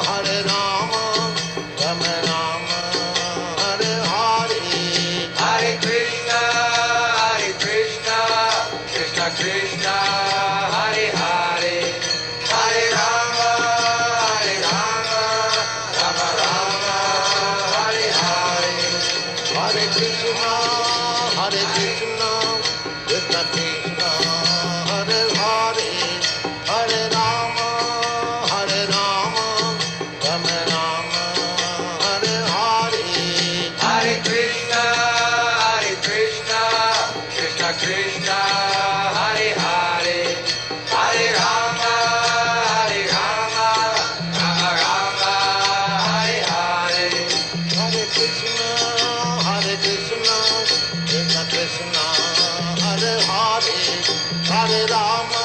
Hare Rama, Rama Rama, Hare Hare, Hare Krishna, Krishna Krishna, Hare Hare, Hare Rama, Rama Rama, Hare Hare, Hare Krishna, Krishna Krishna, Hare Hare, Hare Rama, Rama Rama, Hare Hare, Hare Krishna, Krishna Krishna, Hare Hare, Hare Rama, Rama Rama, Hare Hare, Hare Krishna, Krishna Krishna, Hare Hare, Hare Rama,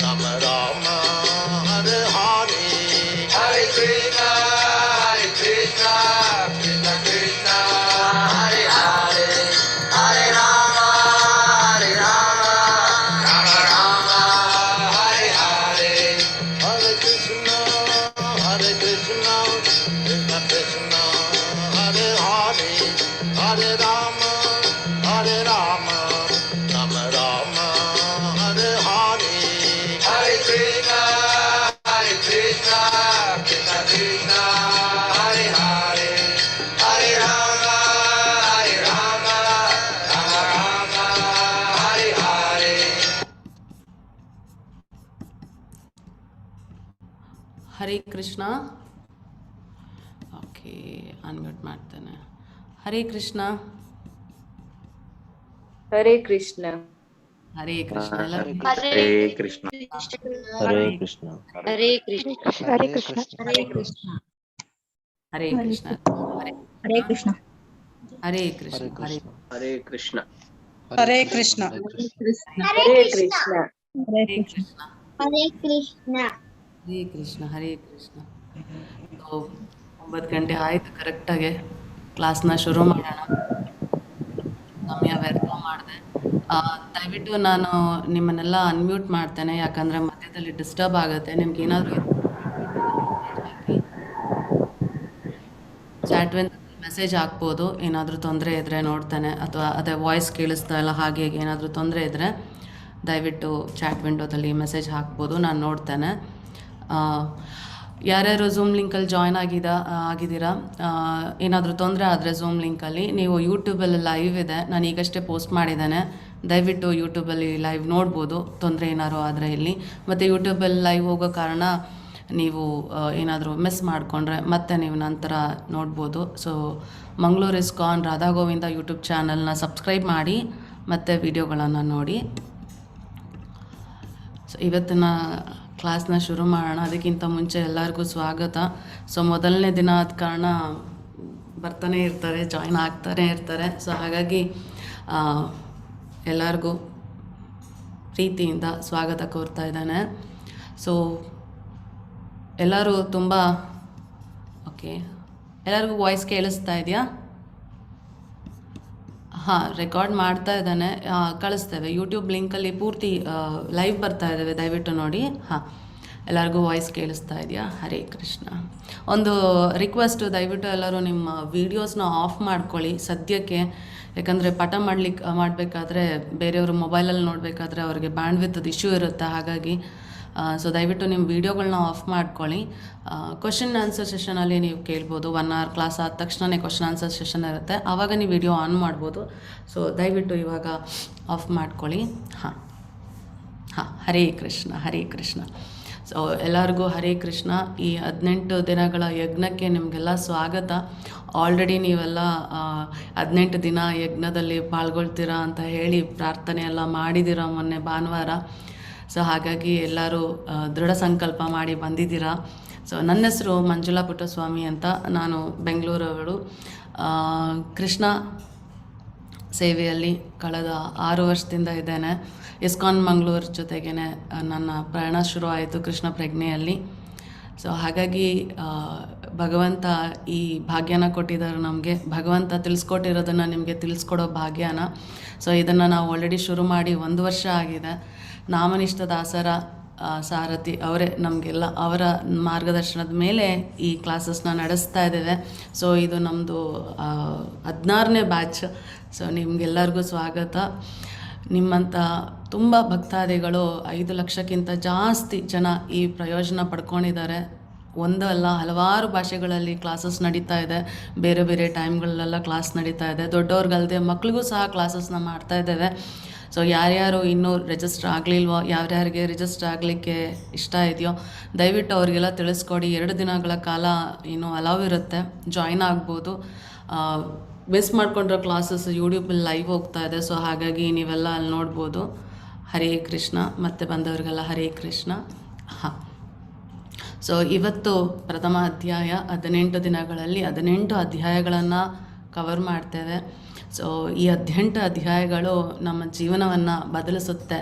Rama Rama, Hare Hare, Hare Krishna, Krishna Krishna, Hare Hare, Hare Rama, Rama Rama, Hare Hare, Hare Krishna, Krishna Krishna, Hare Hare, Hare Rama, Rama Rama, Hare Hare, Hare Krishna, Krishna Krishna, Hare Hare, Hare Rama, Rama Rama, Hare Hare. Hare Krishna. Okay, unmute ಮಾಡ್ತೇನೆ. ಹರೇ ಕೃಷ್ಣ. ಹರೇ ಕೃಷ್ಣ. ಹರೇ ಕೃಷ್ಣ. ಹರೇ ಕೃಷ್ಣ. ಹರೇ ಕೃಷ್ಣ. ಹರೇ ಕೃಷ್ಣ. ಹರೇ ಕೃಷ್ಣ. ಹರೇ ಕೃಷ್ಣ. ಹರೇ ಕೃಷ್ಣ. ಹರೇ ಕೃಷ್ಣ. ಹರೇ ಕೃಷ್ಣ. ಹರೇ ಕೃಷ್ಣ. ಹರೇ ಕೃಷ್ಣ. ಹರೇ ಕೃಷ್ಣ. ಹರೇ ಕೃಷ್ಣ. ಹರೇ ಕೃಷ್ಣ. ಹರೇ ಕೃಷ್ಣ. ಹರೇ ಕೃಷ್ಣ. 9 ಗಂಟೆ ಆಯಿತು ಕರೆಕ್ಟಾಗಿ. ಕ್ಲಾಸ್ನ ಶುರು ಮಾಡೋಣ. ಸಮಯ ವ್ಯರ್ಥ ಮಾಡಿದೆ. ದಯವಿಟ್ಟು ನಾನು ನಿಮ್ಮನ್ನೆಲ್ಲ ಅನ್ಮ್ಯೂಟ್ ಮಾಡ್ತೇನೆ, ಯಾಕಂದರೆ ಮಧ್ಯದಲ್ಲಿ ಡಿಸ್ಟರ್ಬ್ ಆಗುತ್ತೆ. ನಿಮ್ಗೆ ಏನಾದರೂ ಚಾಟ್ವಿನ್ ಮೆಸೇಜ್ ಹಾಕ್ಬೋದು. ಏನಾದರೂ ತೊಂದರೆ ಇದ್ದರೆ ನೋಡ್ತಾನೆ, ಅಥವಾ ಅದೇ ವಾಯ್ಸ್ ಕೇಳಿಸ್ತಾ ಇಲ್ಲ ಹಾಗೆ ಏನಾದರೂ ತೊಂದರೆ ಇದ್ದರೆ ದಯವಿಟ್ಟು ಚಾಟ್ ವಿಂಡೋದಲ್ಲಿ ಮೆಸೇಜ್ ಹಾಕ್ಬೋದು, ನಾನು ನೋಡ್ತೇನೆ. ಯಾರ್ಯಾರು ಝೂಮ್ ಲಿಂಕಲ್ಲಿ ಜಾಯ್ನ್ ಆಗಿದ್ದೀರಾ, ಏನಾದರೂ ತೊಂದರೆ ಆದರೆ ಝೂಮ್ ಲಿಂಕಲ್ಲಿ ನೀವು ಯೂಟ್ಯೂಬಲ್ಲಿ ಲೈವ್ ಇದೆ, ನಾನು ಈಗಷ್ಟೇ ಪೋಸ್ಟ್ ಮಾಡಿದ್ದೇನೆ. ದಯವಿಟ್ಟು ಯೂಟ್ಯೂಬಲ್ಲಿ ಲೈವ್ ನೋಡ್ಬೋದು, ತೊಂದರೆ ಏನಾದ್ರು ಆದರೆ ಇಲ್ಲಿ. ಮತ್ತು ಯೂಟ್ಯೂಬಲ್ಲಿ ಲೈವ್ ಹೋಗೋ ಕಾರಣ ನೀವು ಏನಾದರೂ ಮಿಸ್ ಮಾಡಿಕೊಂಡ್ರೆ ಮತ್ತೆ ನೀವು ನಂತರ ನೋಡ್ಬೋದು. So Mangaluru ISKCON Radha Govinda YouTube ಚಾನಲ್ನ ಸಬ್ಸ್ಕ್ರೈಬ್ ಮಾಡಿ ಮತ್ತು ವಿಡಿಯೋಗಳನ್ನು ನೋಡಿ. ಸೊ ಇವತ್ತಿನ ಕ್ಲಾಸ್ನ ಶುರು ಮಾಡೋಣ. ಅದಕ್ಕಿಂತ ಮುಂಚೆ ಎಲ್ಲರಿಗೂ ಸ್ವಾಗತ. ಸೊ ಮೊದಲನೇ ದಿನ ಆದ ಕಾರಣ ಬರ್ತಾನೆ ಇರ್ತಾರೆ, ಜಾಯ್ನ್ ಆಗ್ತಾನೆ ಇರ್ತಾರೆ. ಸೊ ಹಾಗಾಗಿ ಎಲ್ಲರಿಗೂ ಪ್ರೀತಿಯಿಂದ ಸ್ವಾಗತ ಕೋರ್ತಾ ಇದ್ದಾನೆ. ಸೊ ಎಲ್ಲರೂ ತುಂಬ ಓಕೆ, ಎಲ್ಲರಿಗೂ ವಾಯ್ಸ್ ಕೇಳಿಸ್ತಾ ಇದೆಯಾ? ಹಾಂ, ರೆಕಾರ್ಡ್ ಮಾಡ್ತಾ ಇದ್ದಾನೆ, ಕಳಿಸ್ತೇವೆ. ಯೂಟ್ಯೂಬ್ ಲಿಂಕಲ್ಲಿ ಪೂರ್ತಿ ಲೈವ್ ಬರ್ತಾ ಇದ್ದಾವೆ, ದಯವಿಟ್ಟು ನೋಡಿ. ಹಾಂ, ಎಲ್ಲರಿಗೂ ವಾಯ್ಸ್ ಕೇಳಿಸ್ತಾ ಇದೆಯಾ? ಹರೇ ಕೃಷ್ಣ. ಒಂದು ರಿಕ್ವೆಸ್ಟು, ದಯವಿಟ್ಟು ಎಲ್ಲರೂ ನಿಮ್ಮ ವೀಡಿಯೋಸ್ನ ಆಫ್ ಮಾಡ್ಕೊಳ್ಳಿ ಸದ್ಯಕ್ಕೆ. ಯಾಕಂದರೆ ಪಾಠ ಮಾಡಬೇಕಾದ್ರೆ ಬೇರೆಯವರು ಮೊಬೈಲಲ್ಲಿ ನೋಡಬೇಕಾದ್ರೆ ಅವ್ರಿಗೆ ಬ್ಯಾಂಡ್ವಿಡ್ತ್ ಇಶ್ಯೂ ಇರುತ್ತೆ. ಹಾಗಾಗಿ ಸೊ ದಯವಿಟ್ಟು ನಿಮ್ಮ ವೀಡಿಯೋಗಳನ್ನ ಆಫ್ ಮಾಡ್ಕೊಳ್ಳಿ. ಕ್ವಶನ್ ಆನ್ಸರ್ ಸೆಷನಲ್ಲಿ ನೀವು ಕೇಳ್ಬೋದು. 1 hour ಕ್ಲಾಸ್ ಆದ ತಕ್ಷಣವೇ ಕ್ವಶನ್ ಆನ್ಸರ್ ಸೆಷನ್ ಇರುತ್ತೆ, ಆವಾಗ ನೀವು ವಿಡಿಯೋ ಆನ್ ಮಾಡ್ಬೋದು. ಸೊ ದಯವಿಟ್ಟು ಇವಾಗ ಆಫ್ ಮಾಡ್ಕೊಳ್ಳಿ. ಹಾಂ, ಹರೇ ಕೃಷ್ಣ. ಹರೇ ಕೃಷ್ಣ. ಸೊ ಎಲ್ಲರಿಗೂ ಹರೇ ಕೃಷ್ಣ. ಈ 18 ದಿನಗಳ ಯಜ್ಞಕ್ಕೆ ನಿಮಗೆಲ್ಲ ಸ್ವಾಗತ. ಆಲ್ರೆಡಿ ನೀವೆಲ್ಲ 18 ದಿನ ಯಜ್ಞದಲ್ಲಿ ಪಾಲ್ಗೊಳ್ತೀರಾ ಅಂತ ಹೇಳಿ ಪ್ರಾರ್ಥನೆ ಎಲ್ಲ ಮಾಡಿದ್ದೀರಾ ಮೊನ್ನೆ ಭಾನುವಾರ. ಸೊ ಹಾಗಾಗಿ ಎಲ್ಲರೂ ದೃಢ ಸಂಕಲ್ಪ ಮಾಡಿ ಬಂದಿದ್ದೀರಾ. ಸೊ ನನ್ನ ಹೆಸರು ಮಂಜುಳಾ ಪುಟ್ಟಸ್ವಾಮಿ ಅಂತ, ನಾನು ಬೆಂಗಳೂರವಳು. ಕೃಷ್ಣ ಸೇವೆಯಲ್ಲಿ ಕಳೆದ 6 ವರ್ಷದಿಂದ ಇದ್ದೇನೆ. ಇಸ್ಕಾನ್ ಮಂಗಳೂರು ಜೊತೆಗೇ ನನ್ನ ಪ್ರಯಾಣ ಶುರು ಆಯಿತು ಕೃಷ್ಣ ಪ್ರಜ್ಞೆಯಲ್ಲಿ. ಸೊ ಹಾಗಾಗಿ ಭಗವಂತ ಈ ಭಾಗ್ಯನ ಕೊಟ್ಟಿದ್ದಾರೆ ನಮಗೆ. ಭಗವಂತ ತಿಳಿಸ್ಕೊಟ್ಟಿರೋದನ್ನು ನಿಮಗೆ ತಿಳಿಸ್ಕೊಡೋ ಭಾಗ್ಯನ. ಸೊ ಇದನ್ನು ನಾವು ಆಲ್ರೆಡಿ ಶುರು ಮಾಡಿ 1 ವರ್ಷ ಆಗಿದೆ. ನಾಮನಿಷ್ಠ ದಾಸರ ಸಾರಥಿ ಅವರೇ ನಮಗೆಲ್ಲ. ಅವರ ಮಾರ್ಗದರ್ಶನದ ಮೇಲೆ ಈ ಕ್ಲಾಸಸ್ನ ನಡೆಸ್ತಾ ಇದ್ದೇವೆ. ಸೊ ಇದು ನಮ್ಮದು 16ನೇ ಬ್ಯಾಚ್. ಸೊ ನಿಮಗೆಲ್ಲರಿಗೂ ಸ್ವಾಗತ. ನಿಮ್ಮಂಥ ತುಂಬ ಭಕ್ತಾದಿಗಳು 5 ಲಕ್ಷಕ್ಕಿಂತ ಜಾಸ್ತಿ ಜನ ಈ ಪ್ರಯೋಜನ ಪಡ್ಕೊಂಡಿದ್ದಾರೆ. ಒಂದು ಅಲ್ಲ, ಹಲವಾರು ಭಾಷೆಗಳಲ್ಲಿ ಕ್ಲಾಸಸ್ ನಡೀತಾ ಇದೆ. ಬೇರೆ ಬೇರೆ ಟೈಮ್ಗಳಲ್ಲೆಲ್ಲ ಕ್ಲಾಸ್ ನಡೀತಾ ಇದೆ. ದೊಡ್ಡವ್ರಿಗಲ್ಲದೆ ಮಕ್ಳಿಗೂ ಸಹ ಕ್ಲಾಸಸ್ನ ಮಾಡ್ತಾ ಇದ್ದೇವೆ. ಸೊ ಯಾರ್ಯಾರು ಇನ್ನೂ ರಿಜಿಸ್ಟರ್ ಆಗಲಿಲ್ವೋ, ಯಾರ್ಯಾರಿಗೆ ರಿಜಿಸ್ಟರ್ ಆಗಲಿಕ್ಕೆ ಇಷ್ಟ ಇದೆಯೋ ದಯವಿಟ್ಟು ಅವರಿಗೆಲ್ಲ ತಿಳಿಸ್ಕೊಡಿ. 2 ದಿನಗಳ ಕಾಲ ಅಲೌವ್ ಇರುತ್ತೆ, ಜಾಯ್ನ್ ಆಗ್ಬೋದು. ಮಿಸ್ ಮಾಡ್ಕೊಂಡಿರೋ ಕ್ಲಾಸಸ್ ಯೂಟ್ಯೂಬಲ್ಲಿ ಲೈವ್ ಹೋಗ್ತಾ ಇದೆ. ಸೊ ಹಾಗಾಗಿ ನೀವೆಲ್ಲ ಅಲ್ಲಿ ನೋಡ್ಬೋದು. ಹರೇ ಕೃಷ್ಣ. ಮತ್ತೆ ಬಂದವರಿಗೆಲ್ಲ ಹರೇ ಕೃಷ್ಣ. ಹಾಂ, ಸೊ ಇವತ್ತು ಪ್ರಥಮ ಅಧ್ಯಾಯ. 18 ದಿನಗಳಲ್ಲಿ 18 ಅಧ್ಯಾಯಗಳನ್ನು ಕವರ್ ಮಾಡ್ತೇವೆ. ಸೊ ಈ 18 ಅಧ್ಯಾಯಗಳು ನಮ್ಮ ಜೀವನವನ್ನು ಬದಲಿಸುತ್ತೆ.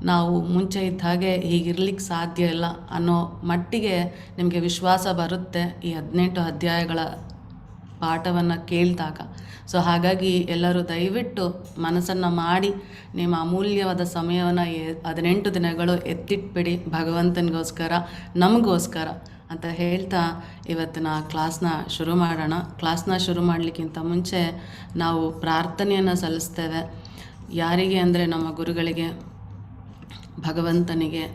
ನಾವು ಮುಂಚೆ ಇದ್ದ ಹಾಗೆ ಹೀಗಿರ್ಲಿಕ್ಕೆ ಸಾಧ್ಯ ಇಲ್ಲ ಅನ್ನೋ ಮಟ್ಟಿಗೆ ನಿಮಗೆ ವಿಶ್ವಾಸ ಬರುತ್ತೆ ಈ 18 ಅಧ್ಯಾಯಗಳ ಪಾಠವನ್ನು ಕೇಳಿದಾಗ. ಸೊ ಹಾಗಾಗಿ ಎಲ್ಲರೂ ದಯವಿಟ್ಟು ಮನಸ್ಸನ್ನು ಮಾಡಿ ನಿಮ್ಮ ಅಮೂಲ್ಯವಾದ ಸಮಯವನ್ನು 18 ದಿನಗಳು ಎತ್ತಿಟ್ಬಿಡಿ, ಭಗವಂತನಿಗೋಸ್ಕರ, ನಮಗೋಸ್ಕರ ಅಂತ ಹೇಳ್ತಾ ಇವತ್ತಿನ ಕ್ಲಾಸ್ನ ಶುರು ಮಾಡೋಣ. ಕ್ಲಾಸ್ನ ಶುರು ಮಾಡಲಿಕ್ಕಿಂತ ಮುಂಚೆ ನಾವು ಪ್ರಾರ್ಥನೆಯನ್ನು ಸಲ್ಲಿಸ್ತೇವೆ. ಯಾರಿಗೆ ಅಂದರೆ ನಮ್ಮ ಗುರುಗಳಿಗೆ, ಭಗವಂತನಿಗೆ.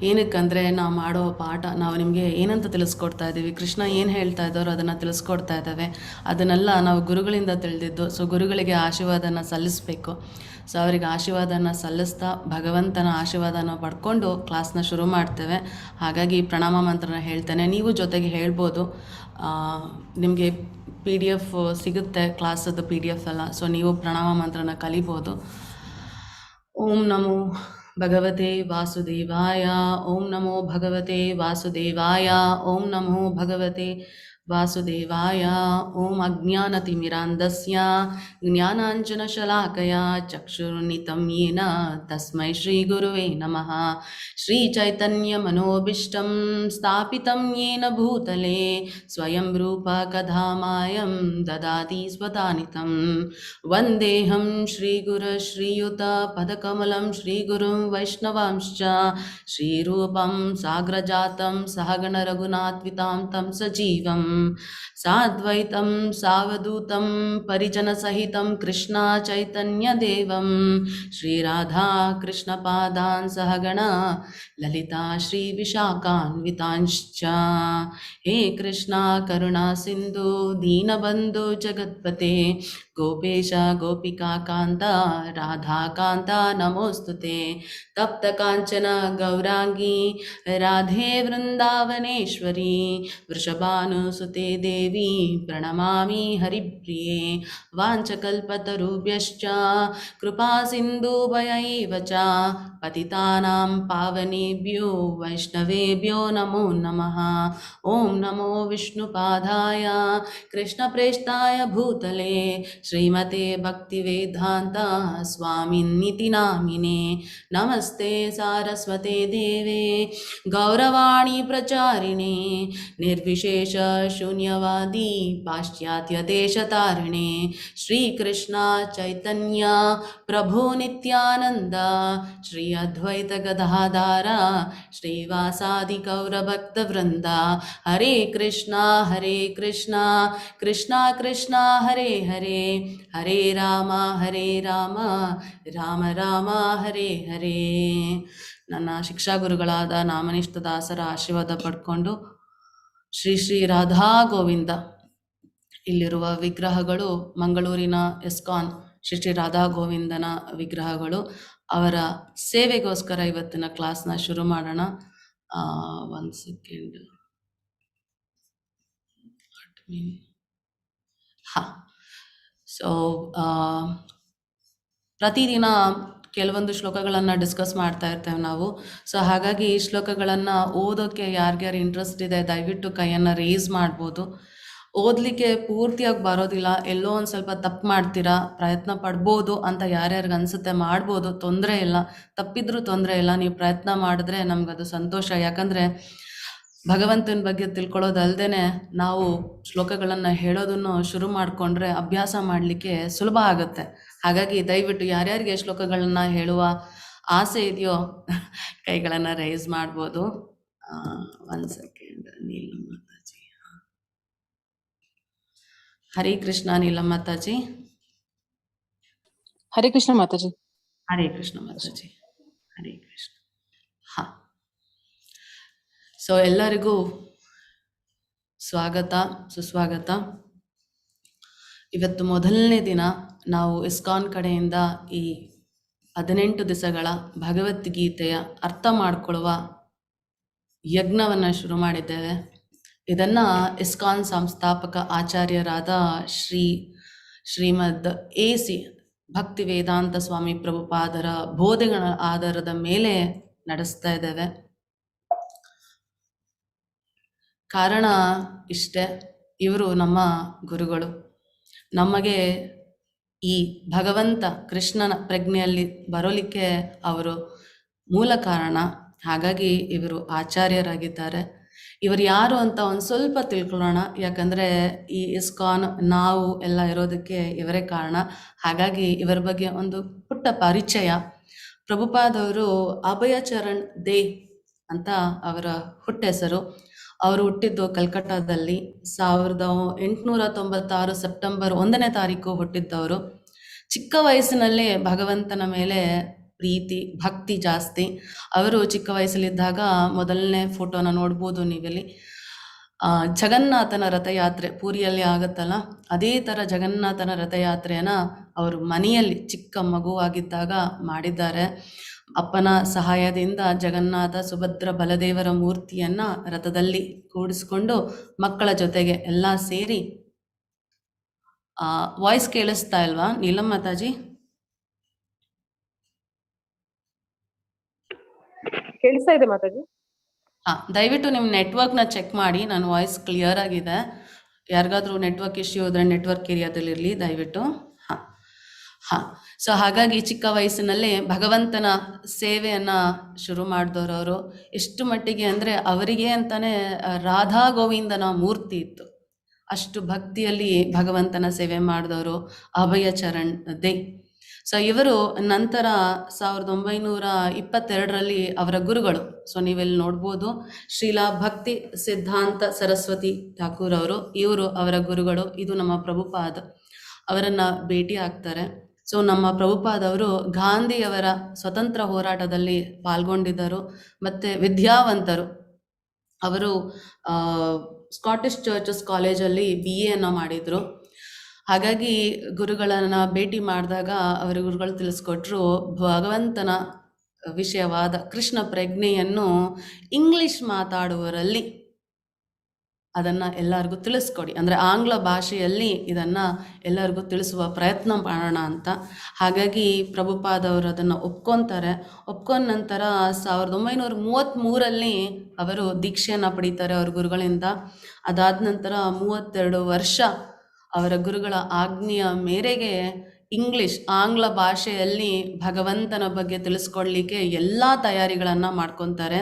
ಏನಕ್ಕಂದರೆ ನಾವು ಮಾಡೋ ಪಾಠ, ನಾವು ನಿಮಗೆ ಏನಂತ ತಿಳಿಸ್ಕೊಡ್ತಾ ಇದ್ದೀವಿ, ಕೃಷ್ಣ ಏನು ಹೇಳ್ತಾ ಇದ್ದಾರೋ ಅದನ್ನು ತಿಳಿಸ್ಕೊಡ್ತಾ ಇದ್ದಾವೆ. ಅದನ್ನೆಲ್ಲ ನಾವು ಗುರುಗಳಿಂದ ತಿಳಿದಿದ್ದು. ಸೊ ಗುರುಗಳಿಗೆ ಆಶೀರ್ವಾದನ ಸಲ್ಲಿಸಬೇಕು. ಸೊ ಅವರಿಗೆ ಆಶೀರ್ವಾದನ ಸಲ್ಲಿಸ್ತಾ ಭಗವಂತನ ಆಶೀರ್ವಾದನ ಪಡ್ಕೊಂಡು ಕ್ಲಾಸ್ನ ಶುರು ಮಾಡ್ತೇವೆ. ಹಾಗಾಗಿ ಪ್ರಣಾಮ ಮಂತ್ರನ ಹೇಳ್ತೇನೆ, ನೀವು ಜೊತೆಗೆ ಹೇಳ್ಬೋದು. ನಿಮಗೆ PDF ಸಿಗುತ್ತೆ, ಕ್ಲಾಸದ್ದು PDF ಎಲ್ಲ. ಸೊ ನೀವು ಪ್ರಣಾಮ ಮಂತ್ರನ ಕಲಿಬೋದು. ಓಂ ನಮೋ ಭಗವತೆ ವಾಸುದೇವಾಯ. ಓಂ ನಮೋ ಭಗವತೆ ವಾಸುದೇವಾಯ. ಓಂ ನಮೋ ಭಗವತೆ ವಾಸುದೇವಾಯ. ಓಂ ಅಜ್ಞಾನತಿಮಿರಾಂಧಸ್ಯ ಜ್ಞಾನಾಂಜನಶಲಾಕಯ ಚಕ್ಷುರ್ನಿತಂ ಯೇನ ತಸ್ಮೈ ಶ್ರೀಗುರುವೇ ನಮಃ. ಶ್ರೀಚೈತನ್ಯಮನೋಭೀಷ್ಟಂ ಸ್ಥಾಪಿತಂ ಯೇನ ಭೂತಲೆ ಸ್ವಯಂ ರೂಪ ಕಥಾ ಮಾಯಂ ದದಾತಿ ಸ್ವದಾನಿತಂ. ವಂದೇಹಂ ಶ್ರೀಗುರು ಶ್ರೀಯುತ ಪದಕಮಲಂ ಶ್ರೀಗುರುಂ ವೈಷ್ಣವಾಂಶ್ಚ ಶ್ರೀರೂಪಂ ಸಾಗ್ರಜಾತಂ ಸಹಗಣ ರಘುನಾಥ್ವಿತಾಂ ತಂ ಸಜೀವಂ ಸಾದ್ವೈತಂ ಸಾವಧೂತಂ ಪರಿಜನಸಹಿತಂ ಕೃಷ್ಣ ಚೈತನ್ಯದೇವಂ ಶ್ರೀರಾಧಾ ಕೃಷ್ಣಪಾದಾನ್ ಸಹಗಣ ಲಲಿತಾ ಶ್ರೀ ವಿಶಾಖಾನ್ವಿತಾಂಶ್ಚ. ಹೇ ಕೃಷ್ಣ ಕರುಣಾ ಸಿಂಧು ದೀನಬಂಧು ಜಗತ್ಪತೆ ಗೋಪೇಶ ಗೋಪಿಕಾ ಕಾಂತ ರಾಧಾಕಾಂತ ನಮೋಸ್ತುತೆ. ತಪ್ತ ಕಾಂಚನ ಗೌರಾಂಗಿ ರಾಧೆ ವೃಂದಾವನೇಶ್ವರಿ ವೃಷಭಾನುಸುತೆ ದೇವಿ ಪ್ರಣಮಾಮಿ ಹರಿಪ್ರಿಯೆ. ವಾಂಛಕಲ್ಪತರುಭ್ಯಶ್ಚ ಕೃಪಾ ಸಿಂಧುಭಯೈವ ಚ ಪತಿತಾನಾಂ ಪಾವನೇಭ್ಯೋ ವೈಷ್ಣವೇಭ್ಯೋ ನಮೋ ನಮಃ. ಓಂ ನಮೋ ವಿಷ್ಣುಪಾದಾಯ ಕೃಷ್ಣಪ್ರೇಷ್ಠಾಯ ಭೂತಲೆ ಶ್ರೀಮತೆ ಭಕ್ತಿವೇದಾಂತ ಸ್ವಾಮಿನ್ನಿತಿ ನಾಮಿನೆ. ನಮಸ್ತೆ ಸಾರಸ್ವತೆ ದೇವೆ ಗೌರವಾಣಿ ಪ್ರಚಾರಿಣೆ ನಿರ್ವಿಶೇಷ ಶೂನ್ಯವಾದಿ ಪಾಶ್ಚಾತ್ಯ ದೇಶತಾರಿಣೆ. ಶ್ರೀಕೃಷ್ಣ ಚೈತನ್ಯ ಪ್ರಭು ನಿತ್ಯಾನಂದ ಶ್ರೀ ಅದ್ವೈತ ಗದಾಧಾರ ಶ್ರೀವಾಸಾದಿ ಗೌರಭಕ್ತವೃಂದ. ಹರೇ ಕೃಷ್ಣ ಕೃಷ್ಣ ಕೃಷ್ಣ ಹರೇ ಹರೇ ಹರೇ ರಾಮ ರಾಮ ರಾಮ ಹರೇ ಹರೇ. ನನ್ನ ಶಿಕ್ಷಾ ಗುರುಗಳಾದ ನಾಮನಿಷ್ಠ ದಾಸರ ಆಶೀರ್ವಾದ ಪಡ್ಕೊಂಡು ಶ್ರೀ ಶ್ರೀ ರಾಧಾ ಗೋವಿಂದ. ಇಲ್ಲಿರುವ ವಿಗ್ರಹಗಳು ಮಂಗಳೂರಿನ ಇಸ್ಕಾನ್ ಶ್ರೀ ಶ್ರೀ ರಾಧಾ ಗೋವಿಂದನ ವಿಗ್ರಹಗಳು. ಅವರ ಸೇವೆಗೋಸ್ಕರ ಇವತ್ತಿನ ಕ್ಲಾಸ್ನ ಶುರು ಮಾಡೋಣ. 1 ಸೆಕೆಂಡ್. ಹಾಂ, ಸೊ ಪ್ರತಿದಿನ ಕೆಲವೊಂದು ಶ್ಲೋಕಗಳನ್ನು ಡಿಸ್ಕಸ್ ಮಾಡ್ತಾ ಇರ್ತೇವೆ ನಾವು. ಸೊ ಹಾಗಾಗಿ ಈ ಶ್ಲೋಕಗಳನ್ನು ಓದೋಕ್ಕೆ ಯಾರ್ಯಾರು ಇಂಟ್ರೆಸ್ಟ್ ಇದೆ ದಯವಿಟ್ಟು ಕೈಯನ್ನು ರೇಸ್ ಮಾಡ್ಬೋದು. ಓದಲಿಕ್ಕೆ ಪೂರ್ತಿಯಾಗಿ ಬರೋದಿಲ್ಲ, ಎಲ್ಲೋ ಒಂದು ಸ್ವಲ್ಪ ತಪ್ಪು ಮಾಡ್ತೀರಾ, ಪ್ರಯತ್ನ ಪಡ್ಬೋದು ಅಂತ ಯಾರ್ಯಾರಿಗೆ ಅನಿಸುತ್ತೆ ಮಾಡ್ಬೋದು, ತೊಂದರೆ ಇಲ್ಲ. ತಪ್ಪಿದ್ರೂ ತೊಂದರೆ ಇಲ್ಲ, ನೀವು ಪ್ರಯತ್ನ ಮಾಡಿದ್ರೆ ನಮಗದು ಸಂತೋಷ. ಯಾಕಂದರೆ ಭಗವಂತನ ಬಗ್ಗೆ ತಿಳ್ಕೊಳ್ಳೋದಲ್ದೇ ನಾವು ಶ್ಲೋಕಗಳನ್ನು ಹೇಳೋದನ್ನು ಶುರು ಮಾಡಿಕೊಂಡ್ರೆ ಅಭ್ಯಾಸ ಮಾಡಲಿಕ್ಕೆ ಸುಲಭ ಆಗುತ್ತೆ. ಹಾಗಾಗಿ ದಯವಿಟ್ಟು ಯಾರ್ಯಾರಿಗೆ ಶ್ಲೋಕಗಳನ್ನು ಹೇಳುವ ಆಸೆ ಇದೆಯೋ ಕೈಗಳನ್ನು ರೈಸ್ ಮಾಡ್ಬೋದು. 1 ಸೆಕೆಂಡ್. ನೀಲಮ್ಮ ಮಾತಾಜಿ. ಹರೇ ಕೃಷ್ಣ ನೀಲಮ್ಮ ಮಾತಾಜಿ. ಹರೇ ಕೃಷ್ಣ ಮಾತಾಜಿ. ಹರೇ ಕೃಷ್ಣ ಮಾತಾಜಿ. ಹರೇ ಕೃಷ್ಣ. ಹಾ, ಸೊ ಎಲ್ಲರಿಗೂ ಸ್ವಾಗತ, ಸುಸ್ವಾಗತ. ಇವತ್ತು ಮೊದಲನೇ ದಿನ ನಾವು ಇಸ್ಕಾನ್ ಕಡೆಯಿಂದ ಈ 18 ದಿವಸಗಳ ಭಗವದ್ಗೀತೆಯ ಅರ್ಥ ಮಾಡಿಕೊಳ್ಳುವ ಯಜ್ಞವನ್ನು ಶುರು ಮಾಡಿದ್ದೇವೆ. ಇದನ್ನು ಇಸ್ಕಾನ್ ಸಂಸ್ಥಾಪಕ ಆಚಾರ್ಯರಾದ ಶ್ರೀಮದ್ AC ಭಕ್ತಿ ವೇದಾಂತ ಸ್ವಾಮಿ ಪ್ರಭುಪಾದರ ಬೋಧೆಗಳ ಆಧಾರದ ಮೇಲೆ ನಡೆಸ್ತಾ ಇದ್ದೇವೆ. ಕಾರಣ ಇಷ್ಟೇ, ಇವರು ನಮ್ಮ ಗುರುಗಳು. ನಮಗೆ ಈ ಭಗವಂತ ಕೃಷ್ಣನ ಪ್ರಜ್ಞೆಯಲ್ಲಿ ಬರೋಲಿಕ್ಕೆ ಅವರು ಮೂಲ ಕಾರಣ. ಹಾಗಾಗಿ ಇವರು ಆಚಾರ್ಯರಾಗಿದ್ದಾರೆ. ಇವರು ಯಾರು ಅಂತ ಒಂದು ಸ್ವಲ್ಪ ತಿಳ್ಕೊಳ್ಳೋಣ. ಯಾಕಂದರೆ ಈ ಇಸ್ಕಾನ್ ನಾವು ಎಲ್ಲ ಇರೋದಕ್ಕೆ ಇವರೇ ಕಾರಣ. ಹಾಗಾಗಿ ಇವರ ಬಗ್ಗೆ ಒಂದು ಪುಟ್ಟ ಪರಿಚಯ. ಪ್ರಭುಪಾದವರು ಅಭಯಚರಣ್ ದೇ ಅಂತ ಅವರ ಹುಟ್ಟೆಸರು. ಅವರು ಹುಟ್ಟಿದ್ದು ಕಲ್ಕಟ್ಟಾದಲ್ಲಿ 1896 ಸೆಪ್ಟೆಂಬರ್ 1ನೇ ತಾರೀಕು ಹುಟ್ಟಿದ್ದವರು. ಚಿಕ್ಕ ವಯಸ್ಸಿನಲ್ಲೇ ಭಗವಂತನ ಮೇಲೆ ಪ್ರೀತಿ ಭಕ್ತಿ ಜಾಸ್ತಿ. ಅವರು ಚಿಕ್ಕ ವಯಸ್ಸಲ್ಲಿದ್ದಾಗ ಮೊದಲನೇ ಫೋಟೋನ ನೋಡ್ಬೋದು ನೀವಿಲ್ಲಿ. ಜಗನ್ನಾಥನ ರಥಯಾತ್ರೆ ಪೂರಿಯಲ್ಲಿ ಆಗುತ್ತಲ್ಲ, ಅದೇ ಥರ ಜಗನ್ನಾಥನ ರಥಯಾತ್ರೆಯನ್ನು ಅವರು ಮನೆಯಲ್ಲಿ ಚಿಕ್ಕ ಮಗುವಾಗಿದ್ದಾಗ ಮಾಡಿದ್ದಾರೆ. ಅಪ್ಪನ ಸಹಾಯದಿಂದ ಜಗನ್ನಾಥ ಸುಭದ್ರ ಬಲದೇವರ ಮೂರ್ತಿಯನ್ನು ರಥದಲ್ಲಿ ಕೂಡಿಸ್ಕೊಂಡು ಮಕ್ಕಳ ಜೊತೆಗೆ ಎಲ್ಲ ಸೇರಿ. ವಾಯ್ಸ್ ಕೇಳಿಸ್ತಾ ಇಲ್ವಾ ನೀಲಮ್ಮ ಮಾತಾಜಿ? ಕೇಳಿಸ್ತಾ ಇದೆ ಮಾತಾಜಿ. ದಯವಿಟ್ಟು ನಿಮ್ಮ ನೆಟ್ವರ್ಕ್ನ ಚೆಕ್ ಮಾಡಿ. ನನ್ನ ವಾಯ್ಸ್ ಕ್ಲಿಯರ್ ಆಗಿದೆ. ಯಾರಿಗಾದ್ರೂ ನೆಟ್ವರ್ಕ್ ಇಶ್ಯೂ ಇದ್ರೆ ನೆಟ್ವರ್ಕ್ ಏರಿಯಾದಲ್ಲಿರಲಿ ದಯವಿಟ್ಟು. ಸೊ ಹಾಗಾಗಿ ಚಿಕ್ಕ ವಯಸ್ಸಿನಲ್ಲೇ ಭಗವಂತನ ಸೇವೆಯನ್ನು ಶುರು ಮಾಡಿದವರು ಅವರು. ಎಷ್ಟು ಮಟ್ಟಿಗೆ ಅಂದರೆ ಅವರಿಗೆ ಅಂತಲೇ ರಾಧಾ ಗೋವಿಂದನ ಮೂರ್ತಿ ಇತ್ತು. ಅಷ್ಟು ಭಕ್ತಿಯಲ್ಲಿ ಭಗವಂತನ ಸೇವೆ ಮಾಡಿದವರು ಅಭಯಚರಣ್ ದೇ. ಸೊ ಇವರು ನಂತರ 1922ರಲ್ಲಿ ಅವರ ಗುರುಗಳು, ಸೊ ನೀವೆಲ್ಲಿ ನೋಡ್ಬೋದು, ಶ್ರೀಲಾ ಭಕ್ತಿ ಸಿದ್ಧಾಂತ ಸರಸ್ವತಿ ಠಾಕೂರ್ ಅವರು, ಇವರು ಅವರ ಗುರುಗಳು. ಇದು ನಮ್ಮ ಪ್ರಭುಪಾದ ಅವರನ್ನು ಭೇಟಿ ಆಗ್ತಾರೆ. ಸೊ ನಮ್ಮ ಪ್ರಭುಪಾದವರು ಗಾಂಧಿಯವರ ಸ್ವತಂತ್ರ ಹೋರಾಟದಲ್ಲಿ ಪಾಲ್ಗೊಂಡಿದ್ದರು ಮತ್ತು ವಿದ್ಯಾವಂತರು. ಅವರು ಸ್ಕಾಟಿಷ್ ಚರ್ಚಸ್ ಕಾಲೇಜಲ್ಲಿ BA ಮಾಡಿದರು. ಹಾಗಾಗಿ ಗುರುಗಳನ್ನು ಭೇಟಿ ಮಾಡಿದಾಗ ಅವರ ಗುರುಗಳು ತಿಳಿಸ್ಕೊಟ್ರು, ಭಗವಂತನ ವಿಷಯವಾದ ಕೃಷ್ಣ ಪ್ರಜ್ಞೆಯನ್ನು ಇಂಗ್ಲಿಷ್ ಮಾತಾಡುವವರಲ್ಲಿ ಅದನ್ನು ಎಲ್ಲರಿಗೂ ತಿಳಿಸ್ಕೊಡಿ, ಅಂದರೆ ಆಂಗ್ಲ ಭಾಷೆಯಲ್ಲಿ ಇದನ್ನು ಎಲ್ಲರಿಗೂ ತಿಳಿಸುವ ಪ್ರಯತ್ನ ಮಾಡೋಣ ಅಂತ. ಹಾಗಾಗಿ ಪ್ರಭುಪಾದವರು ಅದನ್ನು ಒಪ್ಕೊತಾರೆ. ಒಪ್ಕೊಂಡ ನಂತರ 1933ರಲ್ಲಿ ಅವರು ದೀಕ್ಷೆಯನ್ನು ಪಡೀತಾರೆ ಅವ್ರ ಗುರುಗಳಿಂದ. ಅದಾದ ನಂತರ 32 ವರ್ಷ ಅವರ ಗುರುಗಳ ಆಜ್ಞೆಯ ಮೇರೆಗೆ ಆಂಗ್ಲ ಭಾಷೆಯಲ್ಲಿ ಭಗವಂತನ ಬಗ್ಗೆ ತಿಳಿಸ್ಕೊಡ್ಲಿಕ್ಕೆ ಎಲ್ಲ ತಯಾರಿಗಳನ್ನು ಮಾಡ್ಕೊತಾರೆ.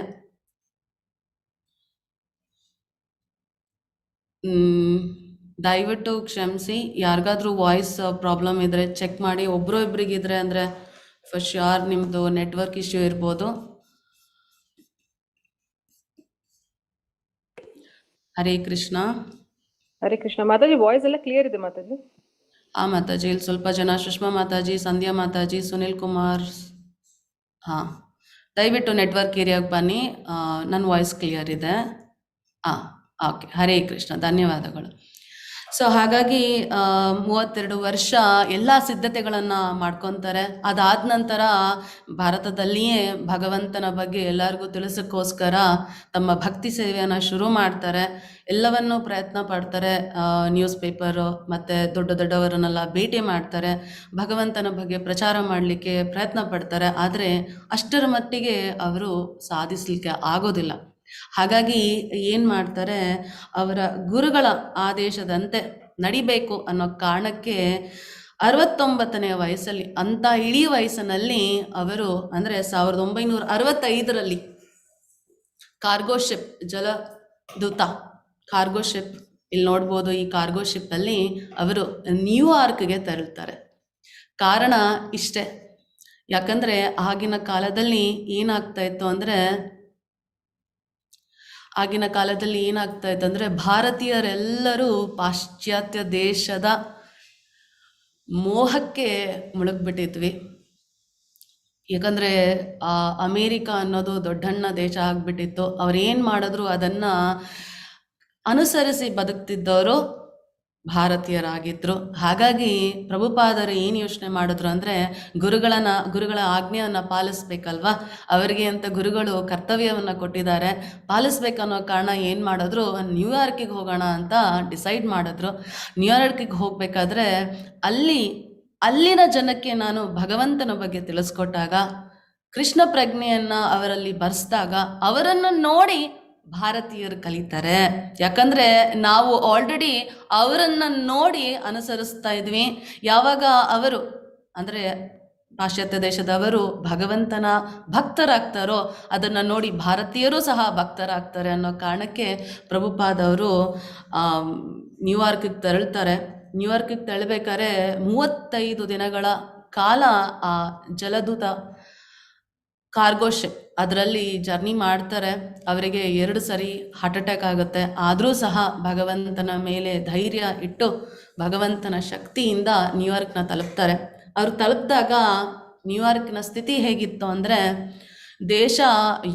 ದಯವಿಟ್ಟು ಕ್ಷಮಿಸಿ, ಯಾರಿಗಾದ್ರೂ ವಾಯ್ಸ್ ಪ್ರಾಬ್ಲಮ್ ಇದ್ದರೆ ಚೆಕ್ ಮಾಡಿ. ಒಬ್ಬರು ಇಬ್ಬರಿಗಿದ್ರೆ ಅಂದರೆ ಫಾರ್ ಶ್ಯೂರ್ ನಿಮ್ಮದು ನೆಟ್ವರ್ಕ್ ಇಶ್ಯೂ ಇರ್ಬೋದು. ಹರೇ ಕೃಷ್ಣ. ಹರೇ ಕೃಷ್ಣ ಮಾತಾಜಿ. ವಾಯ್ಸ್ ಎಲ್ಲ ಕ್ಲಿಯರ್ ಇದೆ ಮಾತಾಜಿ. ಮಾತಾಜಿ, ಇಲ್ಲಿ ಸ್ವಲ್ಪ ಜನ ಸುಷ್ಮಾ ಮಾತಾಜಿ, ಸಂಧ್ಯಾ ಮಾತಾಜಿ, ಸುನಿಲ್ ಕುಮಾರ್. ದಯವಿಟ್ಟು ನೆಟ್ವರ್ಕ್ ಏರಿಯಾಗೆ ಬನ್ನಿ. ನನ್ನ ವಾಯ್ಸ್ ಕ್ಲಿಯರ್ ಇದೆ. ಓಕೆ, ಹರೇ ಕೃಷ್ಣ, ಧನ್ಯವಾದಗಳು. ಸೊ ಹಾಗಾಗಿ 32 ವರ್ಷ ಎಲ್ಲ ಸಿದ್ಧತೆಗಳನ್ನು ಮಾಡ್ಕೊತಾರೆ. ಅದಾದ ನಂತರ ಭಾರತದಲ್ಲಿಯೇ ಭಗವಂತನ ಬಗ್ಗೆ ಎಲ್ಲರಿಗೂ ತಿಳಿಸೋಕ್ಕೋಸ್ಕರ ತಮ್ಮ ಭಕ್ತಿ ಸೇವೆಯನ್ನು ಶುರು ಮಾಡ್ತಾರೆ. ಎಲ್ಲವನ್ನೂ ಪ್ರಯತ್ನ ಪಡ್ತಾರೆ. ನ್ಯೂಸ್ ಪೇಪರು ಮತ್ತು ದೊಡ್ಡವರನ್ನೆಲ್ಲ ಭೇಟಿ ಮಾಡ್ತಾರೆ. ಭಗವಂತನ ಬಗ್ಗೆ ಪ್ರಚಾರ ಮಾಡಲಿಕ್ಕೆ ಪ್ರಯತ್ನ ಪಡ್ತಾರೆ. ಆದರೆ ಅಷ್ಟರ ಮಟ್ಟಿಗೆ ಅವರು ಸಾಧಿಸಲಿಕ್ಕೆ ಆಗೋದಿಲ್ಲ. ಹಾಗಾಗಿ ಏನು ಮಾಡ್ತಾರೆ, ಅವರ ಗುರುಗಳ ಆದೇಶದಂತೆ ನಡಿಬೇಕು ಅನ್ನೋ ಕಾರಣಕ್ಕೆ 69ನೇ ವಯಸ್ಸಲ್ಲಿ, ಅಂಥ ಇಳಿ ವಯಸ್ಸಿನಲ್ಲಿ ಅವರು, ಅಂದರೆ 1965ರಲ್ಲಿ ಕಾರ್ಗೋ ಶಿಪ್, ಜಲದೂತ ಕಾರ್ಗೋ ಶಿಪ್, ಇಲ್ಲಿ ನೋಡ್ಬೋದು, ಈ ಕಾರ್ಗೋ ಶಿಪ್ಪಲ್ಲಿ ಅವರು ನ್ಯೂಯಾರ್ಕ್ಗೆ ತೆರಳುತ್ತಾರೆ. ಕಾರಣ ಇಷ್ಟೇ, ಯಾಕಂದರೆ ಆಗಿನ ಕಾಲದಲ್ಲಿ ಏನಾಗ್ತಾ ಇತ್ತು ಅಂದರೆ ಭಾರತೀಯರೆಲ್ಲರೂ ಪಾಶ್ಚಾತ್ಯ ದೇಶದ ಮೋಹಕ್ಕೆ ಮುಳುಗ್ಬಿಟ್ಟಿದ್ವಿ. ಯಾಕಂದರೆ ಅಮೇರಿಕಾ ಅನ್ನೋದು ದೊಡ್ಡಣ್ಣ ದೇಶ ಆಗಿಬಿಟ್ಟಿತ್ತು. ಅವ್ರೇನು ಮಾಡಿದ್ರು ಅದನ್ನು ಅನುಸರಿಸಿ ಬದುಕ್ತಿದ್ದವರು ಭಾರತೀಯರಾಗಿದ್ದರು. ಹಾಗಾಗಿ ಪ್ರಭುಪಾದರು ಏನು ಯೋಚನೆ ಮಾಡಿದ್ರು ಅಂದರೆ ಗುರುಗಳ ಆಜ್ಞೆಯನ್ನು ಪಾಲಿಸ್ಬೇಕಲ್ವ, ಅವರಿಗೆ ಅಂತ ಗುರುಗಳು ಕರ್ತವ್ಯವನ್ನು ಕೊಟ್ಟಿದ್ದಾರೆ, ಪಾಲಿಸ್ಬೇಕನ್ನೋ ಕಾರಣ ಏನು ಮಾಡಿದ್ರು, ನ್ಯೂಯಾರ್ಕಿಗೆ ಹೋಗೋಣ ಅಂತ ಡಿಸೈಡ್ ಮಾಡಿದ್ರು. ನ್ಯೂಯಾರ್ಕಿಗೆ ಹೋಗಬೇಕಾದ್ರೆ ಅಲ್ಲಿನ ಜನಕ್ಕೆ ನಾನು ಭಗವಂತನ ಬಗ್ಗೆ ತಿಳಿಸ್ಕೊಟ್ಟಾಗ, ಕೃಷ್ಣ ಪ್ರಜ್ಞೆಯನ್ನು ಅವರಲ್ಲಿ ಬರೆಸಿದಾಗ ಅವರನ್ನು ನೋಡಿ ಭಾರತೀಯರು ಕಲಿತಾರೆ. ಯಾಕಂದರೆ ನಾವು ಆಲ್ರೆಡಿ ಅವರನ್ನು ನೋಡಿ ಅನುಸರಿಸ್ತಾ ಇದ್ವಿ. ಯಾವಾಗ ಅವರು ಅಂದರೆ ಪಾಶ್ಚಾತ್ಯ ದೇಶದವರು ಭಗವಂತನ ಭಕ್ತರಾಗ್ತಾರೋ ಅದನ್ನು ನೋಡಿ ಭಾರತೀಯರು ಸಹ ಭಕ್ತರಾಗ್ತಾರೆ ಅನ್ನೋ ಕಾರಣಕ್ಕೆ ಪ್ರಭುಪಾದವರು ನ್ಯೂಯಾರ್ಕಿಗೆ ತೆರಳ್ತಾರೆ. ನ್ಯೂಯಾರ್ಕಿಗೆ ತೆರಳಬೇಕಾದ್ರೆ 35 ದಿನಗಳ ಕಾಲ ಆ ಜಲದೂತ ಕಾರ್ಗೋ ಶಿಪ್ ಅದರಲ್ಲಿ ಜರ್ನಿ ಮಾಡ್ತಾರೆ. ಅವರಿಗೆ 2 ಸರಿ ಹಾರ್ಟ್ ಅಟ್ಯಾಕ್ ಆಗುತ್ತೆ. ಆದರೂ ಸಹ ಭಗವಂತನ ಮೇಲೆ ಧೈರ್ಯ ಇಟ್ಟು ಭಗವಂತನ ಶಕ್ತಿಯಿಂದ ನ್ಯೂಯಾರ್ಕ್ನ ತಲುಪ್ತಾರೆ. ಅವರು ತಲುಪಿದಾಗ ನ್ಯೂಯಾರ್ಕ್ನ ಸ್ಥಿತಿ ಹೇಗಿತ್ತು ಅಂದರೆ, ದೇಶ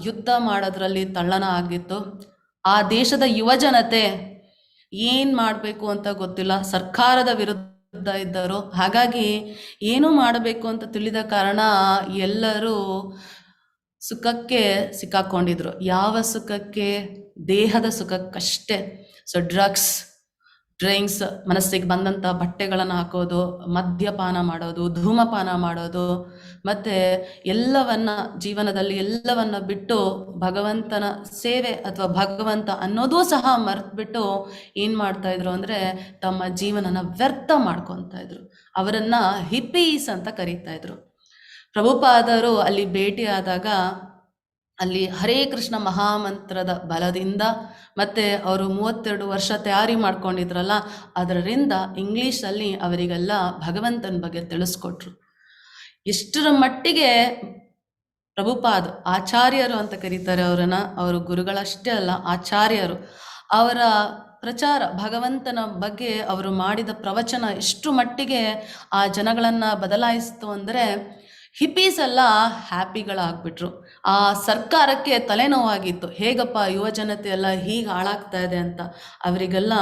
ಯುದ್ಧ ಮಾಡೋದ್ರಲ್ಲಿ ತಲ್ಲಣ ಆಗಿತ್ತು. ಆ ದೇಶದ ಯುವಜನತೆ ಏನು ಮಾಡಬೇಕು ಅಂತ ಗೊತ್ತಿಲ್ಲ, ಸರ್ಕಾರದ ವಿರುದ್ಧ ಇದ್ದರು. ಹಾಗಾಗಿ ಏನು ಮಾಡಬೇಕು ಅಂತ ತಿಳಿದ ಕಾರಣ ಎಲ್ಲರೂ ಸುಖಕ್ಕೆ ಸಿಕ್ಕಾಕೊಂಡಿದ್ರು. ಯಾವ ಸುಖಕ್ಕೆ? ದೇಹದ ಸುಖಕ್ಕಷ್ಟೇ. ಸೊ ಡ್ರಿಂಕ್ಸ್, ಮನಸ್ಸಿಗೆ ಬಂದಂಥ ಬಟ್ಟೆಗಳನ್ನು ಹಾಕೋದು, ಮದ್ಯಪಾನ ಮಾಡೋದು, ಧೂಮಪಾನ ಮಾಡೋದು, ಮತ್ತು ಜೀವನದಲ್ಲಿ ಎಲ್ಲವನ್ನ ಬಿಟ್ಟು ಭಗವಂತನ ಸೇವೆ ಅಥವಾ ಭಗವಂತ ಅನ್ನೋದೂ ಸಹ ಮರೆತುಬಿಟ್ಟು ಏನು ಮಾಡ್ತಾಯಿದ್ರು ಅಂದರೆ ತಮ್ಮ ಜೀವನನ ವ್ಯರ್ಥ ಮಾಡ್ಕೊತಾ ಇದ್ರು. ಅವರನ್ನು ಹಿಪ್ಪೀಸ್ ಅಂತ ಕರೀತಾಯಿದ್ರು. ಪ್ರಭುಪಾದರು ಅಲ್ಲಿ ಭೇಟಿಯಾದಾಗ ಅಲ್ಲಿ ಹರೇ ಕೃಷ್ಣ ಮಹಾಮಂತ್ರದ ಬಲದಿಂದ ಮತ್ತು ಅವರು 32 ವರ್ಷ ತಯಾರಿ ಮಾಡ್ಕೊಂಡಿದ್ರಲ್ಲ ಅದರಿಂದ ಇಂಗ್ಲೀಷಲ್ಲಿ ಅವರಿಗೆಲ್ಲ ಭಗವಂತನ ಬಗ್ಗೆ ತಿಳಿಸ್ಕೊಟ್ರು. ಎಷ್ಟರ ಮಟ್ಟಿಗೆ ಪ್ರಭುಪಾದ ಆಚಾರ್ಯರು ಅಂತ ಕರೀತಾರೆ ಅವರನ್ನು. ಅವರು ಗುರುಗಳಷ್ಟೇ ಅಲ್ಲ, ಆಚಾರ್ಯರು. ಅವರ ಪ್ರಚಾರ ಭಗವಂತನ ಬಗ್ಗೆ ಅವರು ಮಾಡಿದ ಪ್ರವಚನ ಎಷ್ಟು ಮಟ್ಟಿಗೆ ಆ ಜನಗಳನ್ನು ಬದಲಾಯಿಸ್ತು ಅಂದರೆ, ಹಿಪ್ಪೀಸ್ ಎಲ್ಲ ಹ್ಯಾಪಿಗಳಾಗ್ಬಿಟ್ರು. ಆ ಸರ್ಕಾರಕ್ಕೆ ತಲೆನೋವಾಗಿತ್ತು, ಹೇಗಪ್ಪ ಯುವಜನತೆ ಎಲ್ಲ ಹೀಗೆ ಹಾಳಾಗ್ತಾ ಇದೆ ಅಂತ. ಅವರಿಗೆಲ್ಲ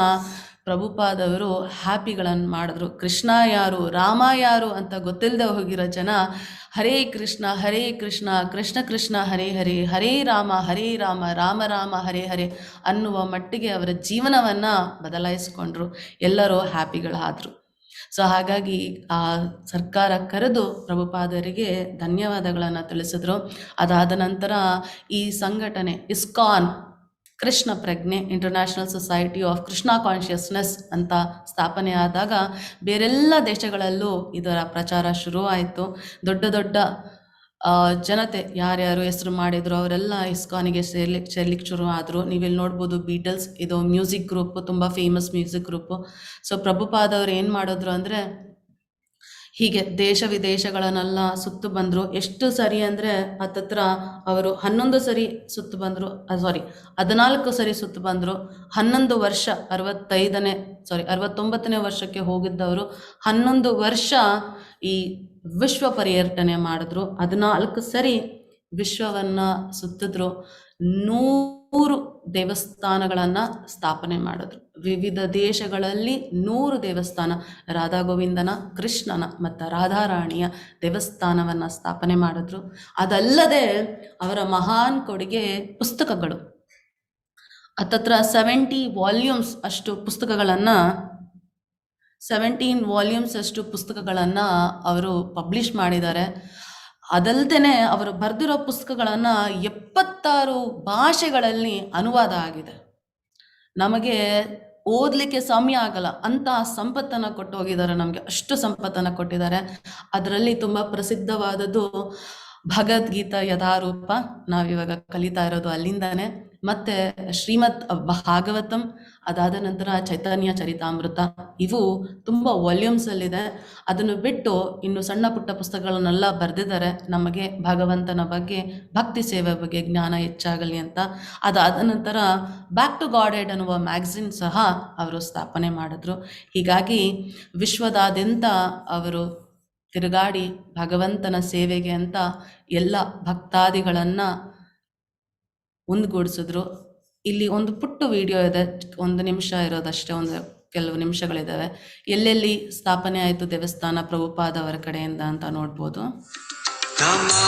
ಪ್ರಭುಪಾದವರು ಹ್ಯಾಪಿಗಳನ್ನು ಮಾಡಿದ್ರು. ಕೃಷ್ಣ ಯಾರು, ರಾಮ ಯಾರು ಅಂತ ಗೊತ್ತಿಲ್ಲದೆ ಹೋಗಿರೋ ಜನ ಹರೇ ಕೃಷ್ಣ ಕೃಷ್ಣ ಕೃಷ್ಣ ಹರೇ ಹರೇ, ಹರೇ ರಾಮ ರಾಮ ರಾಮ ಹರೇ ಹರೇ ಅನ್ನುವ ಮಟ್ಟಿಗೆ ಅವರ ಜೀವನವನ್ನು ಬದಲಾಯಿಸ್ಕೊಂಡ್ರು. ಎಲ್ಲರೂ ಹ್ಯಾಪಿಗಳಾದರು. ಸೊ ಹಾಗಾಗಿ ಆ ಸರ್ಕಾರ ಕರೆದು ಪ್ರಭುಪಾದರಿಗೆ ಧನ್ಯವಾದಗಳನ್ನು ತಿಳಿಸಿದ್ರು. ಅದಾದ ನಂತರ ಈ ಸಂಘಟನೆ ಇಸ್ಕಾನ್ ಕೃಷ್ಣ ಪ್ರಜ್ಞೆ international society of Krishna consciousness ಅಂತ ಸ್ಥಾಪನೆ ಆದಾಗ ಬೇರೆಲ್ಲ ದೇಶಗಳಲ್ಲೂ ಇದರ ಪ್ರಚಾರ ಶುರುವಾಯಿತು. ದೊಡ್ಡ ದೊಡ್ಡ ಜನತೆ ಯಾರ್ಯಾರು ಹೆಸರು ಮಾಡಿದ್ರು ಅವರೆಲ್ಲ ಇಸ್ಕಾನಿಗೆ ಸೇರ್ಲಿಕ್ಕೆ ಶುರು ಆದರು. ನೀವಿಲ್ಲಿ ನೋಡ್ಬೋದು ಬೀಟಲ್ಸ್, ಇದು ಮ್ಯೂಸಿಕ್ ಗ್ರೂಪು, ತುಂಬ ಫೇಮಸ್ ಮ್ಯೂಸಿಕ್ ಗ್ರೂಪು. ಸೊ ಪ್ರಭುಪಾದವ್ರು ಏನು ಮಾಡಿದ್ರು ಅಂದರೆ ಹೀಗೆ ದೇಶ ವಿದೇಶಗಳನ್ನೆಲ್ಲ ಸುತ್ತು ಬಂದರು. ಎಷ್ಟು ಸರಿ ಅಂದರೆ ಹತ್ತತ್ರ ಅವರು 11 ಸರಿ ಸುತ್ತು ಬಂದರು, 14 ಸರಿ ಸುತ್ತು ಬಂದರು. 11 ವರ್ಷ 69ನೇ ವರ್ಷಕ್ಕೆ ಹೋಗಿದ್ದವರು 11 ವರ್ಷ ಈ ವಿಶ್ವ ಪರ್ಯಟನೆ ಮಾಡಿದ್ರು. 14 ಸರಿ ವಿಶ್ವವನ್ನು ಸುತ್ತಿದ್ರು. 100 ದೇವಸ್ಥಾನಗಳನ್ನು ಸ್ಥಾಪನೆ ಮಾಡಿದ್ರು. ವಿವಿಧ ದೇಶಗಳಲ್ಲಿ 100 ದೇವಸ್ಥಾನ, ರಾಧಾ ಗೋವಿಂದನ, ಕೃಷ್ಣನ ಮತ್ತು ರಾಧಾರಾಣಿಯ ದೇವಸ್ಥಾನವನ್ನು ಸ್ಥಾಪನೆ ಮಾಡಿದ್ರು. ಅದಲ್ಲದೆ ಅವರ ಮಹಾನ್ ಕೊಡುಗೆ ಪುಸ್ತಕಗಳು. ಹತ್ತತ್ರ 17 ವಾಲ್ಯೂಮ್ಸ್ ಅಷ್ಟು ಪುಸ್ತಕಗಳನ್ನು 17 ವಾಲ್ಯೂಮ್ಸ್ ಅಷ್ಟು ಪುಸ್ತಕಗಳನ್ನು ಅವರು ಪಬ್ಲಿಷ್ ಮಾಡಿದ್ದಾರೆ. ಅದಲ್ಲದೆ ಅವರು ಬರೆದಿರೋ ಪುಸ್ತಕಗಳನ್ನು 76 ಭಾಷೆಗಳಲ್ಲಿ ಅನುವಾದ ಆಗಿದೆ. ನಮಗೆ ಓದಲಿಕ್ಕೆ ಸಮಯ ಆಗಲ್ಲ ಅಂತ ಸಂಪತ್ತನ್ನು ಕೊಟ್ಟು ಹೋಗಿದ್ದಾರೆ. ನಮಗೆ ಅಷ್ಟು ಸಂಪತ್ತನ್ನು ಕೊಟ್ಟಿದ್ದಾರೆ. ಅದರಲ್ಲಿ ತುಂಬ ಪ್ರಸಿದ್ಧವಾದದ್ದು ಭಗವದ್ಗೀತಾ ಯಥಾರೂಪ ನಾವಿವಾಗ ಕಲಿತಾ ಇರೋದು ಅಲ್ಲಿಂದಾನೆ. ಮತ್ತೆ ಶ್ರೀಮದ್ ಭಾಗವತಂ, ಅದಾದ ನಂತರ ಚೈತನ್ಯ ಚರಿತಾಮೃತ, ಇವು ತುಂಬ ವಾಲ್ಯೂಮ್ಸ್ ಅಲ್ಲಿದೆ. ಅದನ್ನು ಬಿಟ್ಟು ಇನ್ನು ಸಣ್ಣ ಪುಟ್ಟ ಪುಸ್ತಕಗಳನ್ನೆಲ್ಲ ಬರೆದಿದ್ದಾರೆ ನಮಗೆ ಭಗವಂತನ ಬಗ್ಗೆ, ಭಕ್ತಿ ಸೇವೆ ಬಗ್ಗೆ ಜ್ಞಾನ ಹೆಚ್ಚಾಗಲಿ ಅಂತ. ಅದಾದ ನಂತರ ಬ್ಯಾಕ್ ಟು ಗಾಡೆಡ್ ಅನ್ನುವ ಮ್ಯಾಗಝಿನ್ ಸಹ ಅವರು ಸ್ಥಾಪನೆ ಮಾಡಿದ್ರು. ಹೀಗಾಗಿ ವಿಶ್ವದಾದ್ಯಂತ ಅವರು ತಿರುಗಾಡಿ ಭಗವಂತನ ಸೇವೆಗೆ ಅಂತ ಎಲ್ಲ ಭಕ್ತಾದಿಗಳನ್ನು ಒಂದುಗೂಡಿಸಿದ್ರು. ಇಲ್ಲಿ ಒಂದು ಪುಟ್ಟ ವಿಡಿಯೋ ಇದೆ, 1 ನಿಮಿಷ ಇರೋದಷ್ಟೇ, ಕೆಲವು ನಿಮಿಷಗಳಿದ್ದಾವೆ. ಎಲ್ಲೆಲ್ಲಿ ಸ್ಥಾಪನೆ ಆಯಿತು ದೇವಸ್ಥಾನ ಪ್ರಭುಪಾದ ಅವರ ಕಡೆಯಿಂದ ಅಂತ ನೋಡ್ಬೋದು. ನಮೋ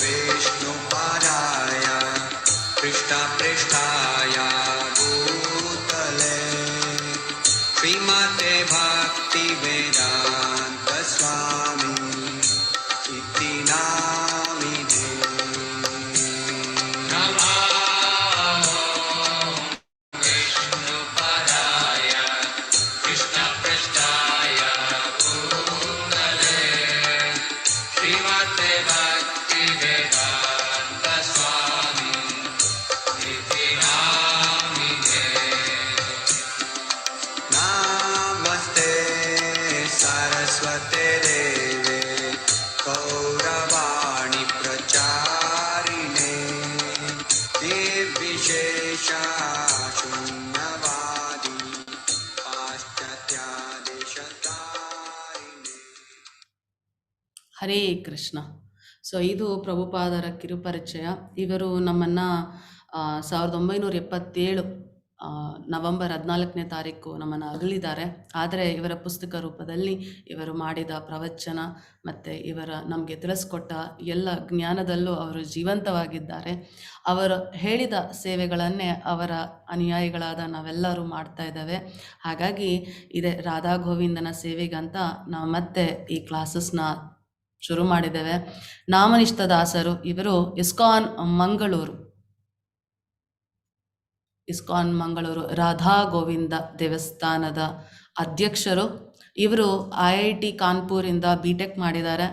ವಿಷ್ಣುಪಾದಾಯ ಕೃಷ್ಣ ಪೃಷ್ಠಾಯ ಭೂತಲೆ ಶ್ರೀಮತೆ ಭಕ್ತಿ ವೇದಾಂತ ಸ್ವಾಮಿ ಇತಿ ನಾಮಿನೇ. ನಮೋ ವಿಷ್ಣುಪಾದಾಯ ಕೃಷ್ಣ ಪೃಷ್ಠಾಯ ಭೂತಲೆ ಶ್ರೀಮತೆ ಭಕ್ತಿ ವೇದಾಂತ ಸ್ವಾಮಿ ಇತಿ ನಾಮಿನೇ. ನಮಸ್ತೆ ಸರಸ್ವತೆ ದೇವೆ ಗೌರವಾಣಿ ಪ್ರಚಾರಿಣೆ ನಿರ್ವಿಶೇಷ ಶೂನ್ಯವಾದಿ ಪಾಶ್ಚಾತ್ಯಾದೇಶಕಾರಿಣೆ. ಹರೇ ಕೃಷ್ಣ. ಸೊ ಇದು ಪ್ರಭುಪಾದರ ಕಿರುಪರಿಚಯ. ಇವರು ನಮ್ಮನ್ನು 1977 ನವೆಂಬರ್ 14ನೇ ತಾರೀಕು ನಮ್ಮನ್ನು ಅಗಲಿದ್ದಾರೆ. ಆದರೆ ಇವರ ಪುಸ್ತಕ ರೂಪದಲ್ಲಿ ಇವರು ಮಾಡಿದ ಪ್ರವಚನ ಮತ್ತು ಇವರ ನಮಗೆ ತಿಳಿಸ್ಕೊಟ್ಟ ಎಲ್ಲ ಜ್ಞಾನದಲ್ಲೂ ಅವರು ಜೀವಂತವಾಗಿದ್ದಾರೆ. ಅವರು ಹೇಳಿದ ಸೇವೆಗಳನ್ನೇ ಅವರ ಅನುಯಾಯಿಗಳಾದ ನಾವೆಲ್ಲರೂ ಮಾಡ್ತಾ ಇದ್ದೇವೆ. ಹಾಗಾಗಿ ಇದೇ ರಾಧಾ ಗೋವಿಂದನ ಸೇವೆಗಂತ ನಾವು ಮತ್ತೆ ಈ ಕ್ಲಾಸಸ್ನ ಶುರು ಮಾಡಿದ್ದೇವೆ. ನಾಮನಿಷ್ಠ ದಾಸರು ಇವರು ಇಸ್ಕಾನ್ ಮಂಗಳೂರು ರಾಧಾ ಗೋವಿಂದ ದೇವಸ್ಥಾನದ ಅಧ್ಯಕ್ಷರು. ಇವರು IIT ಕಾನ್ಪುರಿಂದ BTech ಮಾಡಿದ್ದಾರೆ.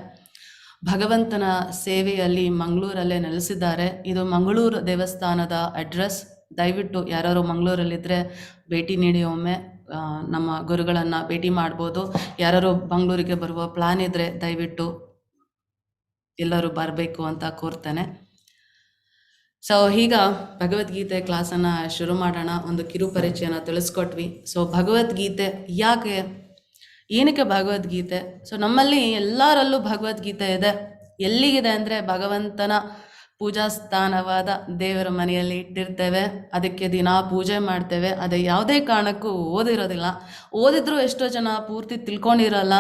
ಭಗವಂತನ ಸೇವೆಯಲ್ಲಿ ಮಂಗಳೂರಲ್ಲೇ ನೆಲೆಸಿದ್ದಾರೆ. ಇದು ಮಂಗಳೂರು ದೇವಸ್ಥಾನದ ಅಡ್ರೆಸ್. ದಯವಿಟ್ಟು ಯಾರು ಮಂಗಳೂರಲ್ಲಿದ್ದರೆ ಭೇಟಿ ನೀಡಿ ಒಮ್ಮೆ ನಮ್ಮ ಗುರುಗಳನ್ನು ಭೇಟಿ ಮಾಡ್ಬೋದು. ಯಾರು ಮಂಗಳೂರಿಗೆ ಬರುವ ಪ್ಲಾನ್ ಇದ್ದರೆ ದಯವಿಟ್ಟು ಎಲ್ಲರೂ ಬರಬೇಕು ಅಂತ ಕೋರ್ತೇನೆ. ಸೊ ಈಗ ಭಗವದ್ಗೀತೆ ಕ್ಲಾಸನ್ನು ಶುರು ಮಾಡೋಣ. ಒಂದು ಕಿರುಪರಿಚಯನ ತಿಳಿಸ್ಕೊಟ್ವಿ. ಸೊ ಭಗವದ್ಗೀತೆ ಏನಕ್ಕೆ ಭಗವದ್ಗೀತೆ? ಸೊ ನಮ್ಮಲ್ಲಿ ಎಲ್ಲರಲ್ಲೂ ಭಗವದ್ಗೀತೆ ಇದೆ. ಎಲ್ಲಿಗಿದೆ ಅಂದರೆ ಭಗವಂತನ ಪೂಜಾ ಸ್ಥಾನವಾದ ದೇವರ ಮನೆಯಲ್ಲಿ ಇಟ್ಟಿರ್ತೇವೆ. ಅದಕ್ಕೆ ದಿನ ಪೂಜೆ ಮಾಡ್ತೇವೆ. ಅದು ಯಾವುದೇ ಕಾರಣಕ್ಕೂ ಓದಿರೋದಿಲ್ಲ. ಓದಿದ್ರೂ ಎಷ್ಟೋ ಜನ ಪೂರ್ತಿ ತಿಳ್ಕೊಂಡಿರಲ್ಲ.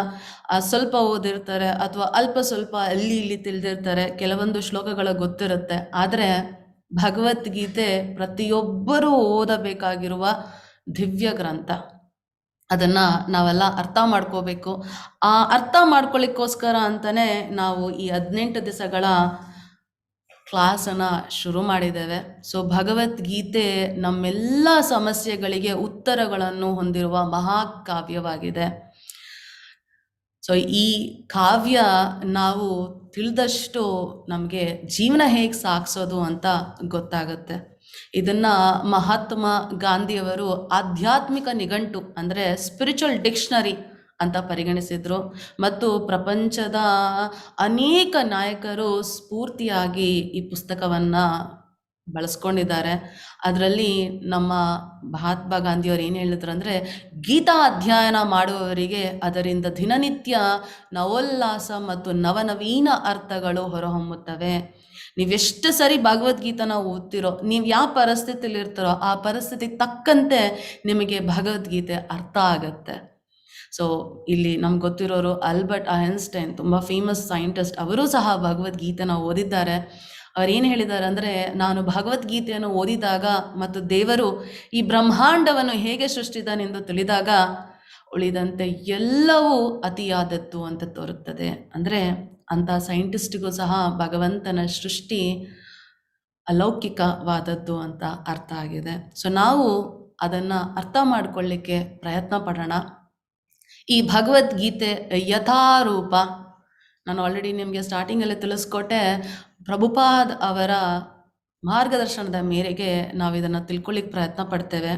ಸ್ವಲ್ಪ ಓದಿರ್ತಾರೆ ಅಥವಾ ಅಲ್ಪ ಸ್ವಲ್ಪ ಅಲ್ಲಿ ಇಲ್ಲಿ ತಿಳಿದಿರ್ತಾರೆ. ಕೆಲವೊಂದು ಶ್ಲೋಕಗಳು ಗೊತ್ತಿರುತ್ತೆ. ಆದರೆ ಭಗವದ್ಗೀತೆ ಪ್ರತಿಯೊಬ್ಬರೂ ಓದಬೇಕಾಗಿರುವ ದಿವ್ಯ ಗ್ರಂಥ. ಅದನ್ನು ನಾವೆಲ್ಲ ಅರ್ಥ ಮಾಡ್ಕೋಬೇಕು. ಆ ಅರ್ಥ ಮಾಡ್ಕೊಳ್ಳಿಕ್ಕೋಸ್ಕರ ಅಂತಲೇ ನಾವು ಈ 18 ದಿವಸಗಳ ಕ್ಲಾಸನ್ನು ಶುರು ಮಾಡಿದ್ದೇವೆ. ಸೊ ಭಗವದ್ಗೀತೆ ನಮ್ಮೆಲ್ಲ ಸಮಸ್ಯೆಗಳಿಗೆ ಉತ್ತರಗಳನ್ನು ಹೊಂದಿರುವ ಮಹಾಕಾವ್ಯವಾಗಿದೆ. ಸೊ ಈ ಕಾವ್ಯ ನಾವು ತಿಳಿದಷ್ಟು ನಮಗೆ ಜೀವನ ಹೇಗೆ ಸಾಗಿಸೋದು ಅಂತ ಗೊತ್ತಾಗುತ್ತೆ. ಇದನ್ನು ಮಹಾತ್ಮ ಗಾಂಧಿಯವರು ಆಧ್ಯಾತ್ಮಿಕ ನಿಘಂಟು ಅಂದರೆ ಸ್ಪಿರಿಚುವಲ್ ಡಿಕ್ಷನರಿ ಅಂತ ಪರಿಗಣಿಸಿದರು. ಮತ್ತು ಪ್ರಪಂಚದ ಅನೇಕ ನಾಯಕರು ಸ್ಫೂರ್ತಿಯಾಗಿ ಈ ಪುಸ್ತಕವನ್ನು ಬಳಸ್ಕೊಂಡಿದ್ದಾರೆ. ಅದರಲ್ಲಿ ನಮ್ಮ ಮಹಾತ್ಮ ಗಾಂಧಿಯವರು ಏನು ಹೇಳಿದ್ರು ಅಂದರೆ, ಗೀತಾ ಅಧ್ಯಯನ ಮಾಡುವವರಿಗೆ ಅದರಿಂದ ದಿನನಿತ್ಯ ನವೋಲ್ಲಾಸ ಮತ್ತು ನವನವೀನ ಅರ್ಥಗಳು ಹೊರಹೊಮ್ಮುತ್ತವೆ. ನೀವೆಷ್ಟು ಸರಿ ಭಗವದ್ಗೀತನ ಓದ್ತಿರೋ, ನೀವು ಯಾವ ಪರಿಸ್ಥಿತಿಲಿ ಇರ್ತೀರೋ ಆ ಪರಿಸ್ಥಿತಿಗೆ ತಕ್ಕಂತೆ ನಿಮಗೆ ಭಗವದ್ಗೀತೆ ಅರ್ಥ ಆಗತ್ತೆ. ಸೊ ಇಲ್ಲಿ ನಮ್ಗೆ ಗೊತ್ತಿರೋರು ಆಲ್ಬರ್ಟ್ ಐನ್ಸ್ಟೈನ್, ತುಂಬ ಫೇಮಸ್ ಸೈಂಟಿಸ್ಟ್, ಅವರೂ ಸಹ ಭಗವದ್ಗೀತೆನ ಓದಿದ್ದಾರೆ. ಅವ್ರೇನು ಹೇಳಿದ್ದಾರೆ ಅಂದರೆ, ನಾನು ಭಗವದ್ಗೀತೆಯನ್ನು ಓದಿದಾಗ ಮತ್ತು ದೇವರು ಈ ಬ್ರಹ್ಮಾಂಡವನ್ನು ಹೇಗೆ ಸೃಷ್ಟಿಸಿದನೆಂದು ತಿಳಿದಾಗ ಉಳಿದಂತೆ ಎಲ್ಲವೂ ಅತಿಯಾದದ್ದು ಅಂತ ತೋರುತ್ತದೆ. ಅಂದರೆ ಅಂಥ ಸೈಂಟಿಸ್ಟಿಗೂ ಸಹ ಭಗವಂತನ ಸೃಷ್ಟಿ ಅಲೌಕಿಕವಾದದ್ದು ಅಂತ ಅರ್ಥ ಆಗಿದೆ. ಸೊ ನಾವು ಅದನ್ನು ಅರ್ಥ ಮಾಡಿಕೊಳ್ಳಿಕ್ಕೆ ಪ್ರಯತ್ನ ಪಡೋಣ. ಈ ಭಗವದ್ಗೀತೆ ಯಥಾರೂಪ ನಾನು ಆಲ್ರೆಡಿ ನಿಮಗೆ ಸ್ಟಾರ್ಟಿಂಗಲ್ಲೇ ತಿಳಿಸ್ಕೊಟ್ಟೆ. ಪ್ರಭುಪಾದ್ ಅವರ ಮಾರ್ಗದರ್ಶನದ ಮೇರೆಗೆ ನಾವು ಇದನ್ನು ತಿಳ್ಕೊಳ್ಳಿಕ್ಕೆ ಪ್ರಯತ್ನ ಪಡ್ತೇವೆ.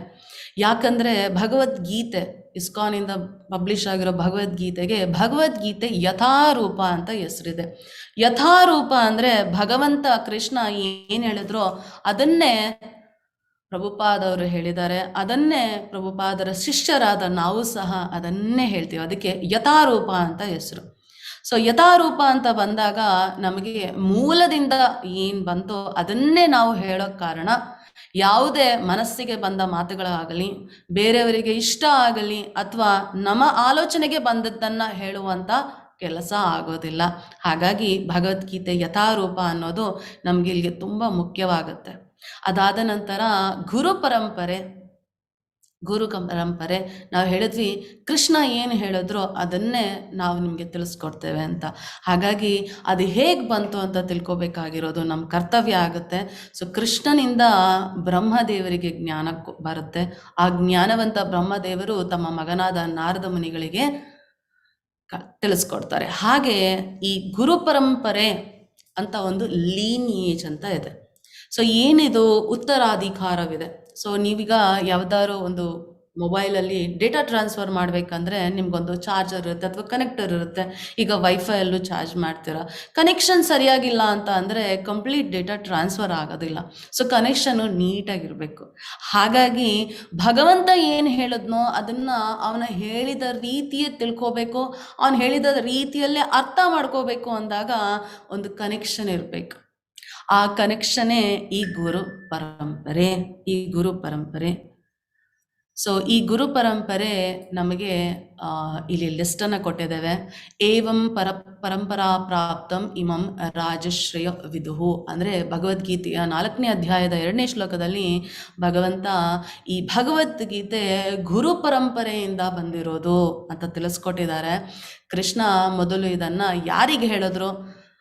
ಯಾಕಂದರೆ ಭಗವದ್ಗೀತೆ, ಇಸ್ಕಾನಿಂದ ಪಬ್ಲಿಷ್ ಆಗಿರೋ ಭಗವದ್ಗೀತೆಗೆ ಭಗವದ್ಗೀತೆ ಯಥಾರೂಪ ಅಂತ ಹೆಸರಿದೆ. ಯಥಾರೂಪ ಅಂದರೆ ಭಗವಂತ ಕೃಷ್ಣ ಏನು ಹೇಳಿದ್ರೋ ಅದನ್ನೇ ಪ್ರಭುಪಾದವರು ಹೇಳಿದ್ದಾರೆ, ಅದನ್ನೇ ಪ್ರಭುಪಾದರ ಶಿಷ್ಯರಾದ ನಾವು ಸಹ ಅದನ್ನೇ ಹೇಳ್ತೀವಿ. ಅದಕ್ಕೆ ಯಥಾರೂಪ ಅಂತ ಹೆಸರು. ಸೊ ಯಥಾರೂಪ ಅಂತ ಬಂದಾಗ ನಮಗೆ ಮೂಲದಿಂದ ಏನು ಬಂತೋ ಅದನ್ನೇ ನಾವು ಹೇಳೋಕ್ಕೆ ಕಾರಣ, ಯಾವುದೇ ಮನಸ್ಸಿಗೆ ಬಂದ ಮಾತುಗಳಾಗಲಿ, ಬೇರೆಯವರಿಗೆ ಇಷ್ಟ ಆಗಲಿ, ಅಥವಾ ನಮ್ಮ ಆಲೋಚನೆಗೆ ಬಂದದ್ದನ್ನು ಹೇಳುವಂಥ ಕೆಲಸ ಆಗೋದಿಲ್ಲ. ಹಾಗಾಗಿ ಭಗವದ್ಗೀತೆ ಯಥಾರೂಪ ಅನ್ನೋದು ನಮಗೆ ಇಲ್ಲಿಗೆ ತುಂಬ ಮುಖ್ಯವಾಗುತ್ತೆ. ಅದಾದ ನಂತರ ಗುರು ಪರಂಪರೆ ನಾವು ಹೇಳಿದ್ವಿ, ಕೃಷ್ಣ ಏನು ಹೇಳಿದ್ರೋ ಅದನ್ನೇ ನಾವು ನಿಮಗೆ ತಿಳಿಸ್ಕೊಡ್ತೇವೆ ಅಂತ. ಹಾಗಾಗಿ ಅದು ಹೇಗೆ ಬಂತು ಅಂತ ತಿಳ್ಕೊಬೇಕಾಗಿರೋದು ನಮ್ಮ ಕರ್ತವ್ಯ ಆಗುತ್ತೆ. ಸೊ ಕೃಷ್ಣನಿಂದ ಬ್ರಹ್ಮದೇವರಿಗೆ ಜ್ಞಾನ ಬರುತ್ತೆ. ಆ ಜ್ಞಾನವಂತ ಬ್ರಹ್ಮದೇವರು ತಮ್ಮ ಮಗನಾದ ನಾರದ ಮುನಿಗಳಿಗೆ ತಿಳಿಸ್ಕೊಡ್ತಾರೆ. ಹಾಗೆ ಈ ಗುರು ಪರಂಪರೆ ಅಂತ ಒಂದು ಲೀನಿಯೇಜ್ ಅಂತ ಇದೆ. ಸೊ ಏನಿದು ಉತ್ತರಾಧಿಕಾರವಿದೆ. ಸೊ ನೀವೀಗ ಯಾವುದಾದ್ರು ಒಂದು ಮೊಬೈಲಲ್ಲಿ ಡೇಟಾ ಟ್ರಾನ್ಸ್ಫರ್ ಮಾಡಬೇಕಂದ್ರೆ ನಿಮಗೊಂದು ಚಾರ್ಜರ್ ಇರುತ್ತೆ ಅಥವಾ ಕನೆಕ್ಟರ್ ಇರುತ್ತೆ. ಈಗ ವೈಫೈಯಲ್ಲೂ ಚಾರ್ಜ್ ಮಾಡ್ತೀರಾ, ಕನೆಕ್ಷನ್ ಸರಿಯಾಗಿಲ್ಲ ಅಂತ ಅಂದರೆ ಕಂಪ್ಲೀಟ್ ಡೇಟಾ ಟ್ರಾನ್ಸ್ಫರ್ ಆಗೋದಿಲ್ಲ. ಸೊ ಕನೆಕ್ಷನ್ನು ನೀಟಾಗಿರಬೇಕು. ಹಾಗಾಗಿ ಭಗವಂತ ಏನು ಹೇಳಿದ್ನೋ ಅದನ್ನು ಅವನ ಹೇಳಿದ ರೀತಿಯೇ ತಿಳ್ಕೋಬೇಕು, ಅವನು ಹೇಳಿದ ರೀತಿಯಲ್ಲೇ ಅರ್ಥ ಮಾಡ್ಕೋಬೇಕು ಅಂದಾಗ ಒಂದು ಕನೆಕ್ಷನ್ ಇರಬೇಕು. ಆ ಕನೆಕ್ಷನ್ನೇ ಈ ಗುರು ಪರಂಪರೆ. ಸೊ ಈ ಗುರು ಪರಂಪರೆ ನಮಗೆ ಇಲ್ಲಿ ಲಿಸ್ಟನ್ನು ಕೊಟ್ಟಿದ್ದೇವೆ. ಏವಂ ಪರಂಪರಾ ಪ್ರಾಪ್ತಂ ಇಮಂ ರಾಜಶ್ರೇಯ ವಿದುಹು ಅಂದರೆ ಭಗವದ್ಗೀತೆಯ 4ನೇ ಅಧ್ಯಾಯದ 2ನೇ ಶ್ಲೋಕದಲ್ಲಿ ಭಗವಂತ ಈ ಭಗವದ್ಗೀತೆ ಗುರು ಪರಂಪರೆಯಿಂದ ಬಂದಿರೋದು ಅಂತ ತಿಳಿಸ್ಕೊಟ್ಟಿದ್ದಾರೆ. ಕೃಷ್ಣ ಮೊದಲು ಇದನ್ನು ಯಾರಿಗೆ ಹೇಳಿದ್ರು,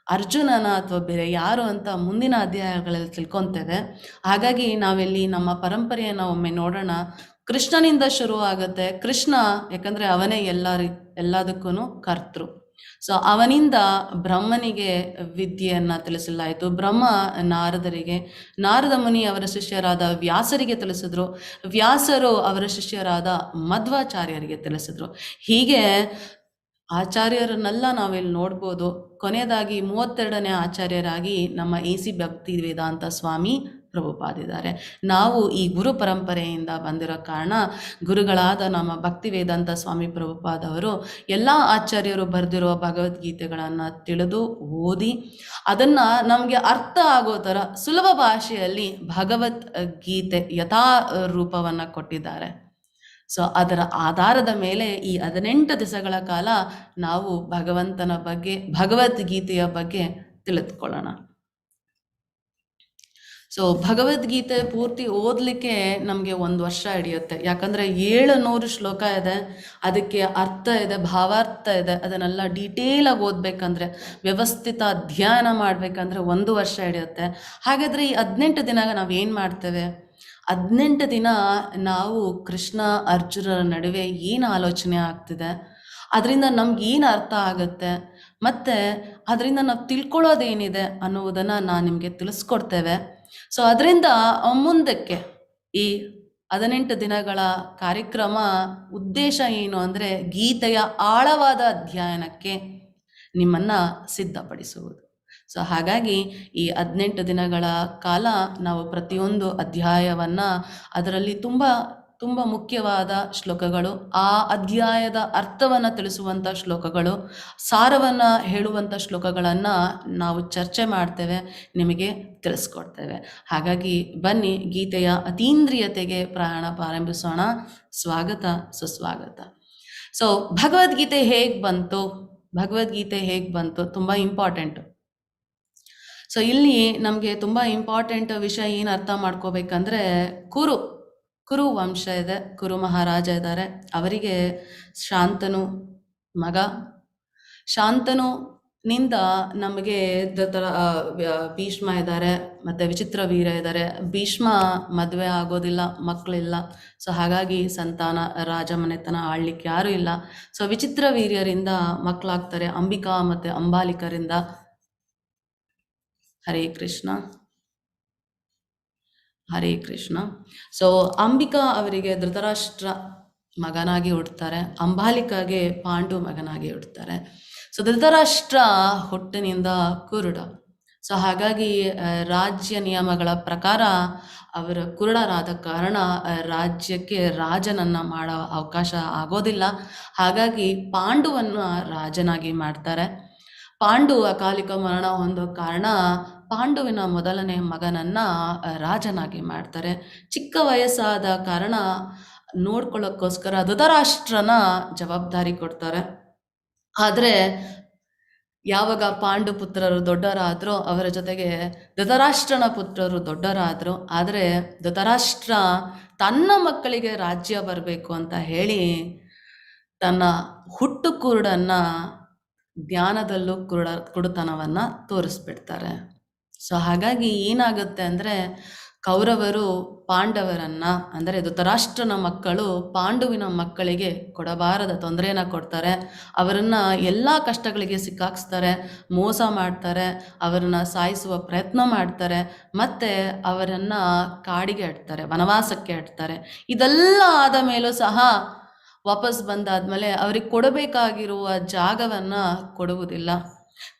ಅರ್ಜುನನ ಅಥವಾ ಬೇರೆ ಯಾರು ಅಂತ ಮುಂದಿನ ಅಧ್ಯಾಯಗಳಲ್ಲಿ ತಿಳ್ಕೊತೇವೆ. ಹಾಗಾಗಿ ನಾವಿಲ್ಲಿ ನಮ್ಮ ಪರಂಪರೆಯನ್ನು ಒಮ್ಮೆ ನೋಡೋಣ. ಕೃಷ್ಣನಿಂದ ಶುರು ಆಗುತ್ತೆ. ಕೃಷ್ಣ ಯಾಕಂದರೆ ಅವನೇ ಎಲ್ಲದಕ್ಕೂ ಕರ್ತೃ. ಸೊ ಅವನಿಂದ ಬ್ರಹ್ಮನಿಗೆ ವಿದ್ಯೆಯನ್ನು ತಿಳಿಸಲಾಯಿತು. ಬ್ರಹ್ಮ ನಾರದರಿಗೆ, ನಾರದ ಮುನಿ ಅವರ ಶಿಷ್ಯರಾದ ವ್ಯಾಸರಿಗೆ ತಿಳಿಸಿದ್ರು, ವ್ಯಾಸರು ಅವರ ಶಿಷ್ಯರಾದ ಮಧ್ವಾಚಾರ್ಯರಿಗೆ ತಿಳಿಸಿದ್ರು. ಹೀಗೆ ಆಚಾರ್ಯರನ್ನೆಲ್ಲ ನಾವಿಲ್ಲಿ ನೋಡ್ಬೋದು. ಕೊನೆಯದಾಗಿ 32ನೇ ಆಚಾರ್ಯರಾಗಿ ನಮ್ಮ AC ಭಕ್ತಿ ವೇದಾಂತ ಸ್ವಾಮಿ ಪ್ರಭುಪಾದಿದ್ದಾರೆ. ನಾವು ಈ ಗುರು ಪರಂಪರೆಯಿಂದ ಬಂದಿರೋ ಕಾರಣ ಗುರುಗಳಾದ ನಮ್ಮ ಭಕ್ತಿ ವೇದಾಂತ ಸ್ವಾಮಿ ಪ್ರಭುಪಾದವರು ಎಲ್ಲ ಆಚಾರ್ಯರು ಬರೆದಿರುವ ಭಗವದ್ಗೀತೆಗಳನ್ನು ತಿಳಿದು ಓದಿ ಅದನ್ನು ನಮಗೆ ಅರ್ಥ ಆಗೋ ಥರ ಸುಲಭ ಭಾಷೆಯಲ್ಲಿ ಭಗವದ್ಗೀತೆ ಯಥಾ ರೂಪವನ್ನು ಕೊಟ್ಟಿದ್ದಾರೆ. ಸೊ ಅದರ ಆಧಾರದ ಮೇಲೆ ಈ 18 ದಿವಸಗಳ ಕಾಲ ನಾವು ಭಗವಂತನ ಬಗ್ಗೆ, ಭಗವದ್ಗೀತೆಯ ಬಗ್ಗೆ ತಿಳಿದುಕೊಳ್ಳೋಣ. ಸೊ ಭಗವದ್ಗೀತೆ ಪೂರ್ತಿ ಓದಲಿಕ್ಕೆ ನಮಗೆ 1 ವರ್ಷ ಹಿಡಿಯುತ್ತೆ. ಯಾಕಂದರೆ 700 ಶ್ಲೋಕ ಇದೆ, ಅದಕ್ಕೆ ಅರ್ಥ ಇದೆ, ಭಾವಾರ್ಥ ಇದೆ. ಅದನ್ನೆಲ್ಲ ಡೀಟೇಲಾಗಿ ಓದಬೇಕಂದ್ರೆ, ವ್ಯವಸ್ಥಿತ ಅಧ್ಯಯನ ಮಾಡಬೇಕಂದ್ರೆ 1 ವರ್ಷ ಹಿಡಿಯುತ್ತೆ. ಹಾಗಾದರೆ ಈ 18 ದಿನ ನಾವೇನು ಮಾಡ್ತೇವೆ? 18 ದಿನ ನಾವು ಕೃಷ್ಣ ಅರ್ಜುನರ ನಡುವೆ ಏನು ಆಲೋಚನೆ ಆಗ್ತಿದೆ, ಅದರಿಂದ ನಮ್ಗೇನು ಅರ್ಥ ಆಗುತ್ತೆ, ಮತ್ತು ಅದರಿಂದ ನಾವು ತಿಳ್ಕೊಳ್ಳೋದೇನಿದೆ ಅನ್ನುವುದನ್ನು ನಾನು ನಿಮಗೆ ತಿಳಿಸ್ಕೊಡ್ತೇವೆ. ಸೊ ಅದರಿಂದ ಮುಂದಕ್ಕೆ ಈ 18 ದಿನಗಳ ಕಾರ್ಯಕ್ರಮ ಉದ್ದೇಶ ಏನು ಅಂದರೆ ಗೀತೆಯ ಆಳವಾದ ಅಧ್ಯಯನಕ್ಕೆ ನಿಮ್ಮನ್ನು ಸಿದ್ಧಪಡಿಸುವುದು. ಸೊ ಹಾಗಾಗಿ ಈ 18 ದಿನಗಳ ಕಾಲ ನಾವು ಪ್ರತಿಯೊಂದು ಅಧ್ಯಾಯವನ್ನು, ಅದರಲ್ಲಿ ತುಂಬ ತುಂಬ ಮುಖ್ಯವಾದ ಶ್ಲೋಕಗಳು, ಆ ಅಧ್ಯಾಯದ ಅರ್ಥವನ್ನು ತಿಳಿಸುವಂಥ ಶ್ಲೋಕಗಳು, ಸಾರವನ್ನು ಹೇಳುವಂಥ ಶ್ಲೋಕಗಳನ್ನು ನಾವು ಚರ್ಚೆ ಮಾಡ್ತೇವೆ, ನಿಮಗೆ ತಿಳಿಸ್ಕೊಡ್ತೇವೆ. ಹಾಗಾಗಿ ಬನ್ನಿ ಗೀತೆಯ ಅತೀಂದ್ರಿಯತೆಗೆ ಪ್ರಯಾಣ ಪ್ರಾರಂಭಿಸೋಣ. ಸ್ವಾಗತ, ಸುಸ್ವಾಗತ. ಸೊ ಭಗವದ್ಗೀತೆ ಹೇಗೆ ಬಂತು ತುಂಬ ಇಂಪಾರ್ಟೆಂಟು. ಸೊ ಇಲ್ಲಿ ನಮಗೆ ತುಂಬ ಇಂಪಾರ್ಟೆಂಟ್ ವಿಷಯ ಏನು ಅರ್ಥ ಮಾಡ್ಕೋಬೇಕಂದ್ರೆ, ಕುರು ವಂಶ ಇದೆ, ಕುರು ಮಹಾರಾಜ ಇದ್ದಾರೆ. ಅವರಿಗೆ ಶಾಂತನು ಮಗ. ಶಾಂತನು ನಿಂದ ನಮಗೆ ಭೀಷ್ಮ ಇದ್ದಾರೆ, ಮತ್ತು ವಿಚಿತ್ರ ವೀರ ಇದ್ದಾರೆ. ಭೀಷ್ಮ ಮದುವೆ ಆಗೋದಿಲ್ಲ, ಮಕ್ಕಳಿಲ್ಲ. ಸೊ ಹಾಗಾಗಿ ಸಂತಾನ, ರಾಜಮನೆತನ ಆಳ್ಲಿಕ್ಕೆ ಯಾರೂ ಇಲ್ಲ. ಸೊ ವಿಚಿತ್ರ ವೀರ್ಯರಿಂದ ಮಕ್ಕಳಾಗ್ತಾರೆ, ಅಂಬಿಕಾ ಮತ್ತು ಅಂಬಾಲಿಕರಿಂದ. ಹರೇ ಕೃಷ್ಣ, ಹರೇ ಕೃಷ್ಣ. ಸೊ ಅಂಬಿಕಾ ಅವರಿಗೆ ಧೃತರಾಷ್ಟ್ರ ಮಗನಾಗಿ ಹುಡ್ತಾರೆ, ಅಂಬಾಲಿಕಾಗೆ ಪಾಂಡು ಮಗನಾಗಿ ಹುಡ್ತಾರೆ. ಸೊ ಧೃತರಾಷ್ಟ್ರ ಹುಟ್ಟಿನಿಂದ ಕುರುಡ. ಸೊ ಹಾಗಾಗಿ ರಾಜ್ಯ ನಿಯಮಗಳ ಪ್ರಕಾರ ಅವರ ಕುರುಡರಾದ ಕಾರಣ ರಾಜ್ಯಕ್ಕೆ ರಾಜನನ್ನು ಮಾಡೋ ಅವಕಾಶ ಆಗೋದಿಲ್ಲ. ಹಾಗಾಗಿ ಪಾಂಡುವನ್ನು ರಾಜನಾಗಿ ಮಾಡ್ತಾರೆ. ಪಾಂಡು ಅಕಾಲಿಕ ಮರಣ ಹೊಂದೋ ಕಾರಣ ಪಾಂಡುವಿನ ಮೊದಲನೇ ಮಗನನ್ನು ರಾಜನಾಗಿ ಮಾಡ್ತಾರೆ. ಚಿಕ್ಕ ವಯಸ್ಸಾದ ಕಾರಣ ನೋಡ್ಕೊಳ್ಳೋಕ್ಕೋಸ್ಕರ ಧೃತರಾಷ್ಟ್ರನ ಜವಾಬ್ದಾರಿ ಕೊಡ್ತಾರೆ. ಆದರೆ ಯಾವಾಗ ಪಾಂಡು ಪುತ್ರರು ದೊಡ್ಡವರಾದರೂ ಅವರ ಜೊತೆಗೆ ಧೃತರಾಷ್ಟ್ರನ ಪುತ್ರರು ದೊಡ್ಡವರಾದರು. ಆದರೆ ಧೃತರಾಷ್ಟ್ರ ತನ್ನ ಮಕ್ಕಳಿಗೆ ರಾಜ್ಯ ಬರಬೇಕು ಅಂತ ಹೇಳಿ ತನ್ನ ಹುಟ್ಟು ಕುರುಡನ್ನು ಜ್ಞಾನದಲ್ಲೂ ಕುರುಡುತನವನ್ನು ತೋರಿಸ್ಬಿಡ್ತಾರೆ. ಸೊ ಹಾಗಾಗಿ ಏನಾಗುತ್ತೆ ಅಂದರೆ ಕೌರವರು ಪಾಂಡವರನ್ನು, ಅಂದರೆ ಧೃತರಾಷ್ಟ್ರನ ಮಕ್ಕಳು ಪಾಂಡುವಿನ ಮಕ್ಕಳಿಗೆ ಕೊಡಬಾರದ ತೊಂದರೆನ ಕೊಡ್ತಾರೆ. ಅವರನ್ನು ಎಲ್ಲ ಕಷ್ಟಗಳಿಗೆ ಸಿಕ್ಕಾಕ್ಸ್ತಾರೆ, ಮೋಸ ಮಾಡ್ತಾರೆ, ಅವರನ್ನು ಸಾಯಿಸುವ ಪ್ರಯತ್ನ ಮಾಡ್ತಾರೆ, ಮತ್ತು ಅವರನ್ನು ಕಾಡಿಗೆ ಅಟ್ತಾರೆ, ವನವಾಸಕ್ಕೆ ಅಟ್ತಾರೆ. ಇದೆಲ್ಲ ಆದ ಮೇಲೂ ಸಹ ವಾಪಸ್ ಬಂದಾದ್ಮೇಲೆ ಅವ್ರಿಗೆ ಕೊಡಬೇಕಾಗಿರುವ ಜಾಗವನ್ನು ಕೊಡುವುದಿಲ್ಲ.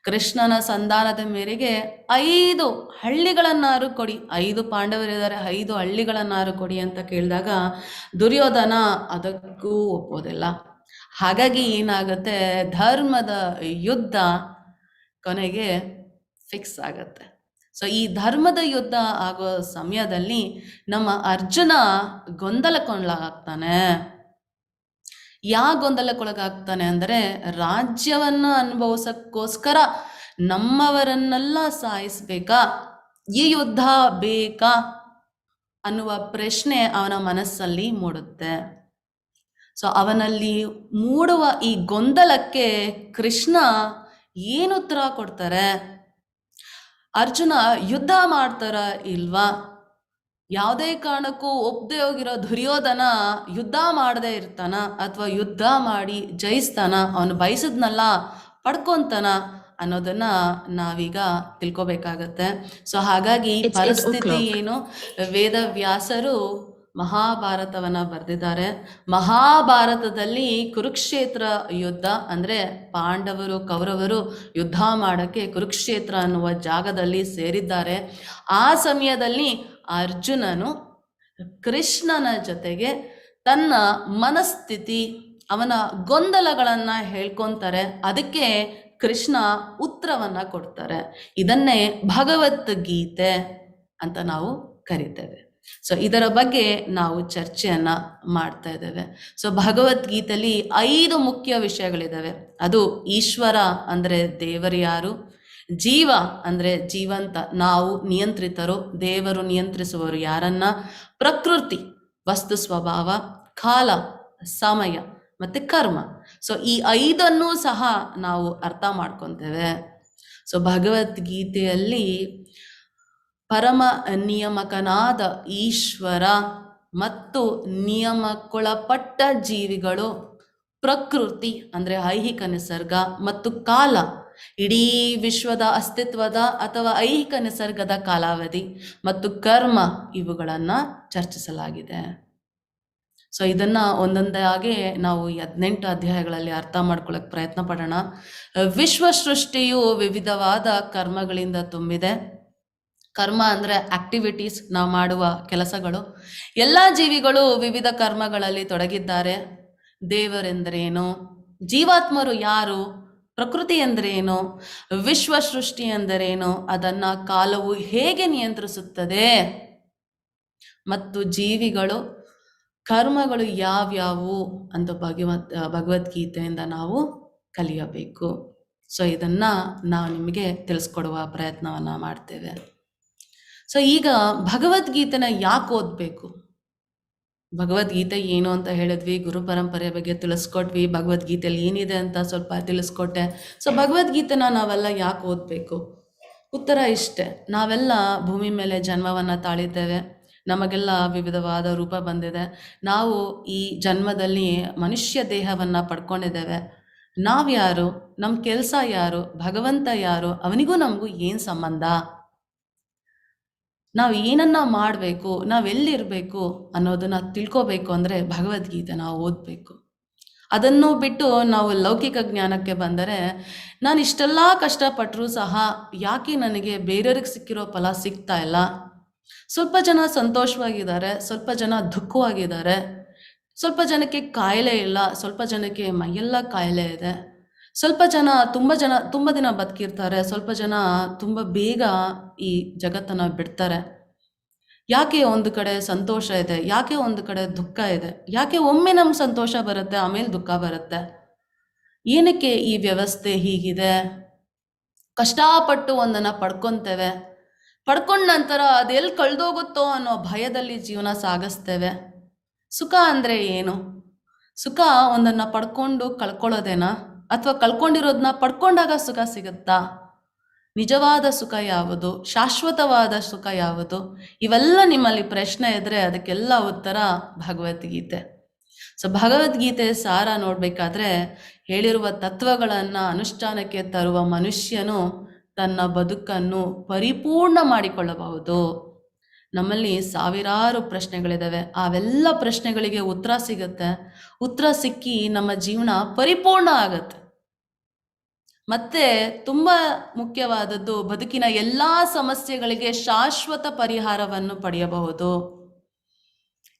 ಕೃಷ್ಣನ ಸಂಧಾನದ ಮೇರೆಗೆ 5 ಹಳ್ಳಿಗಳನ್ನಾರು ಕೊಡಿ, 5 ಪಾಂಡವರಿದ್ದಾರೆ, 5 ಹಳ್ಳಿಗಳನ್ನಾರು ಕೊಡಿ ಅಂತ ಕೇಳಿದಾಗ ದುರ್ಯೋಧನ ಅದಕ್ಕೂ ಒಪ್ಪೋದಿಲ್ಲ. ಹಾಗಾಗಿ ಏನಾಗುತ್ತೆ, ಧರ್ಮದ ಯುದ್ಧ ಕೊನೆಗೆ ಫಿಕ್ಸ್ ಆಗುತ್ತೆ. ಸೊ ಈ ಧರ್ಮದ ಯುದ್ಧ ಆಗೋ ಸಮಯದಲ್ಲಿ ನಮ್ಮ ಅರ್ಜುನ ಗೊಂದಲಕ್ಕೊಳಗಾಗ್ತಾನೆ. ಗೊಂದಲಕ್ಕೊಳಗಾಗ್ತಾನೆ ಅಂದರೆ ರಾಜ್ಯವನ್ನು ಅನುಭವಿಸೋಕ್ಕೋಸ್ಕರ ನಮ್ಮವರನ್ನೆಲ್ಲ ಸಾಯಿಸ್ಬೇಕಾ, ಈ ಯುದ್ಧ ಬೇಕಾ ಅನ್ನುವ ಪ್ರಶ್ನೆ ಅವನ ಮನಸ್ಸಲ್ಲಿ ಮೂಡುತ್ತೆ. ಸೊ ಅವನಲ್ಲಿ ಮೂಡುವ ಈ ಗೊಂದಲಕ್ಕೆ ಕೃಷ್ಣ ಏನು ಉತ್ತರ ಕೊಡ್ತಾರೆ? ಅರ್ಜುನ ಯುದ್ಧ ಮಾಡ್ತಾರ ಇಲ್ವಾ? ಯಾವುದೇ ಕಾರಣಕ್ಕೂ ಒಪ್ಪದೆ ಹೋಗಿರೋ ದುರ್ಯೋಧನ ಯುದ್ಧ ಮಾಡದೇ ಇರ್ತಾನ ಅಥವಾ ಯುದ್ಧ ಮಾಡಿ ಜಯಿಸ್ತಾನ, ಅವನು ಬಯಸಿದ್ನೆಲ್ಲ ಪಡ್ಕೊತಾನ ಅನ್ನೋದನ್ನ ನಾವೀಗ ತಿಳ್ಕೊಬೇಕಾಗತ್ತೆ. ಸೊ ಹಾಗಾಗಿ ಪರಿಸ್ಥಿತಿ ಏನು, ವೇದವ್ಯಾಸರು ಮಹಾಭಾರತವನ್ನು ಬರೆದಿದ್ದಾರೆ. ಮಹಾಭಾರತದಲ್ಲಿ ಕುರುಕ್ಷೇತ್ರ ಯುದ್ಧ ಅಂದರೆ ಪಾಂಡವರು ಕೌರವರು ಯುದ್ಧ ಮಾಡೋಕ್ಕೆ ಕುರುಕ್ಷೇತ್ರ ಅನ್ನುವ ಜಾಗದಲ್ಲಿ ಸೇರಿದ್ದಾರೆ. ಆ ಸಮಯದಲ್ಲಿ ಅರ್ಜುನನು ಕೃಷ್ಣನ ಜೊತೆಗೆ ತನ್ನ ಮನಸ್ಥಿತಿ, ಅವನ ಗೊಂದಲಗಳನ್ನು ಹೇಳ್ಕೊತಾರೆ. ಅದಕ್ಕೆ ಕೃಷ್ಣ ಉತ್ತರವನ್ನು ಕೊಡ್ತಾರೆ. ಇದನ್ನೇ ಭಗವದ್ಗೀತೆ ಅಂತ ನಾವು ಕರಿತೇವೆ. ಸೊ ಇದರ ಬಗ್ಗೆ ನಾವು ಚರ್ಚೆಯನ್ನು ಮಾಡ್ತಾ ಇದ್ದೇವೆ. ಸೊ ಭಗವದ್ಗೀತೆಯಲ್ಲಿ 5 ಮುಖ್ಯ ವಿಷಯಗಳಿದ್ದಾವೆ. ಅದು ಈಶ್ವರ ಅಂದರೆ ದೇವರು ಯಾರು, ಜೀವ ಅಂದರೆ ಜೀವಂತ, ನಾವು ನಿಯಂತ್ರಿತರು, ದೇವರು ನಿಯಂತ್ರಿಸುವರು ಯಾರನ್ನ, ಪ್ರಕೃತಿ ವಸ್ತು ಸ್ವಭಾವ, ಕಾಲ ಸಮಯ ಮತ್ತು ಕರ್ಮ. ಸೊ ಈ 5ಅನ್ನೂ ಸಹ ನಾವು ಅರ್ಥ ಮಾಡ್ಕೊತೇವೆ. ಸೊ ಭಗವದ್ಗೀತೆಯಲ್ಲಿ ಪರಮ ನಿಯಮಕನಾದ ಈಶ್ವರ ಮತ್ತು ನಿಯಮಕ್ಕೊಳಪಟ್ಟ ಜೀವಿಗಳು, ಪ್ರಕೃತಿ ಅಂದರೆ ಐಹಿಕ ನಿಸರ್ಗ ಮತ್ತು ಕಾಲ, ಇಡೀ ವಿಶ್ವದ ಅಸ್ತಿತ್ವದ ಅಥವಾ ಐಹಿಕ ನಿಸರ್ಗದ ಕಾಲಾವಧಿ ಮತ್ತು ಕರ್ಮ, ಇವುಗಳನ್ನು ಚರ್ಚಿಸಲಾಗಿದೆ. ಸೊ ಇದನ್ನು ಒಂದೊಂದಾಗಿ ನಾವು 18 ಅಧ್ಯಾಯಗಳಲ್ಲಿ ಅರ್ಥ ಮಾಡ್ಕೊಳ್ಳೋಕೆ ಪ್ರಯತ್ನ ಪಡೋಣ. ವಿಶ್ವ ಸೃಷ್ಟಿಯು ವಿವಿಧವಾದ ಕರ್ಮಗಳಿಂದ ತುಂಬಿದೆ. ಕರ್ಮ ಅಂದರೆ ಆಕ್ಟಿವಿಟೀಸ್, ನಾವು ಮಾಡುವ ಕೆಲಸಗಳು. ಎಲ್ಲ ಜೀವಿಗಳು ವಿವಿಧ ಕರ್ಮಗಳಲ್ಲಿ ತೊಡಗಿದ್ದಾರೆ. ದೇವರೆಂದರೇನು, ಜೀವಾತ್ಮರು ಯಾರು, ಪ್ರಕೃತಿ ಎಂದರೇನು, ವಿಶ್ವ ಸೃಷ್ಟಿ ಎಂದರೇನು, ಅದನ್ನು ಕಾಲವು ಹೇಗೆ ನಿಯಂತ್ರಿಸುತ್ತದೆ ಮತ್ತು ಜೀವಿಗಳು ಕರ್ಮಗಳು ಯಾವ್ಯಾವು ಅಂತ ಭಗವದ್ಗೀತೆಯಿಂದ ನಾವು ಕಲಿಯಬೇಕು. ಸೊ ಇದನ್ನು ನಾವು ನಿಮಗೆ ತಿಳಿಸ್ಕೊಡುವ ಪ್ರಯತ್ನವನ್ನು ಮಾಡ್ತೇವೆ. ಸೊ ಈಗ ಭಗವದ್ಗೀತೆನ ಯಾಕೆ ಓದಬೇಕು? ಭಗವದ್ಗೀತೆ ಏನು ಅಂತ ಹೇಳಿದ್ವಿ, ಗುರು ಪರಂಪರೆ ಬಗ್ಗೆ ತಿಳಿಸ್ಕೊಟ್ವಿ, ಭಗವದ್ಗೀತೆಯಲ್ಲಿ ಏನಿದೆ ಅಂತ ಸ್ವಲ್ಪ ತಿಳಿಸ್ಕೊಟ್ಟೆ. ಸೊ ಭಗವದ್ಗೀತೆನ ನಾವೆಲ್ಲ ಯಾಕೆ ಓದಬೇಕು? ಉತ್ತರ ಇಷ್ಟೇ, ನಾವೆಲ್ಲ ಭೂಮಿ ಮೇಲೆ ಜನ್ಮವನ್ನು ತಾಳಿದ್ದೇವೆ, ನಮಗೆಲ್ಲ ವಿವಿಧವಾದ ರೂಪ ಬಂದಿದೆ, ನಾವು ಈ ಜನ್ಮದಲ್ಲಿ ಮನುಷ್ಯ ದೇಹವನ್ನು ಪಡ್ಕೊಂಡಿದ್ದೇವೆ. ನಾವ್ಯಾರು, ನಮ್ಮ ಕೆಲಸ ಯಾರು, ಭಗವಂತ ಯಾರು, ಅವನಿಗೂ ನಮಗೂ ಏನು ಸಂಬಂಧ, ನಾವು ಏನನ್ನ ಮಾಡಬೇಕು, ನಾವೆಲ್ಲಿರಬೇಕು ಅನ್ನೋದನ್ನ ತಿಳ್ಕೋಬೇಕು ಅಂದರೆ ಭಗವದ್ಗೀತೆ ನಾವು ಓದಬೇಕು. ಅದನ್ನು ಬಿಟ್ಟು ನಾವು ಲೌಕಿಕ ಜ್ಞಾನಕ್ಕೆ ಬಂದರೆ, ನಾನು ಇಷ್ಟೆಲ್ಲ ಕಷ್ಟಪಟ್ಟರೂ ಸಹ ಯಾಕೆ ನನಗೆ ಬೇರೆಯವ್ರಿಗೆ ಸಿಕ್ಕಿರೋ ಫಲ ಸಿಗ್ತಾ ಇಲ್ಲ? ಸ್ವಲ್ಪ ಜನ ಸಂತೋಷವಾಗಿದ್ದಾರೆ, ಸ್ವಲ್ಪ ಜನ ದುಃಖವಾಗಿದ್ದಾರೆ, ಸ್ವಲ್ಪ ಜನಕ್ಕೆ ಕಾಯಿಲೆ ಇಲ್ಲ, ಸ್ವಲ್ಪ ಜನಕ್ಕೆ ಮೈಯೆಲ್ಲ ಕಾಯಿಲೆ ಇದೆ, ಸ್ವಲ್ಪ ಜನ ತುಂಬ ದಿನ ಬದುಕಿರ್ತಾರೆ, ಸ್ವಲ್ಪ ಜನ ತುಂಬ ಬೇಗ ಈ ಜಗತ್ತನ್ನು ಬಿಡ್ತಾರೆ. ಯಾಕೆ ಒಂದು ಕಡೆ ಸಂತೋಷ ಇದೆ, ಯಾಕೆ ಒಂದು ಕಡೆ ದುಃಖ ಇದೆ, ಯಾಕೆ ಒಮ್ಮೆ ನಮ್ಗೆ ಸಂತೋಷ ಬರುತ್ತೆ ಆಮೇಲೆ ದುಃಖ ಬರುತ್ತೆ? ಏನಕ್ಕೆ ಈ ವ್ಯವಸ್ಥೆ ಹೀಗಿದೆ? ಕಷ್ಟಪಟ್ಟು ಒಂದನ್ನು ಪಡ್ಕೊತೇವೆ, ಪಡ್ಕೊಂಡ ನಂತರ ಅದೆಲ್ಲಿ ಕಳೆದೋಗುತ್ತೋ ಅನ್ನೋ ಭಯದಲ್ಲಿ ಜೀವನ ಸಾಗಿಸ್ತೇವೆ. ಸುಖ ಅಂದರೆ ಏನು? ಸುಖ ಒಂದನ್ನು ಪಡ್ಕೊಂಡು ಕಳ್ಕೊಳ್ಳೋದೇನಾ, ಅಥವಾ ಕಳ್ಕೊಂಡಿರೋದನ್ನ ಪಡ್ಕೊಂಡಾಗ ಸುಖ ಸಿಗುತ್ತಾ? ನಿಜವಾದ ಸುಖ ಯಾವುದು, ಶಾಶ್ವತವಾದ ಸುಖ ಯಾವುದು? ಇವೆಲ್ಲ ನಿಮ್ಮಲ್ಲಿ ಪ್ರಶ್ನೆ ಇದ್ದರೆ ಅದಕ್ಕೆಲ್ಲ ಉತ್ತರ ಭಗವದ್ಗೀತೆ. ಸೊ ಭಗವದ್ಗೀತೆ ಸಾರ ನೋಡಬೇಕಾದ್ರೆ, ಹೇಳಿರುವ ತತ್ವಗಳನ್ನು ಅನುಷ್ಠಾನಕ್ಕೆ ತರುವ ಮನುಷ್ಯನು ತನ್ನ ಬದುಕನ್ನು ಪರಿಪೂರ್ಣ ಮಾಡಿಕೊಳ್ಳಬಹುದು. ನಮ್ಮಲ್ಲಿ ಸಾವಿರಾರು ಪ್ರಶ್ನೆಗಳಿದ್ದಾವೆ, ಅವೆಲ್ಲ ಪ್ರಶ್ನೆಗಳಿಗೆ ಉತ್ತರ ಸಿಗುತ್ತೆ. ಉತ್ತರ ಸಿಕ್ಕಿ ನಮ್ಮ ಜೀವನ ಪರಿಪೂರ್ಣ ಆಗತ್ತೆ. ಮತ್ತೆ ತುಂಬ ಮುಖ್ಯವಾದದ್ದು, ಬದುಕಿನ ಎಲ್ಲ ಸಮಸ್ಯೆಗಳಿಗೆ ಶಾಶ್ವತ ಪರಿಹಾರವನ್ನು ಪಡೆಯಬಹುದು.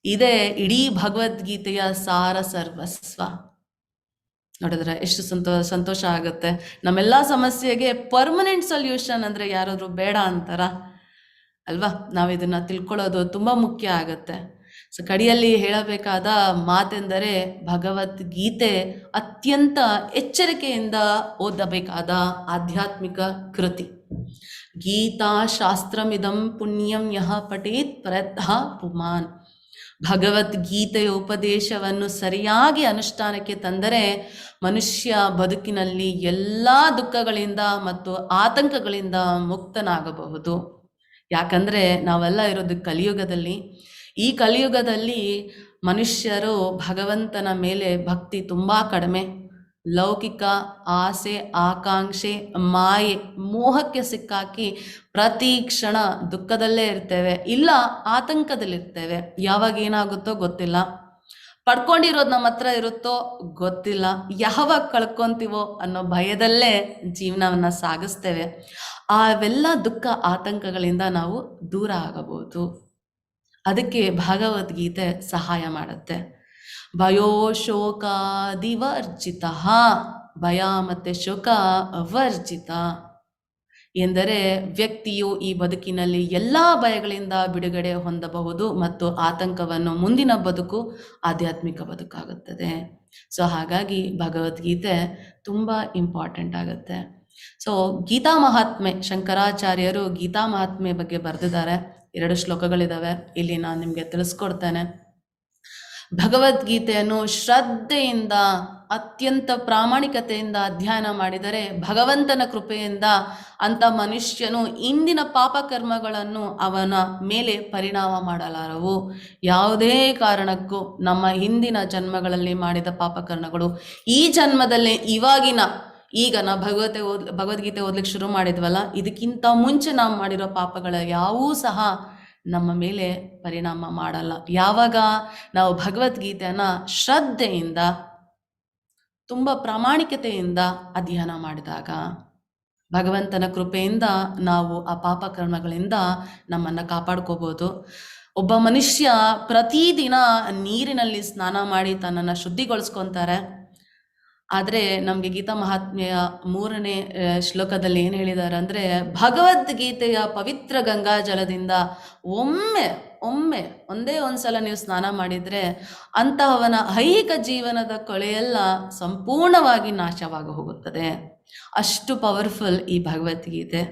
ಇದೇ ಇಡೀ ಭಗವದ್ಗೀತೆಯ ಸಾರ ಸರ್ವಸ್ವ. ನೋಡಿದ್ರೆ ಎಷ್ಟು ಸಂತೋಷ ಆಗುತ್ತೆ. ನಮ್ಮೆಲ್ಲ ಸಮಸ್ಯೆಗೆ ಪರ್ಮನೆಂಟ್ ಸೊಲ್ಯೂಷನ್ ಅಂದರೆ ಯಾರಾದರೂ ಬೇಡ ಅಂತಾರ ಅಲ್ವಾ? ನಾವು ಇದನ್ನು ತಿಳ್ಕೊಳ್ಳೋದು ತುಂಬ ಮುಖ್ಯ ಆಗುತ್ತೆ. ಸೊ ಕಡೆಯಲ್ಲಿ ಹೇಳಬೇಕಾದ ಮಾತೆಂದರೆ, ಭಗವದ್ಗೀತೆ ಅತ್ಯಂತ ಎಚ್ಚರಿಕೆಯಿಂದ ಓದಬೇಕಾದ ಆಧ್ಯಾತ್ಮಿಕ ಕೃತಿ. ಗೀತಾ ಶಾಸ್ತ್ರಮಿದಂ ಪುಣ್ಯಂ ಯಃ ಪಠೇತ್ ಪ್ರಯತ್ನಃ ಪುಮಾನ್. ಭಗವದ್ಗೀತೆಯ ಉಪದೇಶವನ್ನು ಸರಿಯಾಗಿ ಅನುಷ್ಠಾನಕ್ಕೆ ತಂದರೆ ಮನುಷ್ಯ ಬದುಕಿನಲ್ಲಿ ಎಲ್ಲ ದುಃಖಗಳಿಂದ ಮತ್ತು ಆತಂಕಗಳಿಂದ ಮುಕ್ತನಾಗಬಹುದು. ಯಾಕಂದರೆ ನಾವೆಲ್ಲ ಇರೋದು ಕಲಿಯುಗದಲ್ಲಿ. ಈ ಕಲಿಯುಗದಲ್ಲಿ ಮನುಷ್ಯರು ಭಗವಂತನ ಮೇಲೆ ಭಕ್ತಿ ತುಂಬ ಕಡಿಮೆ. ಲೌಕಿಕ ಆಸೆ, ಆಕಾಂಕ್ಷೆ, ಮಾಯೆ, ಮೋಹಕ್ಕೆ ಸಿಕ್ಕಾಕಿ ಪ್ರತಿ ಕ್ಷಣ ದುಃಖದಲ್ಲೇ ಇರ್ತೇವೆ, ಇಲ್ಲ ಆತಂಕದಲ್ಲಿರ್ತೇವೆ. ಯಾವಾಗ ಏನಾಗುತ್ತೋ ಗೊತ್ತಿಲ್ಲ, ಪಡ್ಕೊಂಡಿರೋದು ನಮ್ಮ ಹತ್ರ ಇರುತ್ತೋ ಗೊತ್ತಿಲ್ಲ, ಯಾವಾಗ ಕಳ್ಕೊತೀವೋ ಅನ್ನೋ ಭಯದಲ್ಲೇ ಜೀವನವನ್ನು ಸಾಗಿಸ್ತೇವೆ. ಅವೆಲ್ಲ ದುಃಖ ಆತಂಕಗಳಿಂದ ನಾವು ದೂರ ಆಗಬಹುದು. ಅದಕ್ಕೆ ಭಗವದ್ಗೀತೆ ಸಹಾಯ ಮಾಡುತ್ತೆ. ಭಯೋ ಶೋಕಾದಿವರ್ಜಿತ, ಭಯ ಮತ್ತು ಶೋಕ ವರ್ಜಿತ ಎಂದರೆ ವ್ಯಕ್ತಿಯು ಈ ಬದುಕಿನಲ್ಲಿ ಎಲ್ಲ ಭಯಗಳಿಂದ ಬಿಡುಗಡೆ ಹೊಂದಬಹುದು ಮತ್ತು ಆತಂಕವನ್ನು ಮುಂದಿನ ಬದುಕು ಆಧ್ಯಾತ್ಮಿಕ ಬದುಕಾಗುತ್ತದೆ. ಸೊ ಹಾಗಾಗಿ ಭಗವದ್ಗೀತೆ ತುಂಬ ಇಂಪಾರ್ಟೆಂಟ್ ಆಗುತ್ತೆ. ಸೊ ಗೀತಾ ಮಹಾತ್ಮೆ, ಶಂಕರಾಚಾರ್ಯರು ಗೀತಾ ಮಹಾತ್ಮೆ ಬಗ್ಗೆ ಬರೆದಿದ್ದಾರೆ. 2 ಶ್ಲೋಕಗಳಿದ್ದಾವೆ, ಇಲ್ಲಿ ನಾನು ನಿಮಗೆ ತಿಳಿಸ್ಕೊಡ್ತೇನೆ. ಭಗವದ್ಗೀತೆಯನ್ನು ಶ್ರದ್ಧೆಯಿಂದ, ಅತ್ಯಂತ ಪ್ರಾಮಾಣಿಕತೆಯಿಂದ ಅಧ್ಯಯನ ಮಾಡಿದರೆ ಭಗವಂತನ ಕೃಪೆಯಿಂದ ಅಂಥ ಮನುಷ್ಯನು ಇಂದಿನ ಪಾಪಕರ್ಮಗಳನ್ನು ಅವನ ಮೇಲೆ ಪರಿಣಾಮ ಮಾಡಲಾರವು. ಯಾವುದೇ ಕಾರಣಕ್ಕೂ ನಮ್ಮ ಹಿಂದಿನ ಜನ್ಮಗಳಲ್ಲಿ ಮಾಡಿದ ಪಾಪಕರ್ಮಗಳು ಈ ಜನ್ಮದಲ್ಲೇ ಈಗ ನಾವು ಭಗವದ್ಗೀತೆ ಓದ್ಲಿಕ್ಕೆ ಶುರು ಮಾಡಿದ್ವಲ್ಲ, ಇದಕ್ಕಿಂತ ಮುಂಚೆ ನಾವು ಮಾಡಿರೋ ಪಾಪಗಳ ಯಾವೂ ಸಹ ನಮ್ಮ ಮೇಲೆ ಪರಿಣಾಮ ಮಾಡಲ್ಲ. ಯಾವಾಗ ನಾವು ಭಗವದ್ಗೀತೆಯನ್ನು ಶ್ರದ್ಧೆಯಿಂದ, ತುಂಬ ಪ್ರಾಮಾಣಿಕತೆಯಿಂದ ಅಧ್ಯಯನ ಮಾಡಿದಾಗ, ಭಗವಂತನ ಕೃಪೆಯಿಂದ ನಾವು ಆ ಪಾಪಕರ್ಮಗಳಿಂದ ನಮ್ಮನ್ನು ಕಾಪಾಡ್ಕೋಬೋದು. ಒಬ್ಬ ಮನುಷ್ಯ ಪ್ರತಿದಿನ ನೀರಿನಲ್ಲಿ ಸ್ನಾನ ಮಾಡಿ ತನ್ನನ್ನು ಶುದ್ಧಿಗೊಳಿಸ್ಕೊತಾರೆ. ಆದರೆ ನಮಗೆ ಗೀತಾ ಮಹಾತ್ಮೆಯ 3ನೇ ಶ್ಲೋಕದಲ್ಲಿ ಏನು ಹೇಳಿದ್ದಾರೆ ಅಂದರೆ, ಭಗವದ್ಗೀತೆಯ ಪವಿತ್ರ ಗಂಗಾ ಜಲದಿಂದ ಒಂದೇ ಒಂದ್ಸಲ ನೀವು ಸ್ನಾನ ಮಾಡಿದರೆ ಅಂತಹವನ ಐಹಿಕ ಜೀವನದ ಕೊಳೆಯೆಲ್ಲ ಸಂಪೂರ್ಣವಾಗಿ ನಾಶವಾಗಿ ಹೋಗುತ್ತದೆ. ಅಷ್ಟು ಪವರ್ಫುಲ್ ಈ ಭಗವದ್ಗೀತೆ.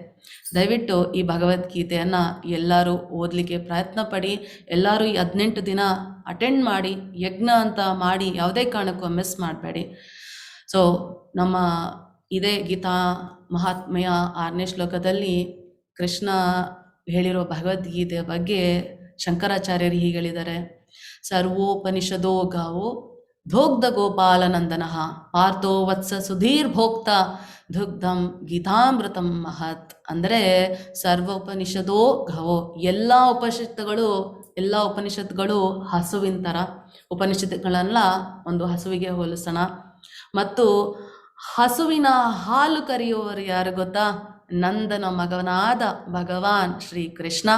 ದಯವಿಟ್ಟು ಈ ಭಗವದ್ಗೀತೆಯನ್ನು ಎಲ್ಲರೂ ಓದಲಿಕ್ಕೆ ಪ್ರಯತ್ನ ಪಡಿ. ಎಲ್ಲರೂ ಈ 18 ದಿನ ಅಟೆಂಡ್ ಮಾಡಿ, ಯಜ್ಞ ಅಂತ ಮಾಡಿ ಯಾವುದೇ ಕಾರಣಕ್ಕೂ ಮಿಸ್ ಮಾಡಬೇಡಿ. ಸೊ ನಮ್ಮ ಇದೇ ಗೀತಾ ಮಹಾತ್ಮೆಯ 6ನೇ ಶ್ಲೋಕದಲ್ಲಿ ಕೃಷ್ಣ ಹೇಳಿರೋ ಭಗವದ್ಗೀತೆಯ ಬಗ್ಗೆ ಶಂಕರಾಚಾರ್ಯರು ಹೀಗೆ ಹೇಳಿದ್ದಾರೆ: ಸರ್ವೋಪನಿಷದೋ ಗಾವೋ ಭೋಗ್ಧ ಗೋಪಾಲನಂದನಃ ಪಾರ್ಥೋ ವತ್ಸ ಸುಧೀರ್ ಭೋಕ್ತ ದುಗ್ಧಂ ಗೀತಾಮೃತಂ ಮಹತ್. ಅಂದರೆ ಸರ್ವೋಪನಿಷದೋ ಗಾವೋ, ಎಲ್ಲ ಉಪನಿಷತ್ತುಗಳು ಹಸುವಿನ ಥರ. ಉಪನಿಷತ್ತುಗಳೆಲ್ಲ ಒಂದು ಹಸುವಿಗೆ ಹೋಲಿಸೋಣ. ಮತ್ತು ಹಸುವಿನ ಹಾಲು ಕರೆಯುವವರು ಯಾರು ಗೊತ್ತಾ? ನಂದನ ಮಗನಾದ ಭಗವಾನ್ ಶ್ರೀ ಕೃಷ್ಣ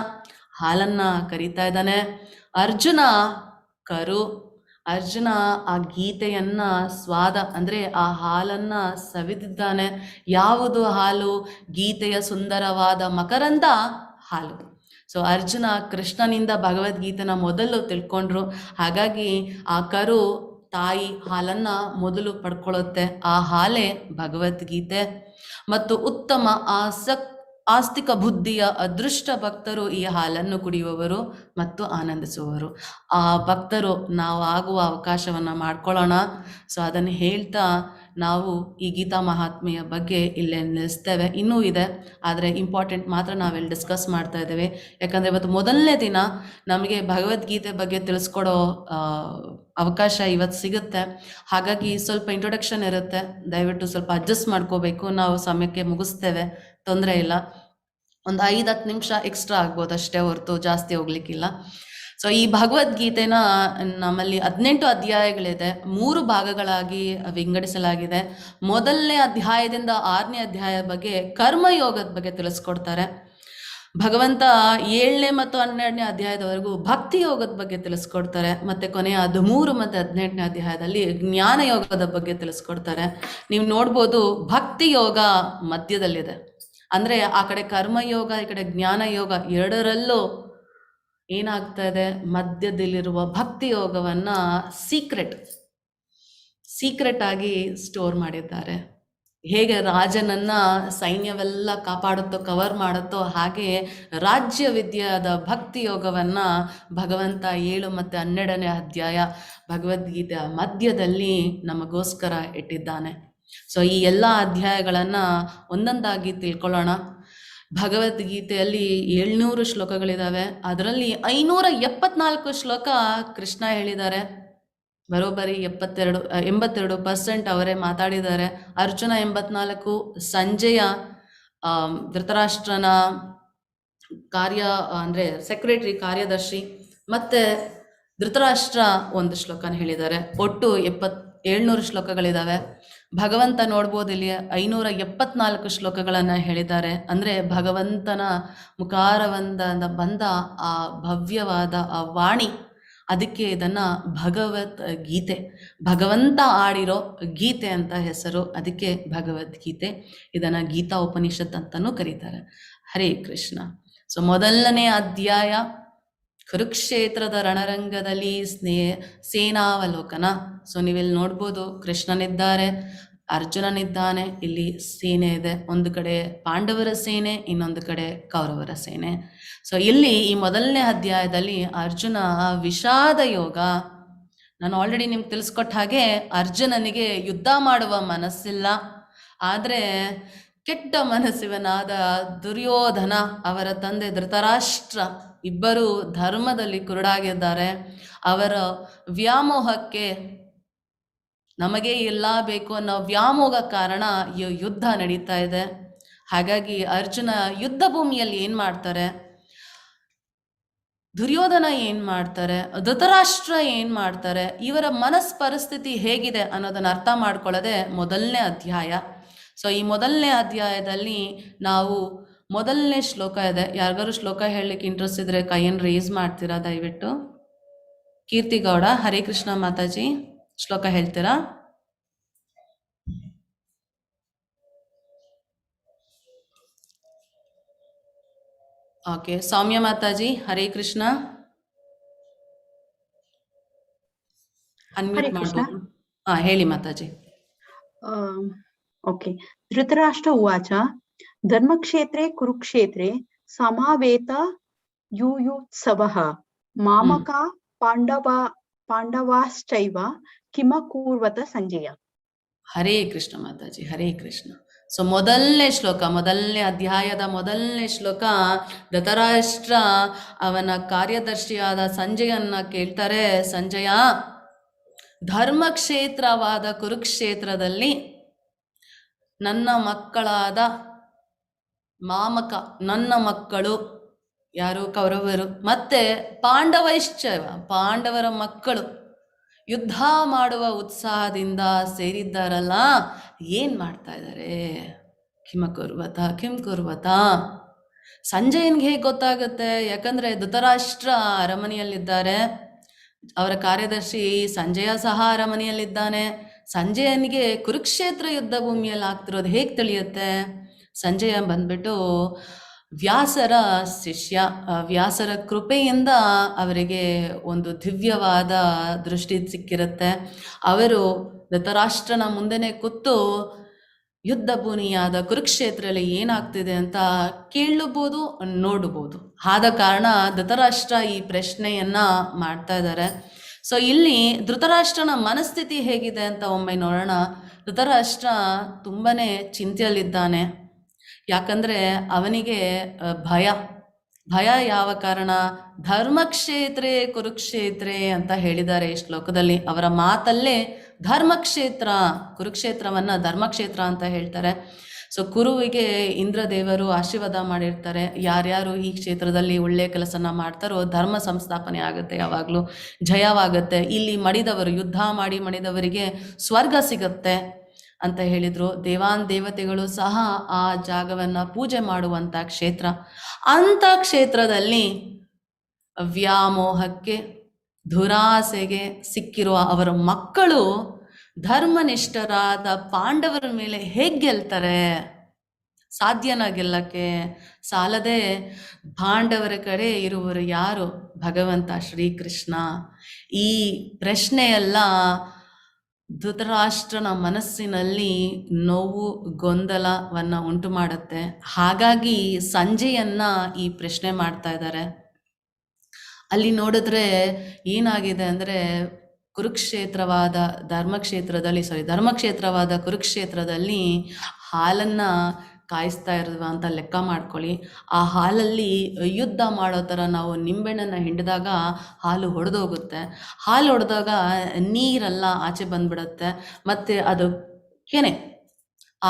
ಹಾಲನ್ನು ಕರೀತಾ ಇದ್ದಾನೆ. ಅರ್ಜುನ ಕರು. ಅರ್ಜುನ ಆ ಗೀತೆಯನ್ನು ಸ್ವಾದ ಅಂದರೆ ಆ ಹಾಲನ್ನು ಸವಿದಿದ್ದಾನೆ. ಯಾವುದು ಹಾಲು? ಗೀತೆಯ ಸುಂದರವಾದ ಮಕರಂದ ಹಾಲು. ಸೊ ಅರ್ಜುನ ಕೃಷ್ಣನಿಂದ ಭಗವದ್ಗೀತೆನ ಮೊದಲು ತಿಳ್ಕೊಂಡ್ರು. ಹಾಗಾಗಿ ಆ ಕರು ತಾಯಿ ಹಾಲನ್ನು ಮೊದಲು ಪಡ್ಕೊಳ್ಳುತ್ತೆ. ಆ ಹಾಲೇ ಭಗವದ್ಗೀತೆ. ಮತ್ತು ಉತ್ತಮ ಆಸ್ತಿಕ ಬುದ್ಧಿಯ ಅದೃಷ್ಟ ಭಕ್ತರು ಈ ಹಾಲನ್ನು ಕುಡಿಯುವವರು ಮತ್ತು ಆನಂದಿಸುವವರು. ಆ ಭಕ್ತರು ನಾವು ಆಗುವ ಅವಕಾಶವನ್ನು ಮಾಡ್ಕೊಳ್ಳೋಣ. ಸೊ ಅದನ್ನು ಹೇಳ್ತಾ ನಾವು ಈ ಗೀತಾ ಮಹಾತ್ಮೆಯ ಬಗ್ಗೆ ಇಲ್ಲೇ ನಿಲ್ಲಿಸ್ತೇವೆ. ಇನ್ನೂ ಇದೆ, ಆದರೆ ಇಂಪಾರ್ಟೆಂಟ್ ಮಾತ್ರ ನಾವಿಲ್ಲಿ ಡಿಸ್ಕಸ್ ಮಾಡ್ತಾ ಇದ್ದೇವೆ. ಯಾಕಂದರೆ ಇವತ್ತು ಮೊದಲನೇ ದಿನ ನಮಗೆ ಭಗವದ್ಗೀತೆ ಬಗ್ಗೆ ತಿಳಿಸ್ಕೊಡೋ ಅವಕಾಶ ಇವತ್ತು ಸಿಗುತ್ತೆ. ಹಾಗಾಗಿ ಸ್ವಲ್ಪ ಇಂಟ್ರೊಡಕ್ಷನ್ ಇರುತ್ತೆ, ದಯವಿಟ್ಟು ಸ್ವಲ್ಪ ಅಡ್ಜಸ್ಟ್ ಮಾಡ್ಕೋಬೇಕು. ನಾವು ಸಮಯಕ್ಕೆ ಮುಗಿಸ್ತೇವೆ, ತೊಂದರೆ ಇಲ್ಲ. ಒಂದು 5-10 ನಿಮಿಷ ಎಕ್ಸ್ಟ್ರಾ ಆಗ್ಬೋದು ಅಷ್ಟೇ, ಹೊರತು ಜಾಸ್ತಿ ಹೋಗ್ಲಿಕ್ಕಿಲ್ಲ. ಸೊ ಈ ಭಗವದ್ಗೀತೆನ ನಮ್ಮಲ್ಲಿ 18 ಅಧ್ಯಾಯಗಳಿದೆ, 3 ಭಾಗಗಳಾಗಿ ವಿಂಗಡಿಸಲಾಗಿದೆ. ಮೊದಲನೇ ಅಧ್ಯಾಯದಿಂದ 6ನೇ ಅಧ್ಯಾಯ ಬಗ್ಗೆ ಕರ್ಮಯೋಗದ ಬಗ್ಗೆ ತಿಳಿಸ್ಕೊಡ್ತಾರೆ. ಭಗವಂತ 7ನೇ ಮತ್ತು 12ನೇ ಅಧ್ಯಾಯದವರೆಗೂ ಭಕ್ತಿ ಯೋಗದ ಬಗ್ಗೆ ತಿಳಿಸ್ಕೊಡ್ತಾರೆ. ಮತ್ತು ಕೊನೆಯ 13 ಮತ್ತು 18ನೇ ಅಧ್ಯಾಯದಲ್ಲಿ ಜ್ಞಾನ ಯೋಗದ ಬಗ್ಗೆ ತಿಳಿಸ್ಕೊಡ್ತಾರೆ. ನೀವು ನೋಡ್ಬೋದು, ಭಕ್ತಿ ಯೋಗ ಮಧ್ಯದಲ್ಲಿದೆ. ಅಂದರೆ ಆ ಕಡೆ ಕರ್ಮಯೋಗ, ಈ ಕಡೆ ಜ್ಞಾನ ಯೋಗ, ಎರಡರಲ್ಲೂ ಏನಾಗ್ತಾ ಇದೆ? ಮಧ್ಯದಲ್ಲಿರುವ ಭಕ್ತಿ ಯೋಗವನ್ನು ಸೀಕ್ರೆಟ್ ಆಗಿ ಸ್ಟೋರ್ ಮಾಡಿದ್ದಾರೆ. ಹೇಗೆ ರಾಜನನ್ನ ಸೈನ್ಯವೆಲ್ಲ ಕಾಪಾಡುತ್ತೋ, ಕವರ್ ಮಾಡುತ್ತೋ, ಹಾಗೆ ರಾಜ್ಯ ವಿದ್ಯಾದ ಭಕ್ತಿ ಯೋಗವನ್ನು ಭಗವಂತ 7 ಮತ್ತು 12ನೇ ಅಧ್ಯಾಯ ಭಗವದ್ಗೀತೆಯ ಮಧ್ಯದಲ್ಲಿ ನಮಗೋಸ್ಕರ ಇಟ್ಟಿದ್ದಾನೆ. ಸೊ ಈ ಎಲ್ಲ ಅಧ್ಯಾಯಗಳನ್ನು ಒಂದೊಂದಾಗಿ ತಿಳ್ಕೊಳ್ಳೋಣ. ಭಗವದ್ಗೀತೆಯಲ್ಲಿ 700 ಶ್ಲೋಕಗಳಿದ್ದಾವೆ. ಅದರಲ್ಲಿ 574 ಶ್ಲೋಕ ಕೃಷ್ಣ ಹೇಳಿದ್ದಾರೆ. ಬರೋಬ್ಬರಿ 82% ಅವರೇ ಮಾತಾಡಿದ್ದಾರೆ. ಅರ್ಜುನ 84, ಸಂಜಯ ಧೃತರಾಷ್ಟ್ರನ ಅಂದರೆ ಸೆಕ್ರೆಟರಿ, ಕಾರ್ಯದರ್ಶಿ, ಮತ್ತು ಧೃತರಾಷ್ಟ್ರ 1 ಶ್ಲೋಕನ ಹೇಳಿದ್ದಾರೆ. ಒಟ್ಟು 700 ಶ್ಲೋಕಗಳಿದ್ದಾವೆ. ಭಗವಂತ ನೋಡ್ಬೋದು, ಇಲ್ಲಿ 574 ಶ್ಲೋಕಗಳನ್ನು ಹೇಳಿದ್ದಾರೆ. ಅಂದರೆ ಭಗವಂತನ ಮುಖಾರವಂದ ಬಂದ ಆ ಭವ್ಯವಾದ ಆ ವಾಣಿ, ಅದಕ್ಕೆ ಇದನ್ನು ಭಗವದ್ಗೀತೆ, ಭಗವಂತ ಆಡಿರೋ ಗೀತೆ ಅಂತ ಹೆಸರು. ಅದಕ್ಕೆ ಭಗವದ್ಗೀತೆ. ಇದನ್ನು ಗೀತಾ ಉಪನಿಷತ್ ಅಂತಲೂ ಕರೀತಾರೆ. ಹರೇ ಕೃಷ್ಣ. ಸೊ ಮೊದಲನೇ ಅಧ್ಯಾಯ ಕುರುಕ್ಷೇತ್ರದ ರಣರಂಗದಲ್ಲಿ ಸೇನಾವಲೋಕನ. ಸೊ ನೀವಿಲ್ಲಿ ನೋಡ್ಬೋದು, ಕೃಷ್ಣನಿದ್ದಾರೆ, ಅರ್ಜುನನಿದ್ದಾನೆ, ಇಲ್ಲಿ ಸೇನೆ ಇದೆ. ಒಂದು ಕಡೆ ಪಾಂಡವರ ಸೇನೆ, ಇನ್ನೊಂದು ಕಡೆ ಕೌರವರ ಸೇನೆ. ಸೊ ಇಲ್ಲಿ ಈ ಮೊದಲನೇ ಅಧ್ಯಾಯದಲ್ಲಿ ಅರ್ಜುನ ವಿಷಾದ ಯೋಗ. ನಾನು ಆಲ್ರೆಡಿ ನಿಮ್ಗೆ ತಿಳಿಸ್ಕೊಟ್ಟ ಹಾಗೆ ಅರ್ಜುನನಿಗೆ ಯುದ್ಧ ಮಾಡುವ ಮನಸ್ಸಿಲ್ಲ. ಆದರೆ ಕೆಟ್ಟ ಮನಸ್ಸಿವನಾದ ದುರ್ಯೋಧನ, ಅವರ ತಂದೆ ಧೃತರಾಷ್ಟ್ರ ಇಬ್ಬರು ಧರ್ಮದಲ್ಲಿ ಕುರುಡಾಗಿದ್ದಾರೆ. ಅವರ ವ್ಯಾಮೋಹಕ್ಕೆ, ನಮಗೆ ಎಲ್ಲ ಬೇಕು ಅನ್ನೋ ವ್ಯಾಮೋಹ ಕಾರಣ ಯುದ್ಧ ನಡೀತಾ ಇದೆ. ಹಾಗಾಗಿ ಅರ್ಜುನ ಯುದ್ಧ ಭೂಮಿಯಲ್ಲಿ ಏನು ಮಾಡ್ತಾರೆ, ದುರ್ಯೋಧನ ಏನು ಮಾಡ್ತಾರೆ, ಧೃತರಾಷ್ಟ್ರ ಏನು ಮಾಡ್ತಾರೆ, ಇವರ ಪರಿಸ್ಥಿತಿ ಹೇಗಿದೆ ಅನ್ನೋದನ್ನು ಅರ್ಥ ಮಾಡ್ಕೊಳ್ಳೋದೆ ಮೊದಲನೇ ಅಧ್ಯಾಯ. ಸೊ ಈ ಮೊದಲನೇ ಅಧ್ಯಾಯದಲ್ಲಿ ನಾವು ಮೊದಲನೇ ಶ್ಲೋಕ ಇದೆ. ಯಾರಿಗಾರು ಶ್ಲೋಕ ಹೇಳಲಿಕ್ಕೆ ಇಂಟ್ರೆಸ್ಟ್ ಇದ್ರೆ ಕೈಯನ್ನು ರೇಸ್ ಮಾಡ್ತೀರಾ ದಯವಿಟ್ಟು? ಕೀರ್ತಿಗೌಡ, ಹರೇ ಕೃಷ್ಣ ಮಾತಾಜಿ, ಶ್ಲೋಕ ಹೇಳ್ತೀರಾ? ಓಕೆ. ಸೌಮ್ಯ ಮಾತಾಜಿ, ಹರೇ ಕೃಷ್ಣ, ಅನ್ಮ್ಯೂಟ್ ಮಾಡ್ಬೋದು. ಹೇಳಿ ಮಾತಾಜಿ. ಓಕೆ. ಧೃತರಾಷ್ಟ್ರ ಉವಾಚ ಧರ್ಮಕ್ಷೇತ್ರೆ ಕುರುಕ್ಷೇತ್ರೆ ಸಮಾವೇತ ಯುಯುತ್ಸವಃ ಮಾಮಕ ಪಾಂಡವಾಶ್ಚೈವ ಕಿಮಕೂರ್ವತ ಸಂಜಯ. ಹರೇ ಕೃಷ್ಣ ಮಾತಾಜಿ, ಹರೇ ಕೃಷ್ಣ. ಸೊ ಮೊದಲನೇ ಶ್ಲೋಕ, ಮೊದಲನೇ ಅಧ್ಯಾಯದ ಮೊದಲನೇ ಶ್ಲೋಕ, ಧೃತರಾಷ್ಟ್ರ ಅವನ ಕಾರ್ಯದರ್ಶಿಯಾದ ಸಂಜಯನ್ನ ಕೇಳ್ತಾರೆ, ಸಂಜಯ, ಧರ್ಮಕ್ಷೇತ್ರವಾದ ಕುರುಕ್ಷೇತ್ರದಲ್ಲಿ ನನ್ನ ಮಕ್ಕಳಾದ ಮಾಮಕ, ನನ್ನ ಮಕ್ಕಳು ಯಾರು, ಕೌರವರು, ಮತ್ತೆ ಪಾಂಡವೈಶ್ಚವ, ಪಾಂಡವರ ಮಕ್ಕಳು ಯುದ್ಧ ಮಾಡುವ ಉತ್ಸಾಹದಿಂದ ಸೇರಿದ್ದಾರಲ್ಲ, ಏನು ಮಾಡ್ತಾ ಇದ್ದಾರೆ? ಕಿಂ ಕುರ್ವತ. ಸಂಜಯನ್ಗೆ ಹೇಗೆ ಗೊತ್ತಾಗುತ್ತೆ? ಯಾಕಂದರೆ ಧೃತರಾಷ್ಟ್ರ ಅರಮನೆಯಲ್ಲಿದ್ದಾರೆ, ಅವರ ಕಾರ್ಯದರ್ಶಿ ಸಂಜಯ ಸಹ ಅರಮನೆಯಲ್ಲಿದ್ದಾನೆ. ಸಂಜಯನಿಗೆ ಕುರುಕ್ಷೇತ್ರ ಯುದ್ಧ ಭೂಮಿಯಲ್ಲಿ ಆಗ್ತಿರೋದು ಹೇಗೆ ತಿಳಿಯುತ್ತೆ? ಸಂಜಯ ಬಂದ್ಬಿಟ್ಟು ವ್ಯಾಸರ ಶಿಷ್ಯ, ವ್ಯಾಸರ ಕೃಪೆಯಿಂದ ಅವರಿಗೆ ಒಂದು ದಿವ್ಯವಾದ ದೃಷ್ಟಿ ಸಿಕ್ಕಿರುತ್ತೆ. ಅವರು ಧೃತರಾಷ್ಟ್ರನ ಮುಂದೆನೇ ಕೂತು ಯುದ್ಧ ಭೂಮಿಯಾದ ಕುರುಕ್ಷೇತ್ರದಲ್ಲಿ ಏನಾಗ್ತಿದೆ ಅಂತ ಕೇಳಬಹುದು, ನೋಡ್ಬೋದು. ಆದ ಕಾರಣ ಧೃತರಾಷ್ಟ್ರ ಈ ಪ್ರಶ್ನೆಯನ್ನ ಮಾಡ್ತಾ ಇದ್ದಾರೆ. ಸೊ ಇಲ್ಲಿ ಧೃತರಾಷ್ಟ್ರನ ಮನಸ್ಥಿತಿ ಹೇಗಿದೆ ಅಂತ ಒಮ್ಮೆ ನೋಡೋಣ. ಧೃತರಾಷ್ಟ್ರ ತುಂಬಾನೇ ಚಿಂತೆಯಲ್ಲಿದ್ದಾನೆ. ಯಾಕಂದರೆ ಅವನಿಗೆ ಭಯ ಯಾವ ಕಾರಣ? ಧರ್ಮಕ್ಷೇತ್ರೇ ಕುರುಕ್ಷೇತ್ರೇ ಅಂತ ಹೇಳಿದ್ದಾರೆ ಈ ಶ್ಲೋಕದಲ್ಲಿ. ಅವರ ಮಾತಲ್ಲೇ ಧರ್ಮಕ್ಷೇತ್ರ, ಕುರುಕ್ಷೇತ್ರವನ್ನು ಧರ್ಮಕ್ಷೇತ್ರ ಅಂತ ಹೇಳ್ತಾರೆ. ಸೊ ಕುರುವಿಗೆ ಇಂದ್ರದೇವರು ಆಶೀರ್ವಾದ ಮಾಡಿರ್ತಾರೆ, ಯಾರ್ಯಾರು ಈ ಕ್ಷೇತ್ರದಲ್ಲಿ ಒಳ್ಳೆಯ ಕೆಲಸನ ಮಾಡ್ತಾರೋ ಧರ್ಮ ಸಂಸ್ಥಾಪನೆ ಆಗುತ್ತೆ, ಯಾವಾಗಲೂ ಜಯವಾಗುತ್ತೆ. ಇಲ್ಲಿ ಮಡಿದವರು, ಯುದ್ಧ ಮಾಡಿ ಮಡಿದವರಿಗೆ ಸ್ವರ್ಗ ಸಿಗುತ್ತೆ ಅಂತ ಹೇಳಿದರು. ದೇವತೆಗಳು ಸಹ ಆ ಜಾಗವನ್ನು ಪೂಜೆ ಮಾಡುವಂಥ ಕ್ಷೇತ್ರ. ಅಂಥ ಕ್ಷೇತ್ರದಲ್ಲಿ ವ್ಯಾಮೋಹಕ್ಕೆ, ದುರಾಸೆಗೆ ಸಿಕ್ಕಿರುವ ಅವರ ಮಕ್ಕಳು ಧರ್ಮನಿಷ್ಠರಾದ ಪಾಂಡವರ ಮೇಲೆ ಹೇಗೆ ಗೆಲ್ತಾರೆ? ಸಾಧ್ಯನ ಗೆಲ್ಲಕ್ಕೆ? ಸಾಲದೆ ಪಾಂಡವರ ಕಡೆ ಇರುವರು ಯಾರು? ಭಗವಂತ ಶ್ರೀಕೃಷ್ಣ. ಈ ಪ್ರಶ್ನೆಯೆಲ್ಲ ಧೃತರಾಷ್ಟ್ರನ ಮನಸ್ಸಿನಲ್ಲಿ ನೋವು, ಗೊಂದಲವನ್ನು ಉಂಟು ಮಾಡುತ್ತೆ. ಹಾಗಾಗಿ ಸಂಜೆಯನ್ನ ಈ ಪ್ರಶ್ನೆ ಮಾಡ್ತಾ ಇದ್ದಾರೆ. ಅಲ್ಲಿ ನೋಡಿದ್ರೆ ಏನಾಗಿದೆ ಅಂದರೆ, ಧರ್ಮಕ್ಷೇತ್ರವಾದ ಕುರುಕ್ಷೇತ್ರದಲ್ಲಿ ಹಾಲನ್ನು ಕಾಯಿಸ್ತಾ ಇರುವ ಅಂತ ಲೆಕ್ಕ ಮಾಡ್ಕೊಳ್ಳಿ. ಆ ಹಾಲಲ್ಲಿ ಯುದ್ಧ ಮಾಡೋ ಥರ ನಾವು ನಿಂಬೆಹಣ್ಣನ್ನು ಹಿಂಡಿದಾಗ ಹಾಲು ಒಡೆದೋಗುತ್ತೆ. ಹಾಲು ಒಡೆದಾಗ ನೀರೆಲ್ಲ ಆಚೆ ಬಂದ್ಬಿಡುತ್ತೆ. ಮತ್ತು ಅದು ಕೆನೆ,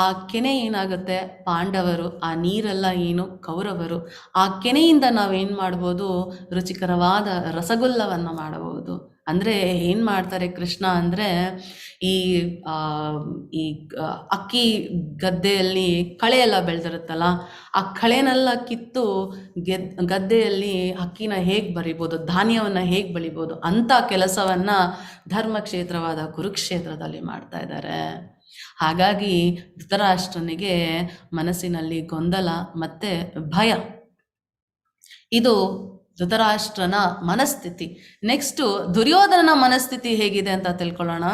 ಆ ಕೆನೆ ಏನಾಗುತ್ತೆ? ಪಾಂಡವರು. ಆ ನೀರೆಲ್ಲ ಏನು? ಕೌರವರು. ಆ ಕೆನೆಯಿಂದ ನಾವೇನು ಮಾಡ್ಬೋದು? ರುಚಿಕರವಾದ ರಸಗುಲ್ಲವನ್ನು ಮಾಡಬಹುದು. ಅಂದರೆ ಏನು ಮಾಡ್ತಾರೆ ಕೃಷ್ಣ ಅಂದರೆ, ಈ ಅಕ್ಕಿ ಗದ್ದೆಯಲ್ಲಿ ಕಳೆ ಎಲ್ಲ ಬೆಳೆದಿರುತ್ತಲ್ಲ, ಆ ಕಳೆನೆಲ್ಲ ಕಿತ್ತು ಗದ್ದೆಯಲ್ಲಿ ಅಕ್ಕಿನ ಹೇಗೆ ಬರಿಬೋದು, ಧಾನ್ಯವನ್ನು ಹೇಗೆ ಬೆಳಿಬೋದು, ಅಂಥ ಕೆಲಸವನ್ನು ಧರ್ಮಕ್ಷೇತ್ರವಾದ ಕುರುಕ್ಷೇತ್ರದಲ್ಲಿ ಮಾಡ್ತಾ ಇದ್ದಾರೆ. ಹಾಗಾಗಿ ಧೃತರಾಷ್ಟ್ರನಿಗೆ ಮನಸ್ಸಿನಲ್ಲಿ ಗೊಂದಲ ಮತ್ತು ಭಯ. ಇದು ಧೃತರಾಷ್ಟ್ರನ ಮನಸ್ಥಿತಿ. ನೆಕ್ಸ್ಟು ದುರ್ಯೋಧನನ ಮನಸ್ಥಿತಿ ಹೇಗಿದೆ ಅಂತ ತಿಳ್ಕೊಳ್ಳೋಣ.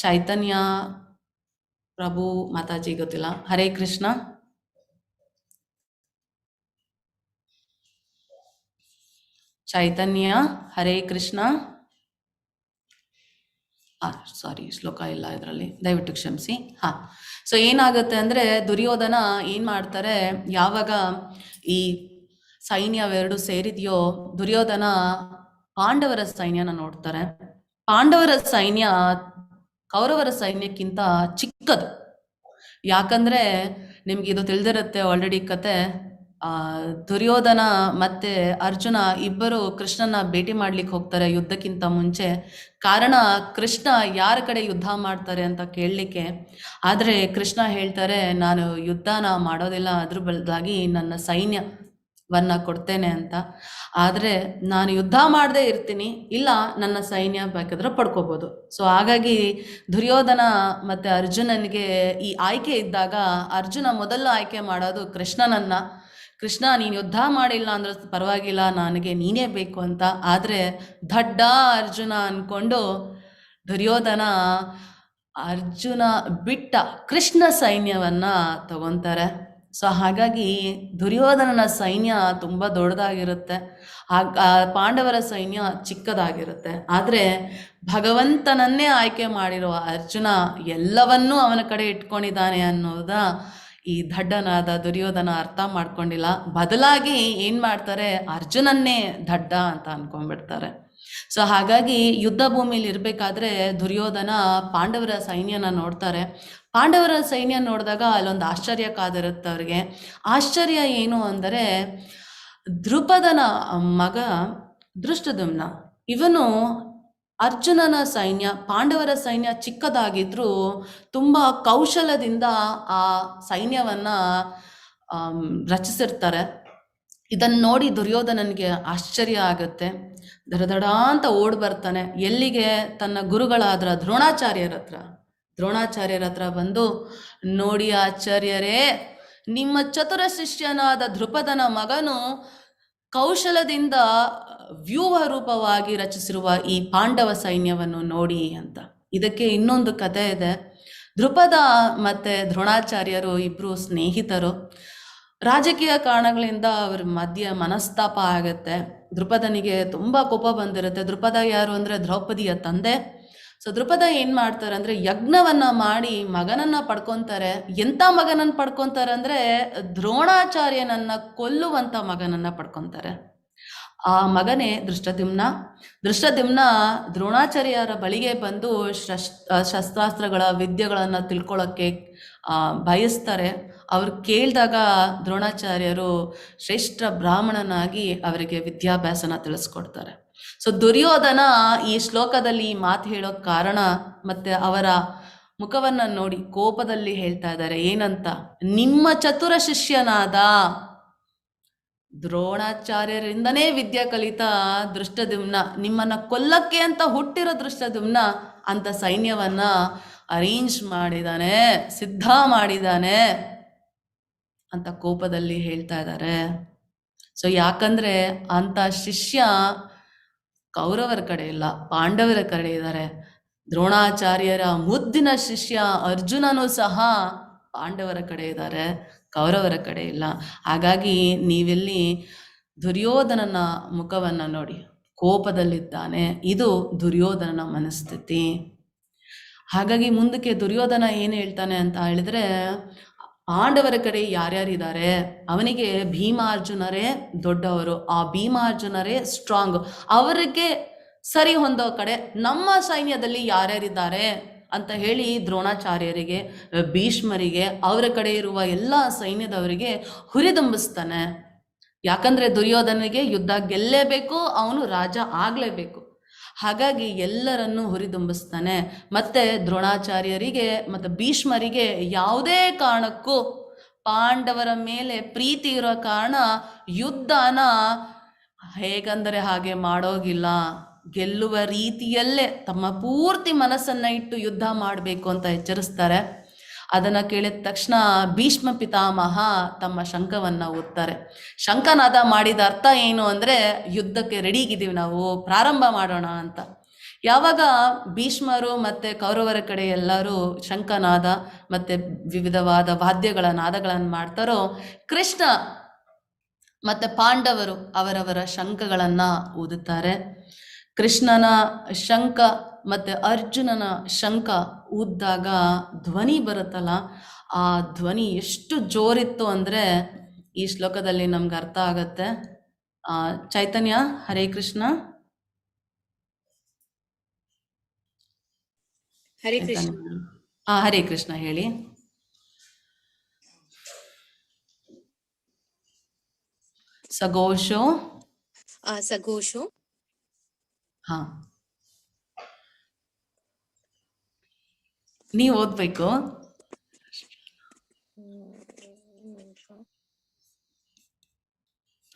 ಚೈತನ್ಯ ಪ್ರಭು ಮಾತಾಜಿ ಗೊತ್ತಿಲ್ಲ. ಹರೇ ಕೃಷ್ಣ. ಚೈತನ್ಯ, ಹರೇ ಕೃಷ್ಣ. ಸಾರಿ, ಶ್ಲೋಕ ಇಲ್ಲ ಇದರಲ್ಲಿ, ದಯವಿಟ್ಟು ಕ್ಷಮಿಸಿ. ಸೊ ಏನಾಗುತ್ತೆ ಅಂದರೆ, ದುರ್ಯೋಧನ ಏನು ಮಾಡ್ತಾರೆ, ಯಾವಾಗ ಈ ಸೈನ್ಯವೆರಡು ಸೇರಿದೆಯೋ, ದುರ್ಯೋಧನ ಪಾಂಡವರ ಸೈನ್ಯನ ನೋಡ್ತಾರೆ. ಪಾಂಡವರ ಸೈನ್ಯ ಕೌರವರ ಸೈನ್ಯಕ್ಕಿಂತ ಚಿಕ್ಕದು. ಯಾಕಂದರೆ ನಿಮಗಿದು ತಿಳಿದಿರುತ್ತೆ ಆಲ್ರೆಡಿ ಕತೆ. ದುರ್ಯೋಧನ ಮತ್ತು ಅರ್ಜುನ ಇಬ್ಬರು ಕೃಷ್ಣನ ಭೇಟಿ ಮಾಡ್ಲಿಕ್ಕೆ ಹೋಗ್ತಾರೆ ಯುದ್ಧಕ್ಕಿಂತ ಮುಂಚೆ. ಕಾರಣ ಕೃಷ್ಣ ಯಾರ ಕಡೆ ಯುದ್ಧ ಮಾಡ್ತಾರೆ ಅಂತ ಕೇಳಲಿಕ್ಕೆ. ಆದರೆ ಕೃಷ್ಣ ಹೇಳ್ತಾರೆ, ನಾನು ಯುದ್ಧನ ಮಾಡೋದಿಲ್ಲ, ಅದ್ರ ಬದಲಾಗಿ ನನ್ನ ಸೈನ್ಯವನ್ನು ಕೊಡ್ತೇನೆ ಅಂತ. ಆದರೆ ನಾನು ಯುದ್ಧ ಮಾಡದೇ ಇರ್ತೀನಿ, ಇಲ್ಲ ನನ್ನ ಸೈನ್ಯ ಬೇಕಾದ್ರೆ ಪಡ್ಕೋಬೋದು. ಸೊ ಹಾಗಾಗಿ ದುರ್ಯೋಧನ ಮತ್ತು ಅರ್ಜುನನಿಗೆ ಈ ಆಯ್ಕೆ ಇದ್ದಾಗ ಅರ್ಜುನ ಮೊದಲು ಆಯ್ಕೆ ಮಾಡೋದು ಕೃಷ್ಣನನ್ನು. ಕೃಷ್ಣ, ನೀನು ಯುದ್ಧ ಮಾಡಿಲ್ಲ ಅಂದ್ರೆ ಪರವಾಗಿಲ್ಲ, ನನಗೆ ನೀನೇ ಬೇಕು ಅಂತ. ಆದರೆ ದಡ್ಡ ಅರ್ಜುನ ಅಂದ್ಕೊಂಡು ದುರ್ಯೋಧನ ಅರ್ಜುನ ಬಿಟ್ಟ ಕೃಷ್ಣ ಸೈನ್ಯವನ್ನು ತಗೊತಾರೆ. ಸೊ ಹಾಗಾಗಿ ದುರ್ಯೋಧನನ ಸೈನ್ಯ ತುಂಬ ದೊಡ್ಡದಾಗಿರುತ್ತೆ, ಪಾಂಡವರ ಸೈನ್ಯ ಚಿಕ್ಕದಾಗಿರುತ್ತೆ. ಆದರೆ ಭಗವಂತನನ್ನೇ ಆಯ್ಕೆ ಮಾಡಿರುವ ಅರ್ಜುನ ಎಲ್ಲವನ್ನೂ ಅವನ ಕಡೆ ಇಟ್ಕೊಂಡಿದ್ದಾನೆ ಅನ್ನೋದ ಈ ದಡ್ಡನಾದ ದುರ್ಯೋಧನ ಅರ್ಥ ಮಾಡ್ಕೊಂಡಿಲ್ಲ. ಬದಲಾಗಿ ಏನು ಮಾಡ್ತಾರೆ, ಅರ್ಜುನನ್ನೇ ದಡ್ಡ ಅಂತ ಅನ್ಕೊಂಡ್ಬಿಡ್ತಾರೆ. ಸೊ ಹಾಗಾಗಿ ಯುದ್ಧ ಭೂಮಿಲಿ ಇರಬೇಕಾದ್ರೆ ದುರ್ಯೋಧನ ಪಾಂಡವರ ಸೈನ್ಯನ ನೋಡ್ತಾರೆ. ಪಾಂಡವರ ಸೈನ್ಯ ನೋಡಿದಾಗ ಅಲ್ಲೊಂದು ಆಶ್ಚರ್ಯ ಕಾದಿರುತ್ತೆ ಅವ್ರಿಗೆ. ಆಶ್ಚರ್ಯ ಏನು ಅಂದರೆ, ದ್ರುಪದನ ಮಗ ದೃಷ್ಟದ್ಯುಮ್ನ ಇವನು ಅರ್ಜುನನ ಸೈನ್ಯ, ಪಾಂಡವರ ಸೈನ್ಯ ಚಿಕ್ಕದಾಗಿದ್ರೂ ತುಂಬ ಕೌಶಲದಿಂದ ಆ ಸೈನ್ಯವನ್ನು ರಚಿಸಿರ್ತಾರೆ. ಇದನ್ನು ನೋಡಿ ದುರ್ಯೋಧನನಿಗೆ ಆಶ್ಚರ್ಯ ಆಗುತ್ತೆ. ದಡದಡ ಅಂತ ಓಡ್ ಬರ್ತಾನೆ. ಎಲ್ಲಿಗೆ? ತನ್ನ ಗುರುಗಳಾದ್ರ ದ್ರೋಣಾಚಾರ್ಯರ ಹತ್ರ ಬಂದು, ನೋಡಿ ಆಚಾರ್ಯರೇ, ನಿಮ್ಮ ಚತುರ ಶಿಷ್ಯನಾದ ದ್ರುಪದನ ಮಗನು ಕೌಶಲದಿಂದ ವ್ಯೂಹ ರೂಪವಾಗಿ ರಚಿಸಿರುವ ಈ ಪಾಂಡವ ಸೈನ್ಯವನ್ನು ನೋಡಿ ಅಂತ. ಇದಕ್ಕೆ ಇನ್ನೊಂದು ಕಥೆ ಇದೆ. ದ್ರುಪದ ಮತ್ತು ದ್ರೋಣಾಚಾರ್ಯರು ಇಬ್ಬರು ಸ್ನೇಹಿತರು. ರಾಜಕೀಯ ಕಾರಣಗಳಿಂದ ಅವ್ರ ಮಧ್ಯೆ ಮನಸ್ತಾಪ ಆಗುತ್ತೆ. ದ್ರುಪದನಿಗೆ ತುಂಬ ಕೋಪ ಬಂದಿರುತ್ತೆ. ದ್ರುಪದ ಯಾರು ಅಂದರೆ ದ್ರೌಪದಿಯ ತಂದೆ. ಸೊ ದ್ರುಪದ ಏನು ಮಾಡ್ತಾರೆ ಅಂದರೆ, ಯಜ್ಞವನ್ನು ಮಾಡಿ ಮಗನನ್ನು ಪಡ್ಕೊತಾರೆ. ಎಂಥ ಮಗನನ್ನು ಪಡ್ಕೊತಾರೆ ಅಂದರೆ, ದ್ರೋಣಾಚಾರ್ಯನನ್ನು ಕೊಲ್ಲುವಂಥ ಮಗನನ್ನು ಪಡ್ಕೊತಾರೆ. ಆ ಮಗನೇ ದೃಷ್ಟದ್ಯುಮ್ನ ದ್ರೋಣಾಚಾರ್ಯರ ಬಳಿಗೆ ಬಂದು ಶಸ್ತ್ರಾಸ್ತ್ರಗಳ ವಿದ್ಯೆಗಳನ್ನು ತಿಳ್ಕೊಳ್ಳೋಕ್ಕೆ ಬಯಸ್ತಾರೆ. ಅವ್ರು ಕೇಳಿದಾಗ ದ್ರೋಣಾಚಾರ್ಯರು ಶ್ರೇಷ್ಠ ಬ್ರಾಹ್ಮಣನಾಗಿ ಅವರಿಗೆ ವಿದ್ಯಾಭ್ಯಾಸನ ತಿಳಿಸ್ಕೊಡ್ತಾರೆ. ಸೊ ದುರ್ಯೋಧನ ಈ ಶ್ಲೋಕದಲ್ಲಿ ಈ ಮಾತು ಹೇಳೋಕ್ಕೆ ಕಾರಣ, ಮತ್ತು ಅವರ ಮುಖವನ್ನು ನೋಡಿ ಕೋಪದಲ್ಲಿ ಹೇಳ್ತಾ ಇದ್ದಾರೆ. ಏನಂತ? ನಿಮ್ಮ ಚತುರ ಶಿಷ್ಯನಾದ ದ್ರೋಣಾಚಾರ್ಯರಿಂದನೇ ವಿದ್ಯೆ ಕಲಿತ ದೃಷ್ಟದ್ಯುಮ್ನ, ನಿಮ್ಮನ್ನು ಕೊಲ್ಲಕ್ಕೆ ಅಂತ ಹುಟ್ಟಿರೋ ದೃಷ್ಟದ್ಯುಮ್ನ ಅಂತ ಸೈನ್ಯವನ್ನು ಅರೇಂಜ್ ಮಾಡಿದ್ದಾನೆ, ಸಿದ್ಧ ಮಾಡಿದ್ದಾನೆ ಅಂತ ಕೋಪದಲ್ಲಿ ಹೇಳ್ತಾ ಇದ್ದಾರೆ. ಸೊ ಯಾಕಂದರೆ ಅಂಥ ಶಿಷ್ಯ ಕೌರವರ ಕಡೆ ಇಲ್ಲ, ಪಾಂಡವರ ಕಡೆ ಇದ್ದಾರೆ. ದ್ರೋಣಾಚಾರ್ಯರ ಮುದ್ದಿನ ಶಿಷ್ಯ ಅರ್ಜುನನೂ ಸಹ ಪಾಂಡವರ ಕಡೆ ಇದ್ದಾರೆ, ಕೌರವರ ಕಡೆ ಇಲ್ಲ. ಹಾಗಾಗಿ ನೀವಿಲ್ಲಿ ದುರ್ಯೋಧನನ ಮುಖವನ್ನು ನೋಡಿ, ಕೋಪದಲ್ಲಿದ್ದಾನೆ. ಇದು ದುರ್ಯೋಧನನ ಮನಸ್ಥಿತಿ. ಹಾಗಾಗಿ ಮುಂದಕ್ಕೆ ದುರ್ಯೋಧನ ಏನು ಹೇಳ್ತಾನೆ ಅಂತ ಹೇಳಿದ್ರೆ, ಪಾಂಡವರ ಕಡೆ ಯಾರ್ಯಾರಿದ್ದಾರೆ, ಅವನಿಗೆ ಭೀಮಾರ್ಜುನರೇ ದೊಡ್ಡವರು, ಆ ಭೀಮಾರ್ಜುನರೇ ಸ್ಟ್ರಾಂಗ್, ಅವರಿಗೆ ಸರಿ ಹೊಂದೋ ಕಡೆ ನಮ್ಮ ಸೈನ್ಯದಲ್ಲಿ ಯಾರ್ಯಾರಿದ್ದಾರೆ ಅಂತ ಹೇಳಿ ದ್ರೋಣಾಚಾರ್ಯರಿಗೆ, ಭೀಷ್ಮರಿಗೆ, ಅವರ ಕಡೆ ಇರುವ ಎಲ್ಲ ಸೈನ್ಯದವರಿಗೆ ಹುರಿದುಂಬಿಸ್ತಾನೆ. ಯಾಕಂದರೆ ದುರ್ಯೋಧನಿಗೆ ಯುದ್ಧ ಗೆಲ್ಲೇಬೇಕು, ಅವನು ರಾಜ ಆಗಲೇಬೇಕು. ಹಾಗಾಗಿ ಎಲ್ಲರನ್ನೂ ಹುರಿದುಂಬಿಸ್ತಾನೆ. ಮತ್ತು ದ್ರೋಣಾಚಾರ್ಯರಿಗೆ ಮತ್ತು ಭೀಷ್ಮರಿಗೆ ಯಾವುದೇ ಕಾರಣಕ್ಕೂ ಪಾಂಡವರ ಮೇಲೆ ಪ್ರೀತಿ ಇರೋ ಕಾರಣ ಯುದ್ಧನ ಹೇಗಂದರೆ ಹಾಗೆ ಮಾಡೋಗಿಲ್ಲ, ಗೆಲ್ಲುವ ರೀತಿಯಲ್ಲೇ ತಮ್ಮ ಪೂರ್ತಿ ಮನಸ್ಸನ್ನು ಇಟ್ಟು ಯುದ್ಧ ಮಾಡಬೇಕು ಅಂತ ಎಚ್ಚರಿಸ್ತಾರೆ. ಅದನ್ನು ಕೇಳಿದ ತಕ್ಷಣ ಭೀಷ್ಮ ಪಿತಾಮಹ ತಮ್ಮ ಶಂಖವನ್ನು ಊದ್ತಾರೆ. ಶಂಖನಾದ ಮಾಡಿದ ಅರ್ಥ ಏನು ಅಂದರೆ, ಯುದ್ಧಕ್ಕೆ ರೆಡಿಗಿದ್ದೀವಿ ನಾವು, ಪ್ರಾರಂಭ ಮಾಡೋಣ ಅಂತ. ಯಾವಾಗ ಭೀಷ್ಮರು ಮತ್ತು ಕೌರವರ ಕಡೆ ಎಲ್ಲರೂ ಶಂಖನಾದ ಮತ್ತು ವಿವಿಧವಾದ ವಾದ್ಯಗಳ ನಾದಗಳನ್ನು ಮಾಡ್ತಾರೋ, ಕೃಷ್ಣ ಮತ್ತು ಪಾಂಡವರು ಅವರವರ ಶಂಖಗಳನ್ನು ಊದುತ್ತಾರೆ. ಕೃಷ್ಣನ ಶಂಖ ಮತ್ತು ಅರ್ಜುನನ ಶಂಖ ಊದ್ದಾಗ ಧ್ವನಿ ಬರುತ್ತಲ್ಲ, ಆ ಧ್ವನಿ ಎಷ್ಟು ಜೋರಿತ್ತು ಅಂದರೆ ಈ ಶ್ಲೋಕದಲ್ಲಿ ನಮ್ಗೆ ಅರ್ಥ ಆಗತ್ತೆ. ಚೈತನ್ಯ, ಹರೇ ಕೃಷ್ಣ. ಹರೇ ಕೃಷ್ಣ. ಹರೇ ಕೃಷ್ಣ ಹೇಳಿ. ಸಘೋಷೋ ಸಘೋಷೋ. ಹಾ, ನೀವು ಓದ್ಬೇಕು.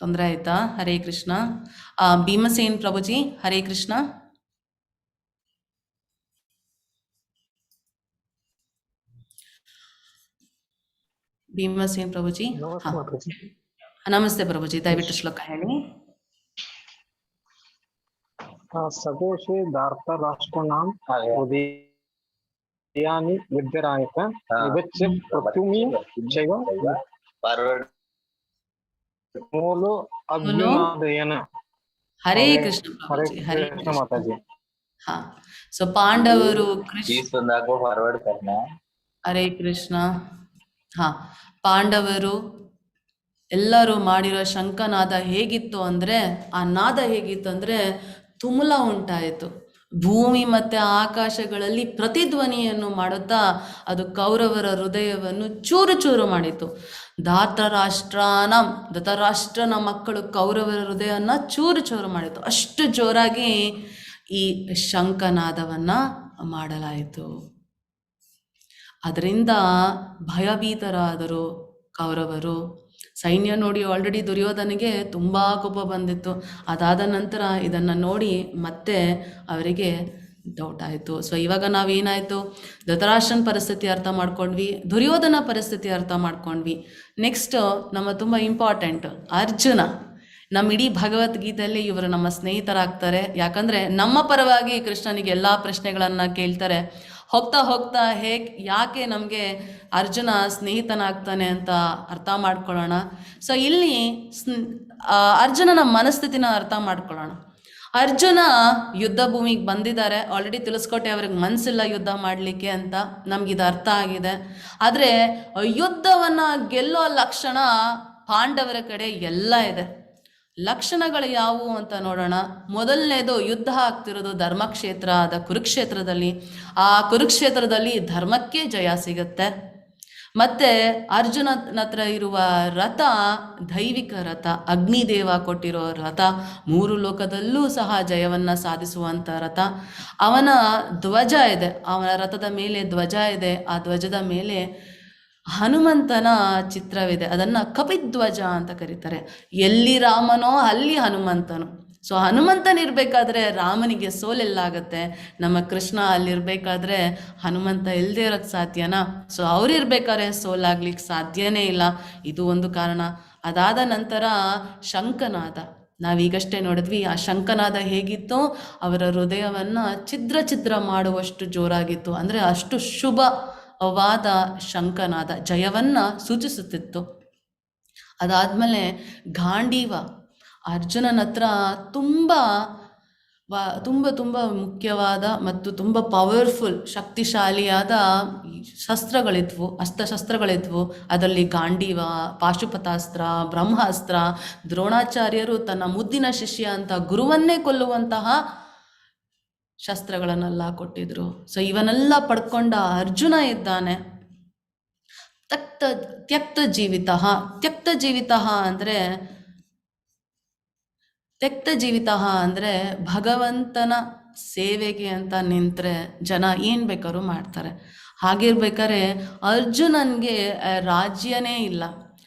ತೊಂದರೆ ಆಯ್ತಾ? ಹರೇ ಕೃಷ್ಣ. ಭೀಮಸೇನ್ ಪ್ರಭುಜಿ, ಹರೇ ಕೃಷ್ಣ. ಭೀಮಸೇನ್ ಪ್ರಭುಜಿ. ನಮಸ್ತೆ ಪ್ರಭುಜಿ, ದಯವಿಟ್ಟು ಶ್ಲೋಕ ಹೇಳಿ. सघोषे धार्तराष्ट्राणां उदयानि विद्यरायक विभज्य प्रत्युमि चैव ಫಾರ್ವರ್ಡ್. ಮೂಲು ಅರ್ಜುನಾದಯನ. ಹರೇ ಹರೇ- ಕೃಷ್ಣ ಹರೇ ಪ್ರಭುಜಿ, ಹರೇ ಕೃಷ್ಣ ಕೃಷ್ಣ. ಮಾತಾಜಿ. ಹಾ, ಸೊ ಪಾಂಡವರು ಕೃಷ್ಣ, 20 बंदा को फॉरवर्ड करना है. ಹರೇ ಕೃಷ್ಣ. ಹಾ, ಪಾಂಡವರು ಎಲ್ಲರೂ ಮಾಡಿರೋ ಶಂಖನಾದ ಹೇಗಿತ್ತು ಅಂದರೆ, ಆ ನಾದ ಹೇಗಿತ್ತು ಅಂದರೆ ತುಮುಲ ಉಂಟಾಯಿತು. ಭೂಮಿ ಮತ್ತು ಆಕಾಶಗಳಲ್ಲಿ ಪ್ರತಿಧ್ವನಿಯನ್ನು ಮಾಡುತ್ತಾ ಅದು ಕೌರವರ ಹೃದಯವನ್ನು ಚೂರು ಚೂರು ಮಾಡಿತು. ಧೃತರಾಷ್ಟ್ರನ ಮಕ್ಕಳು ಕೌರವರ ಹೃದಯನ ಚೂರು ಚೂರು ಮಾಡಿತು. ಅಷ್ಟು ಜೋರಾಗಿ ಈ ಶಂಖನಾದವನ್ನು ಮಾಡಲಾಯಿತು. ಅದರಿಂದ ಭಯಭೀತರಾದರು ಕೌರವರು. ಸೈನ್ಯ ನೋಡಿ ಆಲ್ರೆಡಿ ದುರ್ಯೋಧನಿಗೆ ತುಂಬ ಕೋಪ ಬಂದಿತ್ತು. ಅದಾದ ನಂತರ ಇದನ್ನು ನೋಡಿ ಮತ್ತೆ ಅವರಿಗೆ ಡೌಟ್ ಆಯಿತು. ಸೊ ಇವಾಗ ನಾವೇನಾಯಿತು, ಧೃತರಾಷ್ಟ್ರನ ಪರಿಸ್ಥಿತಿ ಅರ್ಥ ಮಾಡ್ಕೊಂಡ್ವಿ, ದುರ್ಯೋಧನ ಪರಿಸ್ಥಿತಿ ಅರ್ಥ ಮಾಡ್ಕೊಂಡ್ವಿ. ನೆಕ್ಸ್ಟು ನಮ್ಮ ತುಂಬ ಇಂಪಾರ್ಟೆಂಟ್ ಅರ್ಜುನ. ನಮ್ಮ ಇಡೀ ಭಗವದ್ಗೀತೆಯಲ್ಲಿ ಇವರು ನಮ್ಮ ಸ್ನೇಹಿತರಾಗ್ತಾರೆ. ಯಾಕಂದರೆ ನಮ್ಮ ಪರವಾಗಿ ಕೃಷ್ಣನಿಗೆ ಎಲ್ಲ ಪ್ರಶ್ನೆಗಳನ್ನು ಕೇಳ್ತಾರೆ. ಹೋಗ್ತಾ ಹೋಗ್ತಾ ಯಾಕೆ ನಮಗೆ ಅರ್ಜುನ ಸ್ನೇಹಿತನಾಗ್ತಾನೆ ಅಂತ ಅರ್ಥ ಮಾಡ್ಕೊಳ್ಳೋಣ. ಸೊ ಇಲ್ಲಿ ಅರ್ಜುನನ ಮನಸ್ಥಿತಿನ ಅರ್ಥ ಮಾಡ್ಕೊಳ್ಳೋಣ. ಅರ್ಜುನ ಯುದ್ಧ ಭೂಮಿಗೆ ಬಂದಿದ್ದಾರೆ, ಆಲ್ರೆಡಿ ತಿಳಿಸ್ಕೊಟ್ಟೆ ಅವ್ರಿಗೆ ಮನಸ್ಸಿಲ್ಲ ಯುದ್ಧ ಮಾಡಲಿಕ್ಕೆ ಅಂತ, ನಮಗಿದು ಅರ್ಥ ಆಗಿದೆ. ಆದರೆ ಯುದ್ಧವನ್ನು ಗೆಲ್ಲೋ ಲಕ್ಷಣ ಪಾಂಡವರ ಕಡೆ ಎಲ್ಲ ಇದೆ. ಲಕ್ಷಣಗಳು ಯಾವುವು ಅಂತ ನೋಡೋಣ. ಮೊದಲನೇದು, ಯುದ್ಧ ಆಗ್ತಿರೋದು ಧರ್ಮಕ್ಷೇತ್ರ ಆದ ಕುರುಕ್ಷೇತ್ರದಲ್ಲಿ. ಆ ಕುರುಕ್ಷೇತ್ರದಲ್ಲಿ ಧರ್ಮಕ್ಕೆ ಜಯ ಸಿಗುತ್ತೆ. ಮತ್ತು ಅರ್ಜುನನ ಹತ್ರ ಇರುವ ರಥ ದೈವಿಕ ರಥ, ಅಗ್ನಿದೇವ ಕೊಟ್ಟಿರೋ ರಥ, 3 ಲೋಕದಲ್ಲೂ ಸಹ ಜಯವನ್ನು ಸಾಧಿಸುವಂಥ ರಥ. ಅವನ ಧ್ವಜ ಇದೆ, ಅವನ ರಥದ ಮೇಲೆ ಧ್ವಜ ಇದೆ. ಆ ಧ್ವಜದ ಮೇಲೆ ಹನುಮಂತನ ಚಿತ್ರವಿದೆ. ಅದನ್ನು ಕಪಿಧ್ವಜ ಅಂತ ಕರೀತಾರೆ. ಎಲ್ಲಿ ರಾಮನೋ ಅಲ್ಲಿ ಹನುಮಂತನು. ಸೊ ಹನುಮಂತನಿರಬೇಕಾದ್ರೆ ರಾಮನಿಗೆ ಸೋಲೆಲ್ಲಾಗತ್ತೆ. ನಮ್ಮ ಕೃಷ್ಣ ಅಲ್ಲಿರಬೇಕಾದ್ರೆ ಹನುಮಂತ ಇಲ್ಲದೆ ಇರೋಕ್ಕೆ ಸಾಧ್ಯನಾ? ಸೊ ಅವರಿರ್ಬೇಕಾದ್ರೆ ಸೋಲಾಗ್ಲಿಕ್ಕೆ ಸಾಧ್ಯನೇ ಇಲ್ಲ. ಇದು ಒಂದು ಕಾರಣ. ಅದಾದ ನಂತರ ಶಂಖನಾದ, ನಾವೀಗಷ್ಟೇ ನೋಡಿದ್ವಿ. ಆ ಶಂಖನಾದ ಹೇಗಿತ್ತು, ಅವರ ಹೃದಯವನ್ನು ಛಿದ್ರ ಮಾಡುವಷ್ಟು ಜೋರಾಗಿತ್ತು. ಅಂದರೆ ಅಷ್ಟು ಶುಭವಾದ ಶಂಖನಾದ ಜಯವನ್ನು ಸೂಚಿಸುತ್ತಿತ್ತು. ಅದಾದಮೇಲೆ ಗಾಂಡೀವ, ಅರ್ಜುನನ ಹತ್ರ ತುಂಬ ಮುಖ್ಯವಾದ ಮತ್ತು ತುಂಬ ಪವರ್ಫುಲ್, ಶಕ್ತಿಶಾಲಿಯಾದ ಶಸ್ತ್ರಗಳಿದ್ವು, ಅಸ್ತ್ರಶಸ್ತ್ರಗಳಿದ್ವು. ಅದರಲ್ಲಿ ಗಾಂಡೀವ, ಪಾಶುಪತಾಸ್ತ್ರ, ಬ್ರಹ್ಮಾಸ್ತ್ರ, ದ್ರೋಣಾಚಾರ್ಯರು ತನ್ನ ಮುದ್ದಿನ ಶಿಷ್ಯ ಅಂತ ಗುರುವನ್ನೇ ಕೊಲ್ಲುವಂತಹ ಶಸ್ತ್ರಗಳನ್ನೆಲ್ಲ ಕೊಟ್ಟಿದ್ರು. ಸೊ ಇವನ್ನೆಲ್ಲ ಪಡ್ಕೊಂಡ ಅರ್ಜುನ ಇದ್ದಾನೆ. ತ್ಯಕ್ತ ಜೀವಿತ ಅಂದರೆ ಭಗವಂತನ ಸೇವೆಗೆ ಅಂತ ನಿಂತರೆ ಜನ ಏನು ಬೇಕಾದ್ರೂ ಮಾಡ್ತಾರೆ. ಹಾಗಿರ್ಬೇಕಾದ್ರೆ ಅರ್ಜುನನ್ಗೆ ರಾಜ್ಯನೇ ಇಲ್ಲ.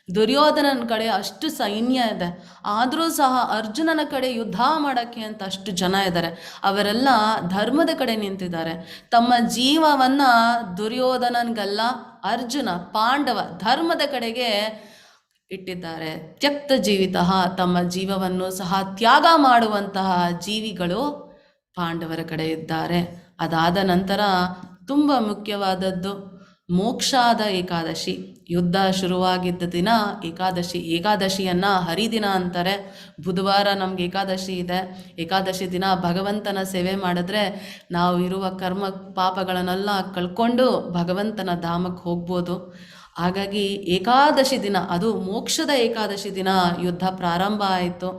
ದುರ್ಯೋಧನನ ಕಡೆ ಅಷ್ಟು ಸೈನ್ಯ ಇದೆ, ಆದರೂ ಸಹ ಅರ್ಜುನನ ಕಡೆ ಯುದ್ಧ ಮಾಡೋಕ್ಕೆ ಅಂತ ಅಷ್ಟು ಜನ ಇದ್ದಾರೆ. ಅವರೆಲ್ಲ ಧರ್ಮದ ಕಡೆ ನಿಂತಿದ್ದಾರೆ. ತಮ್ಮ ಜೀವವನ್ನು ದುರ್ಯೋಧನನ್ಗಲ್ಲ, ಅರ್ಜುನ ಪಾಂಡವ ಧರ್ಮದ ಕಡೆಗೆ ಇಟ್ಟಿದ್ದಾರೆ. ತ್ಯಕ್ತ ಜೀವಿತ, ತಮ್ಮ ಜೀವವನ್ನು ಸಹ ತ್ಯಾಗ ಮಾಡುವಂತಹ ಜೀವಿಗಳು ಪಾಂಡವರ ಕಡೆ ಇದ್ದಾರೆ. ಅದಾದ ನಂತರ ತುಂಬ ಮುಖ್ಯವಾದದ್ದು ಮೋಕ್ಷಾದ ಏಕಾದಶಿ. ಯುದ್ಧ ಶುರುವಾಗಿದ್ದ ದಿನ ಏಕಾದಶಿಯನ್ನು ಹರಿದಿನ ಅಂತಾರೆ. ಬುಧವಾರ ನಮ್ಗೆ ಏಕಾದಶಿ ಇದೆ. ಏಕಾದಶಿ ದಿನ ಭಗವಂತನ ಸೇವೆ ಮಾಡಿದ್ರೆ ನಾವು ಇರುವ ಕರ್ಮ ಪಾಪಗಳನ್ನೆಲ್ಲ ಕಳ್ಕೊಂಡು ಭಗವಂತನ ಧಾಮಕ್ಕೆ ಹೋಗ್ಬೋದು. ಹಾಗಾಗಿ ಏಕಾದಶಿ ದಿನ, ಅದು ಮೋಕ್ಷದ ಏಕಾದಶಿ ದಿನ ಯುದ್ಧ ಪ್ರಾರಂಭ ಆಯಿತು.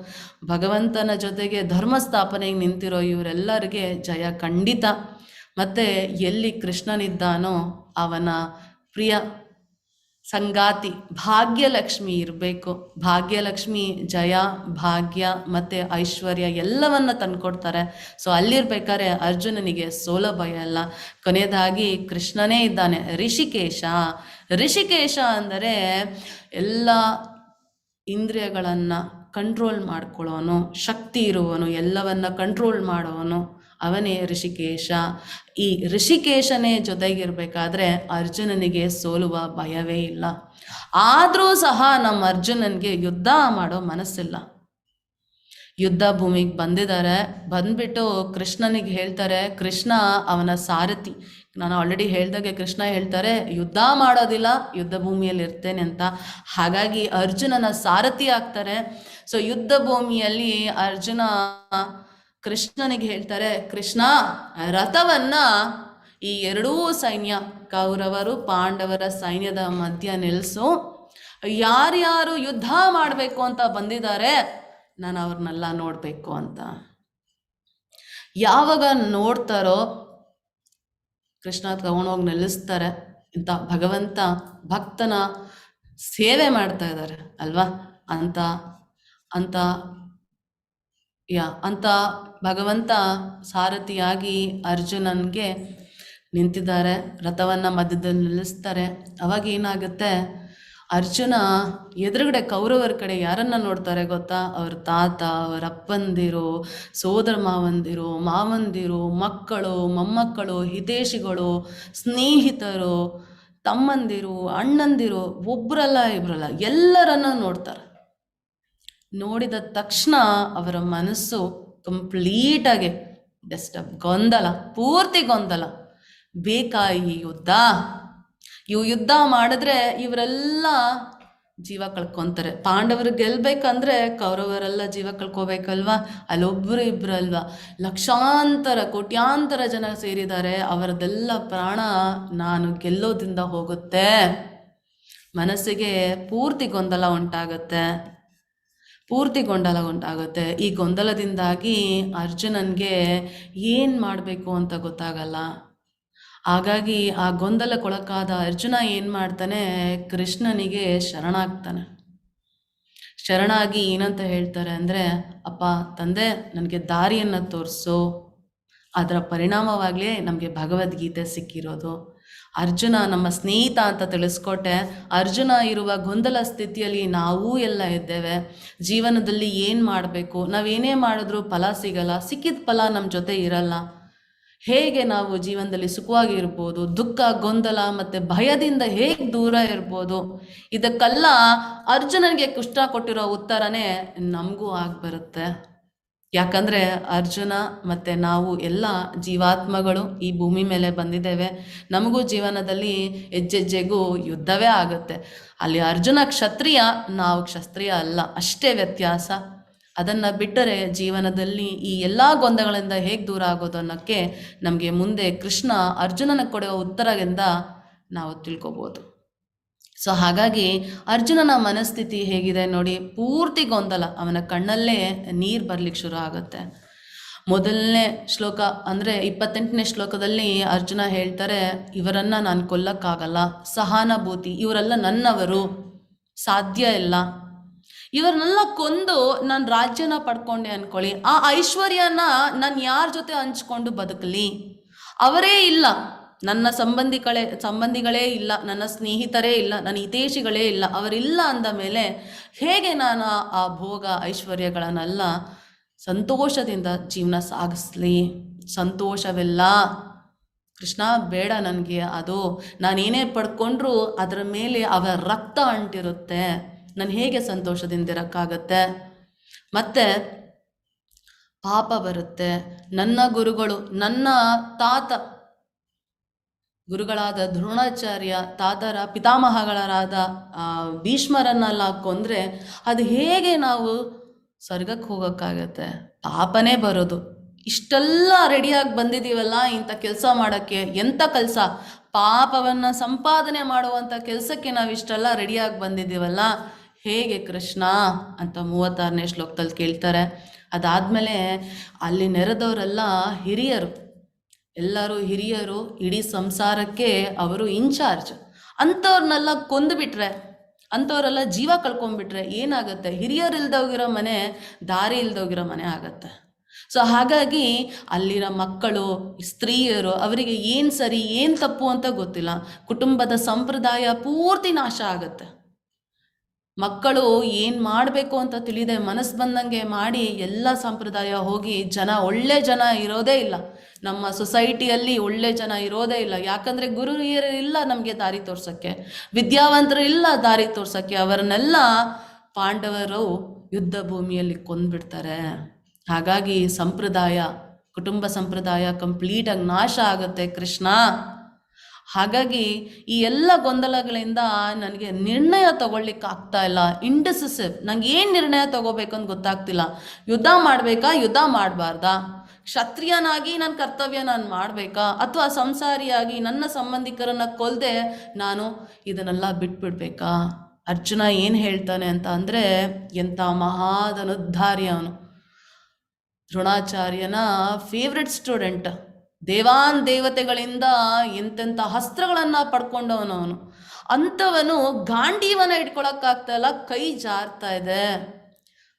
ಭಗವಂತನ ಜೊತೆಗೆ ಧರ್ಮ ಸ್ಥಾಪನೆಗೆ ನಿಂತಿರೋ ಇವರೆಲ್ಲರಿಗೆ ಜಯ ಖಂಡಿತ. ಮತ್ತು ಎಲ್ಲಿ ಕೃಷ್ಣನಿದ್ದಾನೋ ಅವನ ಪ್ರಿಯ ಸಂಗಾತಿ ಭಾಗ್ಯಲಕ್ಷ್ಮಿ ಇರಬೇಕು. ಭಾಗ್ಯಲಕ್ಷ್ಮಿ ಜಯ, ಭಾಗ್ಯ ಮತ್ತು ಐಶ್ವರ್ಯ ಎಲ್ಲವನ್ನು ತಂದುಕೊಡ್ತಾರೆ. ಸೊ ಅಲ್ಲಿರ್ಬೇಕಾದ್ರೆ ಅರ್ಜುನನಿಗೆ ಸೋಲ ಭಯ ಅಲ್ಲ. ಕೊನೆಯದಾಗಿ ಕೃಷ್ಣನೇ ಇದ್ದಾನೆ. ಋಷಿಕೇಶ ಅಂದರೆ ಎಲ್ಲ ಇಂದ್ರಿಯಗಳನ್ನು ಕಂಟ್ರೋಲ್ ಮಾಡ್ಕೊಳ್ಳೋನು, ಶಕ್ತಿ ಇರುವವನು, ಎಲ್ಲವನ್ನ ಕಂಟ್ರೋಲ್ ಮಾಡೋವನು, ಅವನೇ ಋಷಿಕೇಶ. ಈ ಋಷಿಕೇಶನೇ ಜೊತೆಗಿರಬೇಕಾದ್ರೆ ಅರ್ಜುನನಿಗೆ ಸೋಲುವ ಭಯವೇ ಇಲ್ಲ. ಆದರೂ ಸಹ ನಮ್ಮ ಅರ್ಜುನನಿಗೆ ಯುದ್ಧ ಮಾಡೋ ಮನಸ್ಸಿಲ್ಲ. ಯುದ್ಧ ಭೂಮಿಗೆ ಬಂದಿದ್ದಾರೆ. ಬಂದ್ಬಿಟ್ಟು ಕೃಷ್ಣನಿಗೆ ಹೇಳ್ತಾರೆ, ಕೃಷ್ಣ ಅವನ ಸಾರಥಿ. ನಾನು ಆಲ್ರೆಡಿ ಹೇಳ್ದಾಗೆ ಕೃಷ್ಣ ಹೇಳ್ತಾರೆ ಯುದ್ಧ ಮಾಡೋದಿಲ್ಲ, ಯುದ್ಧ ಭೂಮಿಯಲ್ಲಿ ಇರ್ತೇನೆ ಅಂತ. ಹಾಗಾಗಿ ಅರ್ಜುನನ ಸಾರಥಿ ಆಗ್ತಾರೆ. ಸೊ ಯುದ್ಧ ಭೂಮಿಯಲ್ಲಿ ಅರ್ಜುನ ಕೃಷ್ಣನಿಗೆ ಹೇಳ್ತಾರೆ, ಕೃಷ್ಣ ರಥವನ್ನ ಈ ಎರಡೂ ಸೈನ್ಯ, ಕೌರವರು ಪಾಂಡವರ ಸೈನ್ಯದ ಮಧ್ಯ ನಿಲ್ಲಿಸು. ಯಾರ್ಯಾರು ಯುದ್ಧ ಮಾಡಬೇಕು ಅಂತ ಬಂದಿದ್ದಾರೆ ನಾನು ಅವ್ರನ್ನೆಲ್ಲ ನೋಡಬೇಕು ಅಂತ. ಯಾವಾಗ ನೋಡ್ತಾರೋ ಕೃಷ್ಣ ತಗೊಂಡೋಗಿ ನಿಲ್ಲಿಸ್ತಾರೆ. ಇಂಥ ಭಗವಂತ ಭಕ್ತನ ಸೇವೆ ಮಾಡ್ತಾ ಇದ್ದಾರೆ ಅಲ್ವಾ ಅಂತ ಅಂತ ಅಂತ ಭಗವಂತ ಸಾರಥಿಯಾಗಿ ಅರ್ಜುನನ್ಗೆ ನಿಂತಿದ್ದಾರೆ. ರಥವನ್ನು ಮಧ್ಯದಲ್ಲಿ ನಿಲ್ಲಿಸ್ತಾರೆ. ಅವಾಗ ಏನಾಗುತ್ತೆ, ಅರ್ಜುನ ಎದುರುಗಡೆ ಕೌರವರ ಕಡೆ ಯಾರನ್ನ ನೋಡ್ತಾರೆ ಗೊತ್ತಾ? ಅವ್ರ ತಾತ, ಅವರ ಅಪ್ಪಂದಿರು, ಸೋದರ ಮಾವಂದಿರು, ಮಕ್ಕಳು, ಮೊಮ್ಮಕ್ಕಳು, ಹಿತೈಷಿಗಳು, ಸ್ನೇಹಿತರು, ತಮ್ಮಂದಿರು, ಅಣ್ಣಂದಿರು, ಒಬ್ಬರಲ್ಲ ಇಬ್ಬರಲ್ಲ ಎಲ್ಲರನ್ನ ನೋಡ್ತಾರೆ. ನೋಡಿದ ತಕ್ಷಣ ಅವರ ಮನಸ್ಸು ಕಂಪ್ಲೀಟಾಗಿ ಡಿಸ್ಟರ್ಬ್, ಗೊಂದಲ, ಪೂರ್ತಿ ಗೊಂದಲ. ಬೇಕಾ ಈ ಯುದ್ಧ? ಇವು ಯುದ್ಧ ಮಾಡಿದ್ರೆ ಇವರೆಲ್ಲ ಜೀವ ಕಳ್ಕೊತಾರೆ. ಪಾಂಡವರು ಗೆಲ್ಬೇಕಂದ್ರೆ ಕೌರವರೆಲ್ಲ ಜೀವ ಕಳ್ಕೋಬೇಕಲ್ವಾ? ಅಲ್ಲೊಬ್ಬರು ಇಬ್ಬರು ಅಲ್ವಾ, ಲಕ್ಷಾಂತರ ಕೋಟ್ಯಾಂತರ ಜನ ಸೇರಿದ್ದಾರೆ. ಅವರದೆಲ್ಲ ಪ್ರಾಣ ನಾನು ಗೆಲ್ಲೋದ್ರಿಂದ ಹೋಗುತ್ತೆ. ಮನಸ್ಸಿಗೆ ಪೂರ್ತಿ ಗೊಂದಲ ಉಂಟಾಗುತ್ತೆ. ಈ ಗೊಂದಲದಿಂದಾಗಿ ಅರ್ಜುನನ್ಗೆ ಏನು ಮಾಡಬೇಕು ಅಂತ ಗೊತ್ತಾಗಲ್ಲ. ಹಾಗಾಗಿ ಆ ಗೊಂದಲಕ್ಕೊಳಕಾದ ಅರ್ಜುನ ಏನು ಮಾಡ್ತಾನೆ, ಕೃಷ್ಣನಿಗೆ ಶರಣಾಗ್ತಾನೆ. ಶರಣಾಗಿ ಏನಂತ ಹೇಳ್ತಾರೆ ಅಂದರೆ, ಅಪ್ಪ ತಂದೆ ನನಗೆ ದಾರಿಯನ್ನು ತೋರಿಸು. ಅದರ ಪರಿಣಾಮವಾಗಲೇ ನಮಗೆ ಭಗವದ್ಗೀತೆ ಸಿಕ್ಕಿರೋದು. ಅರ್ಜುನ ನಮ್ಮ ಸ್ನೇಹಿತ ಅಂತ ತಿಳಿಸ್ಕೊಟ್ಟೆ. ಅರ್ಜುನ ಇರುವ ಗೊಂದಲ ಸ್ಥಿತಿಯಲ್ಲಿ ನಾವೂ ಎಲ್ಲ ಇದ್ದೇವೆ. ಜೀವನದಲ್ಲಿ ಏನು ಮಾಡಬೇಕು, ನಾವೇನೇ ಮಾಡಿದ್ರೂ ಫಲ ಸಿಗಲ್ಲ, ಸಿಕ್ಕಿದ ಫಲ ನಮ್ಮ ಜೊತೆ ಇರಲ್ಲ. ಹೇಗೆ ನಾವು ಜೀವನದಲ್ಲಿ ಸುಖವಾಗಿ ಇರ್ಬೋದು, ದುಃಖ, ಗೊಂದಲ ಮತ್ತು ಭಯದಿಂದ ಹೇಗೆ ದೂರ ಇರ್ಬೋದು, ಇದಕ್ಕೆಲ್ಲ ಅರ್ಜುನನಿಗೆ ಕೃಷ್ಣ ಕೊಟ್ಟಿರೋ ಉತ್ತರನೇ ನಮಗೂ ಆಗಿಬರುತ್ತೆ. ಯಾಕಂದರೆ ಅರ್ಜುನ ಮತ್ತು ನಾವು ಎಲ್ಲ ಜೀವಾತ್ಮಗಳು ಈ ಭೂಮಿ ಮೇಲೆ ಬಂದಿದ್ದೇವೆ. ನಮಗೂ ಜೀವನದಲ್ಲಿ ಹೆಜ್ಜೆಜ್ಜೆಗೂ ಯುದ್ಧವೇ ಆಗುತ್ತೆ. ಅಲ್ಲಿ ಅರ್ಜುನ ಕ್ಷತ್ರಿಯ, ನಾವು ಕ್ಷತ್ರಿಯ ಅಲ್ಲ, ಅಷ್ಟೇ ವ್ಯತ್ಯಾಸ. ಅದನ್ನು ಬಿಟ್ಟರೆ ಜೀವನದಲ್ಲಿ ಈ ಎಲ್ಲ ಗೊಂದಲಗಳಿಂದ ಹೇಗೆ ದೂರ ಆಗೋದು ಅನ್ನೋಕ್ಕೆ ನಮಗೆ ಮುಂದೆ ಕೃಷ್ಣ ಅರ್ಜುನನ ಕೊಡುವ ಉತ್ತರದಿಂದ ನಾವು ತಿಳ್ಕೊಬೋದು. ಸೊ ಹಾಗಾಗಿ ಅರ್ಜುನನ ಮನಸ್ಥಿತಿ ಹೇಗಿದೆ ನೋಡಿ, ಪೂರ್ತಿ ಗೊಂದಲ. ಅವನ ಕಣ್ಣಲ್ಲೇ ನೀರು ಬರ್ಲಿಕ್ಕೆ ಶುರು ಆಗುತ್ತೆ. ಮೊದಲನೇ ಶ್ಲೋಕ ಅಂದರೆ 28ನೇ ಶ್ಲೋಕದಲ್ಲಿ ಅರ್ಜುನ ಹೇಳ್ತಾರೆ, ಇವರನ್ನು ನಾನು ಕೊಲ್ಲಕ್ಕಾಗಲ್ಲ, ಸಹಾನುಭೂತಿ, ಇವರೆಲ್ಲ ನನ್ನವರು, ಸಾಧ್ಯ ಇಲ್ಲ. ಇವರನ್ನೆಲ್ಲ ಕೊಂದು ನಾನು ರಾಜ್ಯನ ಪಡ್ಕೊಂಡೆ ಅಂದ್ಕೊಳ್ಳಿ, ಆ ಐಶ್ವರ್ಯನ ನಾನು ಯಾರ ಜೊತೆ ಹಂಚ್ಕೊಂಡು ಬದುಕಲಿ? ಅವರೇ ಇಲ್ಲ, ನನ್ನ ಸಂಬಂಧಿಗಳೇ ಇಲ್ಲ, ನನ್ನ ಸ್ನೇಹಿತರೇ ಇಲ್ಲ, ನನ್ನ ಹಿತೈಷಿಗಳೇ ಇಲ್ಲ. ಅವರಿಲ್ಲ ಅಂದ ಮೇಲೆ ಹೇಗೆ ನಾನು ಆ ಭೋಗ ಐಶ್ವರ್ಯಗಳನ್ನೆಲ್ಲ ಸಂತೋಷದಿಂದ ಜೀವನ ಸಾಗಿಸ್ಲಿ? ಸಂತೋಷವಿಲ್ಲ ಕೃಷ್ಣ, ಬೇಡ ನನಗೆ ಅದು. ನಾನೇನೇ ಪಡ್ಕೊಂಡ್ರೂ ಅದರ ಮೇಲೆ ಅವರ ರಕ್ತ ಅಂಟಿರುತ್ತೆ. ನಾನು ಹೇಗೆ ಸಂತೋಷದಿಂದ ಇರೋಕ್ಕಾಗತ್ತೆ? ಮತ್ತು ಪಾಪ ಬರುತ್ತೆ. ನನ್ನ ಗುರುಗಳು, ನನ್ನ ತಾತ ಗುರುಗಳಾದ ದ್ರೋಣಾಚಾರ್ಯ, ತಾತರ ಪಿತಾಮಹಗಳಾದ ಭೀಷ್ಮರನ್ನೆಲ್ಲ ಕೊಂದರೆ ಅದು ಹೇಗೆ ನಾವು ಸ್ವರ್ಗಕ್ಕೆ ಹೋಗೋಕ್ಕಾಗತ್ತೆ? ಪಾಪನೇ ಬರೋದು. ಇಷ್ಟೆಲ್ಲ ರೆಡಿಯಾಗಿ ಬಂದಿದ್ದೀವಲ್ಲ ಇಂಥ ಕೆಲಸ ಮಾಡೋಕ್ಕೆ. ಎಂಥ ಕೆಲಸ? ಪಾಪವನ್ನು ಸಂಪಾದನೆ ಮಾಡುವಂಥ ಕೆಲಸಕ್ಕೆ ನಾವು ಇಷ್ಟೆಲ್ಲ ರೆಡಿಯಾಗಿ ಬಂದಿದ್ದೀವಲ್ಲ, ಹೇಗೆ ಕೃಷ್ಣ ಅಂತ 36ನೇ ಶ್ಲೋಕದಲ್ಲಿ ಕೇಳ್ತಾರೆ. ಅದಾದಮೇಲೆ ಅಲ್ಲಿ ನೆರೆದವರೆಲ್ಲ ಹಿರಿಯರು, ಎಲ್ಲರೂ ಹಿರಿಯರು, ಇಡೀ ಸಂಸಾರಕ್ಕೆ ಅವರು ಇನ್ಚಾರ್ಜ್. ಅಂಥವ್ರನ್ನೆಲ್ಲ ಕೊಂದುಬಿಟ್ರೆ, ಅಂಥವರೆಲ್ಲ ಜೀವ ಕಳ್ಕೊಂಡ್ಬಿಟ್ರೆ ಏನಾಗುತ್ತೆ? ಹಿರಿಯರು ಇಲ್ದೋಗಿರೋ ಮನೆ ದಾರಿ ಇಲ್ದೋಗಿರೋ ಮನೆ ಆಗತ್ತೆ. ಸೊ ಹಾಗಾಗಿ ಅಲ್ಲಿರೋ ಮಕ್ಕಳು, ಸ್ತ್ರೀಯರು, ಅವರಿಗೆ ಏನು ಸರಿ ಏನು ತಪ್ಪು ಅಂತ ಗೊತ್ತಿಲ್ಲ. ಕುಟುಂಬದ ಸಂಪ್ರದಾಯ ಪೂರ್ತಿ ನಾಶ ಆಗುತ್ತೆ. ಮಕ್ಕಳು ಏನು ಮಾಡಬೇಕು ಅಂತ ತಿಳಿದೆ ಮನಸ್ಸು ಬಂದಂಗೆ ಮಾಡಿ ಎಲ್ಲ ಸಂಪ್ರದಾಯ ಹೋಗಿ ಒಳ್ಳೆ ಜನ ಇರೋದೇ ಇಲ್ಲ. ನಮ್ಮ ಸೊಸೈಟಿಯಲ್ಲಿ ಒಳ್ಳೆ ಜನ ಇರೋದೇ ಇಲ್ಲ. ಯಾಕಂದರೆ ಗುರು ಹಿರಿಯರು ಇಲ್ಲ ನಮಗೆ ದಾರಿ ತೋರ್ಸೋಕ್ಕೆ, ವಿದ್ಯಾವಂತರು ಇಲ್ಲ ದಾರಿ ತೋರ್ಸೋಕ್ಕೆ. ಅವರನ್ನೆಲ್ಲ ಪಾಂಡವರು ಯುದ್ಧ ಭೂಮಿಯಲ್ಲಿ ಕೊಂದ್ಬಿಡ್ತಾರೆ. ಹಾಗಾಗಿ ಸಂಪ್ರದಾಯ, ಕುಟುಂಬ ಸಂಪ್ರದಾಯ ಕಂಪ್ಲೀಟಾಗಿ ನಾಶ ಆಗುತ್ತೆ ಕೃಷ್ಣ. ಹಾಗಾಗಿ ಈ ಎಲ್ಲ ಗೊಂದಲಗಳಿಂದ ನನಗೆ ನಿರ್ಣಯ ತಗೊಳ್ಲಿಕ್ಕೆ ಆಗ್ತಾ ಇಲ್ಲ. ಇಂಡಿಸಿಸಿವ್, ನಂಗೆ ಏನು ನಿರ್ಣಯ ತಗೋಬೇಕಂತ ಗೊತ್ತಾಗ್ತಿಲ್ಲ. ಯುದ್ಧ ಮಾಡಬೇಕಾ, ಯುದ್ಧ ಮಾಡಬಾರ್ದಾ? ಕ್ಷತ್ರಿಯನಾಗಿ ನನ್ನ ಕರ್ತವ್ಯ ನಾನು ಮಾಡಬೇಕಾ, ಅಥವಾ ಸಂಸಾರಿಯಾಗಿ ನನ್ನ ಸಂಬಂಧಿಕರನ್ನ ಕೊಲ್ಲದೆ ನಾನು ಇದನ್ನೆಲ್ಲ ಬಿಟ್ಬಿಡ್ಬೇಕಾ? ಅರ್ಜುನ ಏನು ಹೇಳ್ತಾನೆ ಅಂತ ಅಂದರೆ, ಎಂಥ ಮಹಾಧನುದ್ಧಾರಿ ಅವನು. ದ್ರೋಣಾಚಾರ್ಯನ ಫೇವ್ರೆಟ್ ಸ್ಟೂಡೆಂಟ್. ದೇವಾನ್ ದೇವತೆಗಳಿಂದ ಎಂತೆಂಥ ಅಸ್ತ್ರಗಳನ್ನು ಪಡ್ಕೊಂಡವನು ಅವನು. ಅಂಥವನು ಗಾಂಡೀವನ ಇಟ್ಕೊಳಕ್ಕಾಗ್ತಾ ಇಲ್ಲ, ಕೈ ಜಾರ್ತಾ ಇದೆ.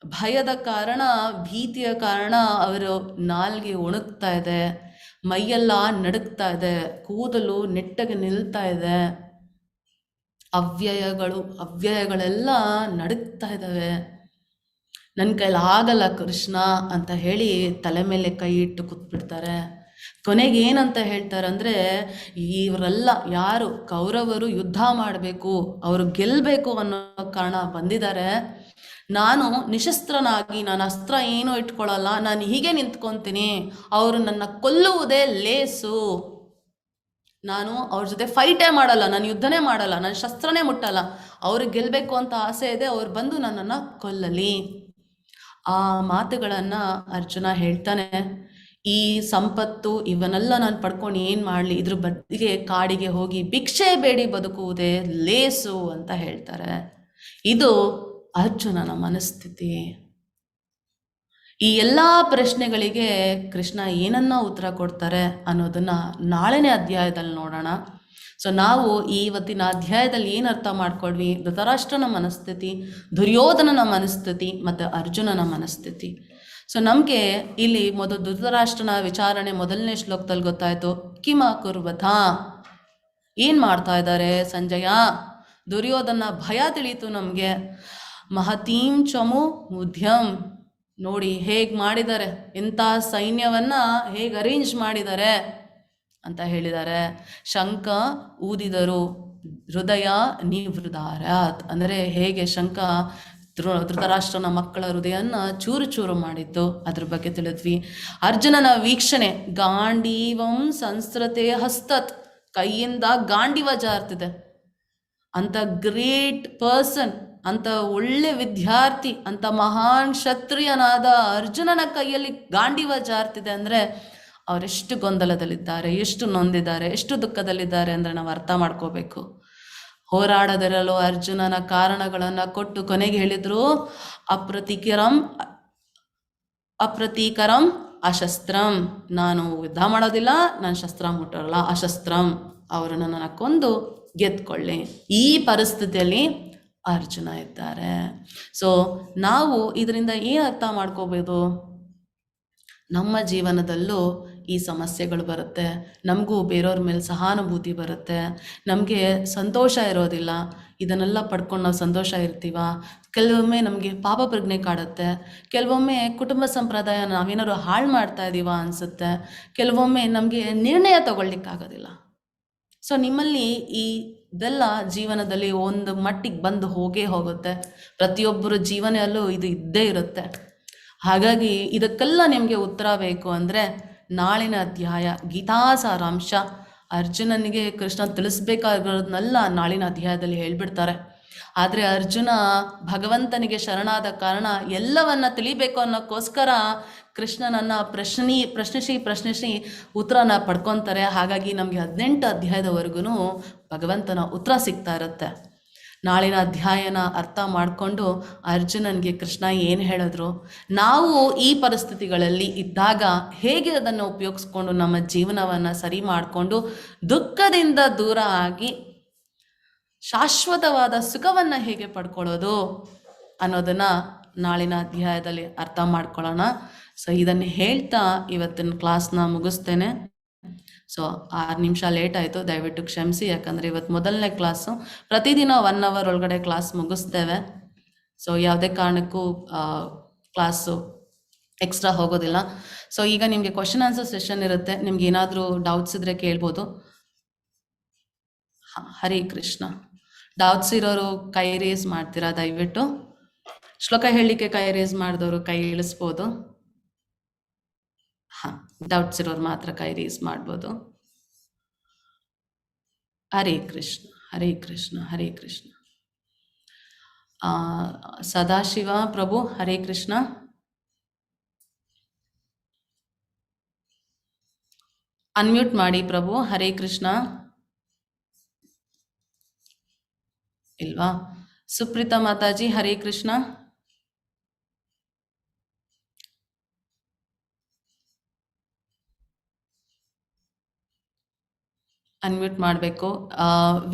ಭಯದ ಕಾರಣ, ಭೀತಿಯ ಕಾರಣ ಅವರು ನಾಲ್ಗೆ ಒಣಗ್ತಾ ಇದೆ, ಮೈಯೆಲ್ಲ ನಡುಗ್ತಾ ಇದೆ, ಕೂದಲು ನೆಟ್ಟಗೆ ನಿಲ್ತಾ ಇದೆ, ಅವ್ಯಯಗಳೆಲ್ಲ ನಡುಗ್ತಾ ಇದ್ದಾವೆ. ನನ್ನ ಕೈಲಿ ಆಗಲ್ಲ ಕೃಷ್ಣ ಅಂತ ಹೇಳಿ ತಲೆ ಮೇಲೆ ಕೈ ಇಟ್ಟು ಕೂತ್ಬಿಡ್ತಾರೆ. ಕೊನೆಗೆ ಏನಂತ ಹೇಳ್ತಾರೆ ಅಂದರೆ, ಇವರೆಲ್ಲ ಯಾರು ಕೌರವರು ಯುದ್ಧ ಮಾಡಬೇಕು, ಅವರು ಗೆಲ್ಲಬೇಕು ಅನ್ನೋ ಕಾರಣ ಬಂದಿದ್ದಾರೆ. ನಾನು ನಿಶಸ್ತ್ರನಾಗಿ, ನಾನು ಅಸ್ತ್ರ ಏನೂ ಇಟ್ಕೊಳ್ಳಲ್ಲ, ನಾನು ಹೀಗೆ ನಿಂತ್ಕೊತೀನಿ, ಅವರು ನನ್ನ ಕೊಲ್ಲುವುದೇ ಲೇಸು. ನಾನು ಅವ್ರ ಜೊತೆ ಫೈಟೇ ಮಾಡಲ್ಲ, ನಾನು ಯುದ್ಧನೇ ಮಾಡಲ್ಲ, ನಾನು ಶಸ್ತ್ರನೇ ಮುಟ್ಟಲ್ಲ. ಅವ್ರಿಗೆ ಗೆಲ್ಲಬೇಕು ಅಂತ ಆಸೆ ಇದೆ, ಅವ್ರು ಬಂದು ನನ್ನನ್ನು ಕೊಲ್ಲಲಿ. ಆ ಮಾತುಗಳನ್ನು ಅರ್ಜುನ ಹೇಳ್ತಾನೆ. ಈ ಸಂಪತ್ತು ಇವನ್ನೆಲ್ಲ ನಾನು ಪಡ್ಕೊಂಡು ಏನು ಮಾಡಲಿ, ಇದ್ರ ಬದಿಗೆ ಕಾಡಿಗೆ ಹೋಗಿ ಭಿಕ್ಷೆ ಬೇಡಿ ಬದುಕುವುದೇ ಲೇಸು ಅಂತ ಹೇಳ್ತಾರೆ. ಇದು ಅರ್ಜುನನ ಮನಸ್ಥಿತಿ. ಈ ಎಲ್ಲ ಪ್ರಶ್ನೆಗಳಿಗೆ ಕೃಷ್ಣ ಏನನ್ನ ಉತ್ತರ ಕೊಡ್ತಾರೆ ಅನ್ನೋದನ್ನ ನಾಳೆನೇ ಅಧ್ಯಾಯದಲ್ಲಿ ನೋಡೋಣ. ಸೊ ನಾವು ಇವತ್ತಿನ ಅಧ್ಯಾಯದಲ್ಲಿ ಏನು ಅರ್ಥ ಮಾಡ್ಕೊಂಡ್ವಿ? ಧೃತರಾಷ್ಟ್ರನ ಮನಸ್ಥಿತಿ, ದುರ್ಯೋಧನನ ಮನಸ್ಥಿತಿ ಮತ್ತು ಅರ್ಜುನನ ಮನಸ್ಥಿತಿ. ಸೊ ನಮಗೆ ಇಲ್ಲಿ ಧೃತರಾಷ್ಟ್ರನ ವಿಚಾರಣೆ ಮೊದಲನೇ ಶ್ಲೋಕದಲ್ಲಿ ಗೊತ್ತಾಯಿತು. ಕಿಮ ಕುರ್ವಥ, ಏನು ಮಾಡ್ತಾ ಇದ್ದಾರೆ ಸಂಜಯ? ದುರ್ಯೋಧನ ಭಯ ತಿಳಿಯಿತು ನಮಗೆ. ಮಹತೀಂ ಚಮು ಮುಧ್ಯಂ, ನೋಡಿ ಹೇಗೆ ಮಾಡಿದ್ದಾರೆ, ಇಂಥ ಸೈನ್ಯವನ್ನು ಹೇಗೆ ಅರೇಂಜ್ ಮಾಡಿದ್ದಾರೆ ಅಂತ ಹೇಳಿದ್ದಾರೆ. ಶಂಖ ಊದಿದರು, ಹೃದಯ ನಿವೃದಾರಾತ್, ಅಂದರೆ ಹೇಗೆ ಶಂಖ ಧೃತರಾಷ್ಟ್ರನ ಮಕ್ಕಳ ಹೃದಯನ ಚೂರು ಚೂರು ಮಾಡಿತ್ತು, ಅದ್ರ ಬಗ್ಗೆ ತಿಳಿದ್ವಿ. ಅರ್ಜುನನ ವೀಕ್ಷಣೆ, ಗಾಂಡೀವಂ ಸಂಸ್ಕೃತೆ ಹಸ್ತತ್, ಕೈಯಿಂದ ಗಾಂಡಿವ ಜಾರ್ತಿದೆ. ಅಂಥ ಗ್ರೇಟ್ ಪರ್ಸನ್, ಅಂಥ ಒಳ್ಳೆ ವಿದ್ಯಾರ್ಥಿ, ಅಂಥ ಮಹಾನ್ ಕ್ಷತ್ರಿಯನಾದ ಅರ್ಜುನನ ಕೈಯಲ್ಲಿ ಗಾಂಡಿವ ಜಾರ್ತಿದೆ ಅಂದರೆ ಅವರೆಷ್ಟು ಗೊಂದಲದಲ್ಲಿದ್ದಾರೆ, ಎಷ್ಟು ನೊಂದಿದ್ದಾರೆ, ಎಷ್ಟು ದುಃಖದಲ್ಲಿದ್ದಾರೆ ಅಂದರೆ ನಾವು ಅರ್ಥ ಮಾಡ್ಕೋಬೇಕು. ಹೋರಾಡದಿರಲು ಅರ್ಜುನನ ಕಾರಣಗಳನ್ನು ಕೊಟ್ಟು ಕೊನೆಗೆ ಹೇಳಿದ್ರು, ಅಪ್ರತೀಕರಂ ಅಶಸ್ತ್ರಂ, ನಾನು ಯುದ್ಧ ಮಾಡೋದಿಲ್ಲ, ನಾನು ಶಸ್ತ್ರ ಮುಟ್ಟಲ್ಲ, ಅಶಸ್ತ್ರಂ, ಅವರನ್ನು ನನ್ನ ಕೊಂದು ಗೆದ್ಕೊಳ್ಳಿ. ಈ ಪರಿಸ್ಥಿತಿಯಲ್ಲಿ ಅರ್ಜುನ ಇದ್ದಾರೆ. ಸೊ ನಾವು ಇದರಿಂದ ಏನು ಅರ್ಥ ಮಾಡ್ಕೋಬೋದು? ನಮ್ಮ ಜೀವನದಲ್ಲೂ ಈ ಸಮಸ್ಯೆಗಳು ಬರುತ್ತೆ, ನಮಗೂ ಬೇರೆಯವ್ರ ಮೇಲೆ ಸಹಾನುಭೂತಿ ಬರುತ್ತೆ, ನಮಗೆ ಸಂತೋಷ ಇರೋದಿಲ್ಲ. ಇದನ್ನೆಲ್ಲ ಪಡ್ಕೊಂಡು ನಾವು ಸಂತೋಷ ಇರ್ತೀವ? ಕೆಲವೊಮ್ಮೆ ನಮಗೆ ಪಾಪ ಪ್ರಜ್ಞೆ ಕಾಡುತ್ತೆ, ಕೆಲವೊಮ್ಮೆ ಕುಟುಂಬ ಸಂಪ್ರದಾಯ ನಾವೇನಾದ್ರು ಹಾಳು ಮಾಡ್ತಾ ಇದ್ದೀವ ಅನಿಸುತ್ತೆ, ಕೆಲವೊಮ್ಮೆ ನಮಗೆ ನಿರ್ಣಯ ತಗೊಳ್ಲಿಕ್ಕಾಗೋದಿಲ್ಲ. ಸೊ ನಿಮ್ಮಲ್ಲಿ ಇದೆಲ್ಲ ಜೀವನದಲ್ಲಿ ಒಂದು ಮಟ್ಟಿಗೆ ಬಂದು ಹೋಗುತ್ತೆ. ಪ್ರತಿಯೊಬ್ಬರ ಜೀವನದಲ್ಲೂ ಇದು ಇದ್ದೇ ಇರುತ್ತೆ. ಹಾಗಾಗಿ ಇದಕ್ಕೆಲ್ಲ ನಿಮಗೆ ಉತ್ತರ ಬೇಕು ಅಂದರೆ ನಾಳಿನ ಅಧ್ಯಾಯ ಗೀತಾ ಸಾರಾಂಶ, ಅರ್ಜುನನಿಗೆ ಕೃಷ್ಣ ತಿಳಿಸ್ಬೇಕಾಗಿರೋದನ್ನೆಲ್ಲ ನಾಳಿನ ಅಧ್ಯಾಯದಲ್ಲಿ ಹೇಳ್ಬಿಡ್ತಾರೆ. ಆದರೆ ಅರ್ಜುನ ಭಗವಂತನಿಗೆ ಶರಣಾದ ಕಾರಣ ಎಲ್ಲವನ್ನ ತಿಳಿಬೇಕು ಅನ್ನೋಕ್ಕೋಸ್ಕರ ಕೃಷ್ಣನನ್ನು ಪ್ರಶ್ನಿಸಿ ಉತ್ತರನ ಪಡ್ಕೊತಾರೆ. ಹಾಗಾಗಿ ನಮಗೆ 18 ಅಧ್ಯಾಯದವರೆಗೂ ಭಗವಂತನ ಉತ್ತರ ಸಿಗ್ತಾ ಇರುತ್ತೆ. ನಾಳಿನ ಅಧ್ಯಾಯನ ಅರ್ಥ ಮಾಡಿಕೊಂಡು ಅರ್ಜುನನಿಗೆ ಕೃಷ್ಣ ಏನು ಹೇಳಿದ್ರು, ನಾವು ಈ ಪರಿಸ್ಥಿತಿಗಳಲ್ಲಿ ಇದ್ದಾಗ ಹೇಗೆ ಅದನ್ನು ಉಪಯೋಗಿಸ್ಕೊಂಡು ನಮ್ಮ ಜೀವನವನ್ನು ಸರಿ ಮಾಡಿಕೊಂಡು ದುಃಖದಿಂದ ದೂರ ಆಗಿ ಶಾಶ್ವತವಾದ ಸುಖವನ್ನು ಹೇಗೆ ಪಡ್ಕೊಳ್ಳೋದು ಅನ್ನೋದನ್ನು ನಾಳಿನ ಅಧ್ಯಾಯದಲ್ಲಿ ಅರ್ಥ ಮಾಡ್ಕೊಳ್ಳೋಣ. ಸೊ ಇದನ್ನು ಹೇಳ್ತಾ ಇವತ್ತಿನ ಕ್ಲಾಸ್ನ ಮುಗಿಸ್ತೇನೆ. ಸೊ 6 ನಿಮಿಷ ಲೇಟ್ ಆಯಿತು, ದಯವಿಟ್ಟು ಕ್ಷಮಿಸಿ. ಯಾಕಂದರೆ ಇವತ್ತು ಮೊದಲನೇ ಕ್ಲಾಸು, ಪ್ರತಿದಿನ 1 ಅವರ್ ಒಳಗಡೆ ಕ್ಲಾಸ್ ಮುಗಿಸ್ತೇವೆ. ಸೊ ಯಾವುದೇ ಕಾರಣಕ್ಕೂ ಕ್ಲಾಸು ಎಕ್ಸ್ಟ್ರಾ ಹೋಗೋದಿಲ್ಲ. ಸೊ ಈಗ ನಿಮಗೆ ಕ್ವಶನ್ ಆನ್ಸರ್ ಸೆಷನ್ ಇರುತ್ತೆ. ನಿಮ್ಗೆ ಏನಾದರೂ ಡೌಟ್ಸ್ ಇದ್ದರೆ ಕೇಳ್ಬೋದು. ಹರೇ ಕೃಷ್ಣ. ಡೌಟ್ಸ್ ಇರೋರು ಕೈ ರೇಸ್ ಮಾಡ್ತೀರಾ ದಯವಿಟ್ಟು? ಶ್ಲೋಕ ಹೇಳಲಿಕ್ಕೆ ಕೈ ರೇಸ್ ಮಾಡಿದವರು ಕೈ ಇಳಿಸ್ಬೋದು. ಹಾಂ, ಡೌಟ್ಸ್ ಇರೋರು ಮಾತ್ರ ಕೈ ರೇಸ್ ಮಾಡ್ಬೋದು. ಹರೇ ಕೃಷ್ಣ, ಹರೇ ಕೃಷ್ಣ, ಹರೇ ಕೃಷ್ಣ. ಸದಾಶಿವ ಪ್ರಭು, ಹರೇ ಕೃಷ್ಣ. ಅನ್ಮ್ಯೂಟ್ ಮಾಡಿ ಪ್ರಭು, ಹರೇ ಕೃಷ್ಣ. ಇಲ್ವಾ? ಸುಪ್ರೀತಾ ಮಾತಾಜಿ, ಹರೇ ಕೃಷ್ಣ. ಅನ್ಮ್ಯೂಟ್ ಮಾಡಬೇಕು.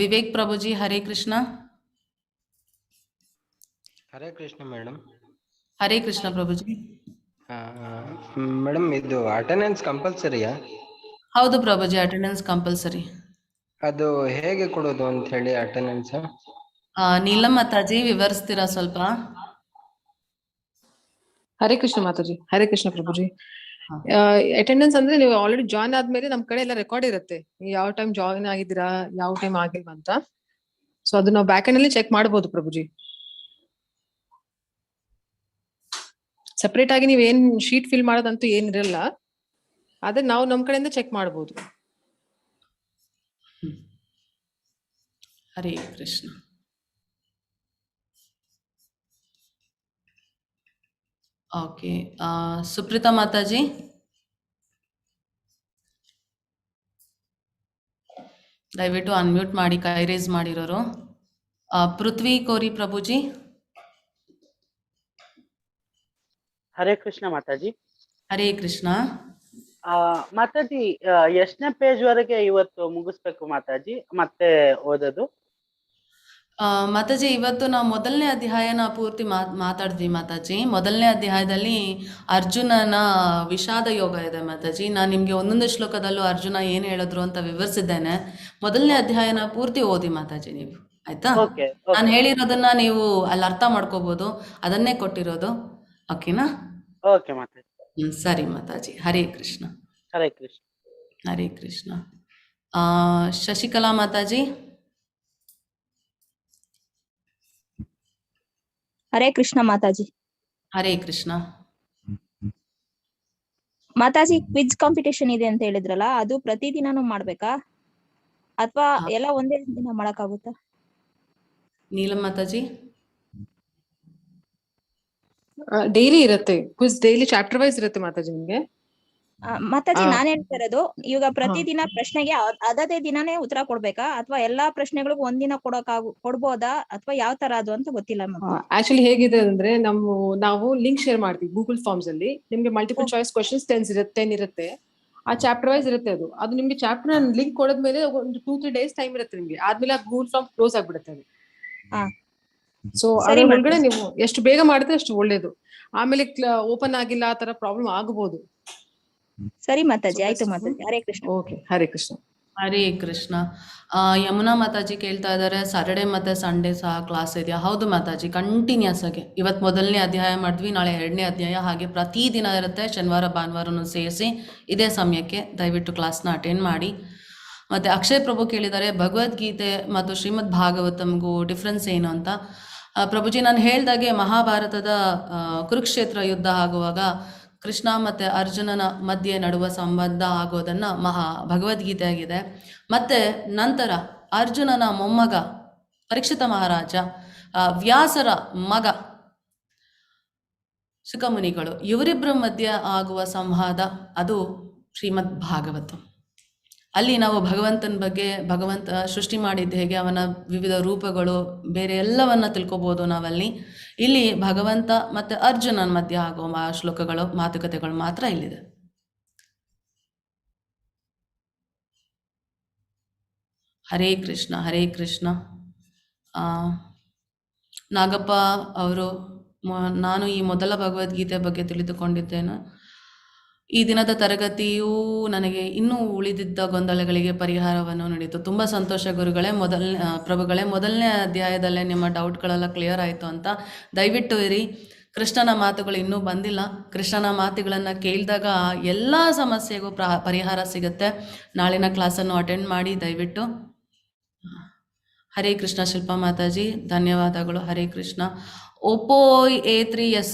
ವಿವೇಕ್ ಪ್ರಭುಜಿ, ಹರೇ ಕೃಷ್ಣ. ಹರೇ ಕೃಷ್ಣ ಮೇಡಮ್. ಹರೇ ಕೃಷ್ಣ ಪ್ರಭುಜಿ. ಮೇಡಮ್ ಇದು ಅಟೆಂಡೆನ್ಸ್ ಕಂಪಲ್ಸರಿಯಾ? ಹೌದು ಪ್ರಭುಜಿ, ಅಟೆಂಡೆನ್ಸ್ ಕಂಪಲ್ಸರಿ. ಅದು ಹೇಗೆ ಕೊಡೋದು ಅಂತ ಹೇಳಿ ಅಟೆಂಡೆನ್ಸ್? ನೀಲಂ ಮಾತಾಜಿ ವಿವರಿಸ್ತೀರಾ ಸ್ವಲ್ಪ? ಹರೇ ಕೃಷ್ಣ ಮಾತಾಜಿ. ಹರೇ ಕೃಷ್ಣ ಪ್ರಭುಜಿ. ಅಟೆಂಡೆನ್ಸ್ ಅಂದ್ರೆ ನೀವು ಆಲ್ರೆಡಿ ಜಾಯ್ನ್ ಆದ್ಮೇಲೆ ನಮ್ ಕಡೆ ಎಲ್ಲ ರೆಕಾರ್ಡ್ ಇರುತ್ತೆ, ಯಾವ ಟೈಮ್ ಜಾಯ್ನ್ ಆಗಿದ್ದೀರಾ, ಯಾವ ಟೈಮ್ ಆಗಿಲ್ವಾ ಅಂತ. ಸೊ ಅದು ನಾವು ಬ್ಯಾಕ್ ಎಂಡ್ ಅಲ್ಲಿ ಚೆಕ್ ಮಾಡಬಹುದು ಪ್ರಭುಜಿ. ಸೆಪರೇಟ್ ಆಗಿ ನೀವ್ ಏನ್ ಶೀಟ್ ಫಿಲ್ ಮಾಡೋದಂತೂ ಏನಿರಲ್ಲ, ಆದ್ರೆ ನಾವು ನಮ್ ಕಡೆಯಿಂದ ಚೆಕ್ ಮಾಡಬಹುದು. ಹರೇ ಕೃಷ್ಣ. ಓಕೆ, ಸುಪ್ರೀತಾ ಮಾತಾಜಿ. ದಯವಿಟ್ಟು ಅನ್ಮ್ಯೂಟ್ ಮಾಡಿ ಕೈ ರೇಸ್ ಮಾಡಿರೋರು. ಪೃಥ್ವಿ ಕೋರಿ ಪ್ರಭುಜಿ. ಹರೇ ಕೃಷ್ಣ ಮಾತಾಜಿ. ಹರೇ ಕೃಷ್ಣ. ಮಾತಾಜಿ, ಎಷ್ಟನೇ ಪೇಜ್ ವರೆಗೆ ಇವತ್ತು ಮುಗಿಸ್ಬೇಕು ಮಾತಾಜಿ ಮತ್ತೆ ಓದೋದು? ಮಾತಾಜಿ, ಇವತ್ತು ನಾವು ಮೊದಲನೇ ಅಧ್ಯಾಯನ ಪೂರ್ತಿ ಮಾತಾಡಿದ್ವಿ ಮಾತಾಜಿ. ಮೊದಲನೇ ಅಧ್ಯಾಯದಲ್ಲಿ ಅರ್ಜುನನ ವಿಷಾದ ಯೋಗ ಇದೆ ಮಾತಾಜಿ. ನಾನು ನಿಮಗೆ ಒಂದೊಂದು ಶ್ಲೋಕದಲ್ಲೂ ಅರ್ಜುನ ಏನು ಹೇಳಿದ್ರು ಅಂತ ವಿವರಿಸಿದ್ದೇನೆ. ಮೊದಲನೇ ಅಧ್ಯಾಯನ ಪೂರ್ತಿ ಓದಿ ಮಾತಾಜಿ ನೀವು, ಆಯ್ತಾ? ನಾನು ಹೇಳಿರೋದನ್ನ ನೀವು ಅಲ್ಲಿ ಅರ್ಥ ಮಾಡ್ಕೋಬಹುದು, ಅದನ್ನೇ ಕೊಟ್ಟಿರೋದು. ಓಕೆನಾ? ಓಕೆ ಮಾತಾಜಿ. ಸರಿ ಮಾತಾಜಿ. ಹರೇ ಕೃಷ್ಣ. ಹರೇ ಕೃಷ್ಣ. ಹರೇ ಕೃಷ್ಣ. ಶಶಿಕಲಾ ಮಾತಾಜಿ. ಹರೇ ಕೃಷ್ಣ ಮಾತಾಜಿ. ಹರೇ ಕೃಷ್ಣ. ಮಾತಾಜಿ, ಕ್ವಿಜ್ ಕಾಂಪಿಟೇಷನ್ ಇದೆ ಅಂತ ಹೇಳಿದ್ರಲ್ಲ, ಅದು ಪ್ರತಿದಿನಾನು ಮಾಡ್ಬೇಕಾ ಅಥವಾ ಎಲ್ಲ ಒಂದೇ ದಿನ ಮಾಡಕ್ಕಾಗುತ್ತಾ? ನೀಲಂ ಮಾತಾಜಿ. ಡೈಲಿ ಇರುತ್ತೆ ಕ್ವಿಜ್, ಡೈಲಿ ಚಾಪ್ಟರ್ ವೈಸ್ ಇರುತ್ತೆ ಮಾತಾಜಿ ನಿಮ್ಗೆ. ಮಾತಾಜಿ, ನಾನ್ ಹೇಳ್ತಾ ಇರೋದು ಇವಾಗ ಪ್ರತಿದಿನ ಪ್ರಶ್ನೆಗೆ ಅದೇ ದಿನಾನೇ ಉತ್ತರ ಕೊಡ್ಬೇಕಾ ಅಥವಾ ಎಲ್ಲಾ ಪ್ರಶ್ನೆಗಳಿಗೂ ಒಂದಿನ ಕೊಡ್ಬೋದಾ ಅಥವಾ ಯಾವ ತರ ಅದು ಅಂತ ಗೊತ್ತಿಲ್ಲ. ಆಕ್ಚುಲಿ ಹೇಗಿದೆ ಅಂದ್ರೆ ನಾವು ಲಿಂಕ್ ಶೇರ್ ಮಾಡ್ತೀವಿ ಗೂಗಲ್ ಫಾರ್ಮ್ಸ್ ಅಲ್ಲಿ. ನಿಮ್ಗೆ ಮಲ್ಟಿಪಲ್ ಚಾಯ್ಸ್ ಕ್ವಶನ್ಸ್ 10 ಇರುತ್ತೆ. ಆ ಚಾಪ್ಟರ್ ವೈಸ್ ಇರುತ್ತೆ ಅದು. ನಿಮ್ಗೆ ಚಾಪ್ಟರ್ ಲಿಂಕ್ ಕೊಡದ್ಮೇಲೆ ಒಂದು 2-3 ಡೇಸ್ ಟೈಮ್ ಇರುತ್ತೆ ನಿಮ್ಗೆ. ಆದ್ಮೇಲೆ ಆ ಗೂಗಲ್ ಫಾರ್ಮ್ ಕ್ಲೋಸ್ ಆಗ್ಬಿಡುತ್ತೆ ಅದು. ಸೊ ಅದ್ರ ಒಳಗಡೆ ನೀವು ಎಷ್ಟು ಬೇಗ ಮಾಡಿದ್ರೆ ಅಷ್ಟು ಒಳ್ಳೇದು. ಆಮೇಲೆ ಓಪನ್ ಆಗಿಲ್ಲ, ಆ ತರ ಪ್ರಾಬ್ಲಮ್ ಆಗಬಹುದು. ಸರಿ ಮಾತಾಜಿ, ಆಯ್ತು ಮಾತಾಜಿ. ಹರೇ ಕೃಷ್ಣ. ಓಕೆ, ಹರೇ ಕೃಷ್ಣ. ಹರೇ ಕೃಷ್ಣ. ಯಮುನಾ ಮಾತಾಜಿ ಕೇಳ್ತಾ ಇದ್ದಾರೆ, ಸಾಟರ್ಡೆ ಮತ್ತೆ ಸಂಡೇ ಸಹ ಕ್ಲಾಸ್ ಇದೆಯಾ? ಹೌದು ಮಾತಾಜಿ, ಕಂಟಿನ್ಯೂಸ್ ಆಗಿ. ಇವತ್ತು ಮೊದಲನೇ ಅಧ್ಯಾಯ ಮಾಡಿದ್ವಿ, ನಾಳೆ 2ನೇ ಅಧ್ಯಾಯ, ಹಾಗೆ ಪ್ರತಿದಿನ ಇರುತ್ತೆ. ಶನಿವಾರ ಭಾನುವಾರನೂ ಸೇರಿಸಿ ಇದೇ ಸಮಯಕ್ಕೆ ದಯವಿಟ್ಟು ಕ್ಲಾಸ್ನ ಅಟೆಂಡ್ ಮಾಡಿ. ಮತ್ತು ಅಕ್ಷಯ್ ಪ್ರಭು ಕೇಳಿದ್ದಾರೆ, ಭಗವದ್ಗೀತೆ ಮತ್ತು ಶ್ರೀಮದ್ ಭಾಗವತಮ್ಗೂ ಡಿಫ್ರೆನ್ಸ್ ಏನು ಅಂತ. ಪ್ರಭುಜಿ, ನಾನು ಹೇಳ್ದಾಗೆ ಮಹಾಭಾರತದ ಕುರುಕ್ಷೇತ್ರ ಯುದ್ಧ ಆಗುವಾಗ ಕೃಷ್ಣ ಮತ್ತು ಅರ್ಜುನನ ಮಧ್ಯೆ ನಡುವ ಸಂಬಂಧ ಆಗೋದನ್ನು ಭಗವದ್ಗೀತೆ ಆಗಿದೆ. ಮತ್ತು ನಂತರ ಅರ್ಜುನನ ಮೊಮ್ಮಗ ಪರೀಕ್ಷಿತ ಮಹಾರಾಜ, ವ್ಯಾಸರ ಮಗ ಸುಖಮುನಿಗಳು, ಇವರಿಬ್ಬರ ಮಧ್ಯೆ ಆಗುವ ಸಂವಾದ ಅದು ಶ್ರೀಮದ್ ಭಾಗವತ. ಅಲ್ಲಿ ನಾವು ಭಗವಂತನ ಬಗ್ಗೆ, ಭಗವಂತ ಸೃಷ್ಟಿ ಮಾಡಿದ್ದು ಹೇಗೆ, ಅವನ ವಿವಿಧ ರೂಪಗಳು, ಬೇರೆ ಎಲ್ಲವನ್ನ ತಿಳ್ಕೊಬೋದು ನಾವಲ್ಲಿ. ಇಲ್ಲಿ ಭಗವಂತ ಮತ್ತು ಅರ್ಜುನನ ಮಧ್ಯೆ ಆಗುವ ಶ್ಲೋಕಗಳು, ಮಾತುಕತೆಗಳು ಮಾತ್ರ ಇಲ್ಲಿದೆ. ಹರೇ ಕೃಷ್ಣ. ಹರೇ ಕೃಷ್ಣ. ನಾಗಪ್ಪ ಅವರು, ನಾನು ಈ ಮೊದಲ ಭಗವದ್ಗೀತೆ ಬಗ್ಗೆ ತಿಳಿದುಕೊಂಡಿದ್ದೇನೆ. ಈ ದಿನದ ತರಗತಿಯೂ ನನಗೆ ಇನ್ನೂ ಉಳಿದಿದ್ದ ಗೊಂದಲಗಳಿಗೆ ಪರಿಹಾರವನ್ನು ನೀಡಿತು. ತುಂಬ ಸಂತೋಷ ಗುರುಗಳೇ, ಪ್ರಭುಗಳೇ. ಮೊದಲನೇ ಅಧ್ಯಾಯದಲ್ಲೇ ನಿಮ್ಮ ಡೌಟ್ಗಳೆಲ್ಲ ಕ್ಲಿಯರ್ ಆಯಿತು ಅಂತ. ದಯವಿಟ್ಟು ಇರಿ, ಕೃಷ್ಣನ ಮಾತುಗಳು ಇನ್ನೂ ಬಂದಿಲ್ಲ. ಕೃಷ್ಣನ ಮಾತುಗಳನ್ನು ಕೇಳಿದಾಗ ಎಲ್ಲ ಸಮಸ್ಯೆಗೂ ಪರಿಹಾರ ಸಿಗುತ್ತೆ. ನಾಳಿನ ಕ್ಲಾಸನ್ನು ಅಟೆಂಡ್ ಮಾಡಿ ದಯವಿಟ್ಟು. ಹರೇ ಕೃಷ್ಣ ಶಿಲ್ಪಾ ಮಾತಾಜಿ, ಧನ್ಯವಾದಗಳು. Hare Krishna. Oppo A3s